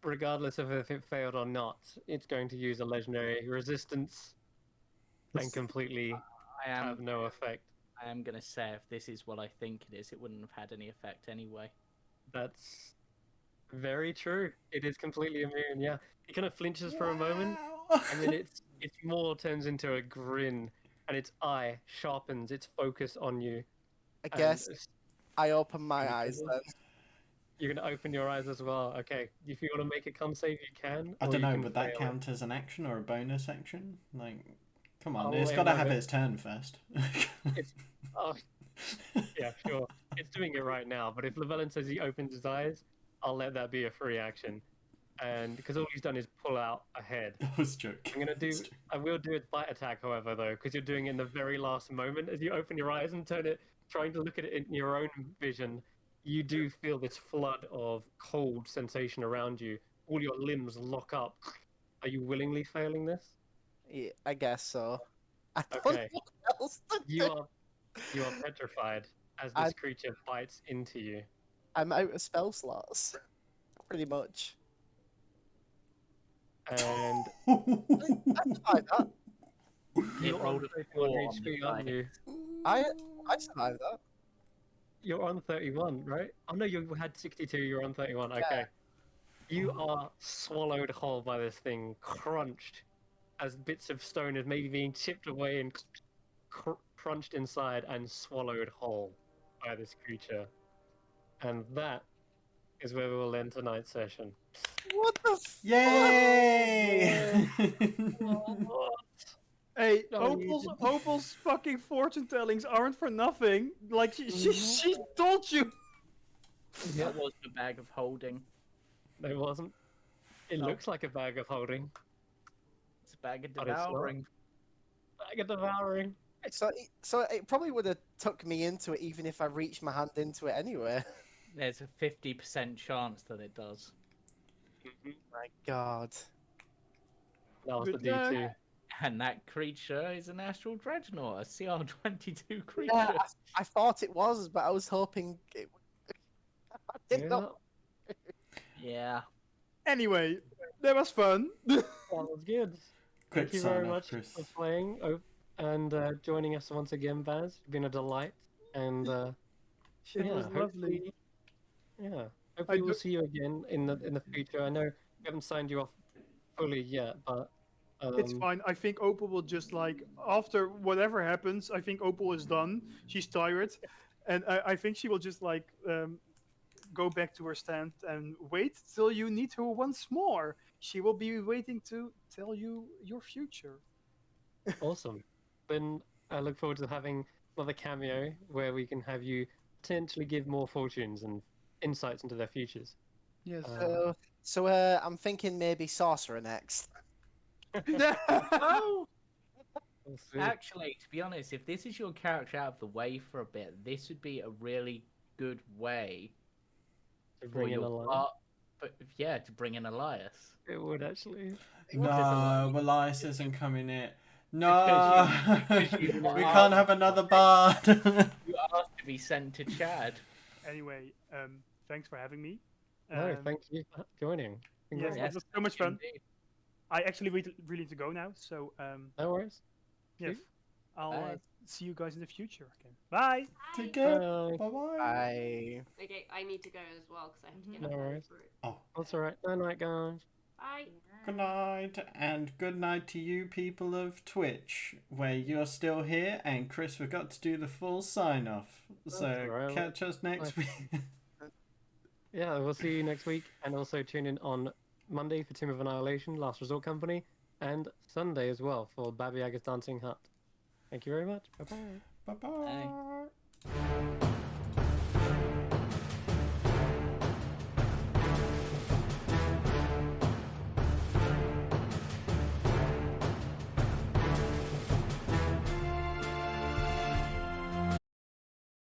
regardless of if it failed or not, it's going to use a legendary resistance and completely I have am. no effect. I am gonna say if this is what I think it is, it wouldn't have had any effect anyway. That's very true. It is completely immune. Yeah, it kind of flinches for a moment, Wow. and then its maw turns into a grin, and its eye sharpens its focus on you. I And guess I open my eyes then. you're gonna open your eyes as well. Okay, if you want to make a con save, you can. I Or don't you know, can would that fail it. count as an action or a bonus action? Like, come on, I'll it's let got to him have have it. its turn first. It's oh yeah, sure. It's doing it right now. But if Llewellyn says he opens his eyes, I'll let that be a free action. And because all he's done is pull out a head. I was joking. I'm gonna do. I will do its bite attack, however, though, because you're doing it in the very last moment as you open your eyes and turn it, trying to look at it in your own vision. You do feel this flood of cold sensation around you. All your limbs lock up. Are you willingly failing this? Yeah, I guess so. I don't Okay. know what else to You do. are petrified as I'm, this creature bites into you. I'm out of spell slots, pretty much. And I survived that. you're It rolled on a 31 4 on the HP, aren't die. you? I survived that. You're on 31, right? Oh no, you had 62, you're on 31. Yeah. Okay. You are swallowed whole by this thing, crunched as bits of stone is maybe being chipped away and crunched inside and swallowed whole by this creature. And that is where we will end tonight's session. What the f- Yay! Hey, No, you Opal's fucking fortune tellings aren't for nothing. Like she told you. Yep, That was the bag of holding. it wasn't. It No. looks like a bag of holding. It's a bag of But it's not. devouring. Bag of devouring. So it probably would have took me into it even if I reached my hand into it anyway. There's a 50% chance that it does. My God. That was the Good luck. D2. And that creature is an astral dreadnought, a CR22 creature. Yeah, I thought it was, but I was hoping it. I didn't Yeah, know. Yeah. Anyway, that was fun. that was good. Quick Thank you very sign off, much Chris. for playing and joining us once again, Baz. It's been a delight. And It yeah, was lovely. hopefully, yeah, hopefully we'll do- see you again in the future. I know we haven't signed you off fully yet, but It's fine. I think Opal will just like after whatever happens. I think Opal is done. She's tired, and I think she will just like go back to her stand and wait till you need her once more. She will be waiting to tell you your future. awesome. Then I look forward to having another cameo where we can have you potentially give more fortunes and insights into their futures. Yes. So I'm thinking maybe sorcerer next. Oh, We'll see. actually, to be honest, if this is your character out of the way for a bit, this would be a really good way To for bring in a your line. part. But yeah, to bring in Elias. It would actually. No, Elias isn't coming in. No, because you we are- can't have another bard. You asked to be sent to Chad. Anyway, thanks for having me. No, thank you for joining. Been Yes, great. it was so much fun. indeed. I actually really need to go now. So No worries. yes, See? I'll Bye. see you guys in the future again. Bye. Take care. Bye. Bye bye. I Okay, I need to go as well because I have to get No up and worries. for it. Oh, That's alright. Night night, guys. Bye. good night, and good night to you people of Twitch, where you're still here, and Chris forgot to do the full sign off. So alright. catch us next week. Yeah, we'll see you next week, and also tune in on Monday for Team of Annihilation, Last Resort Company, and Sunday as well for Baba Yaga's Dancing Hut. Thank you very much. Bye bye. Bye bye.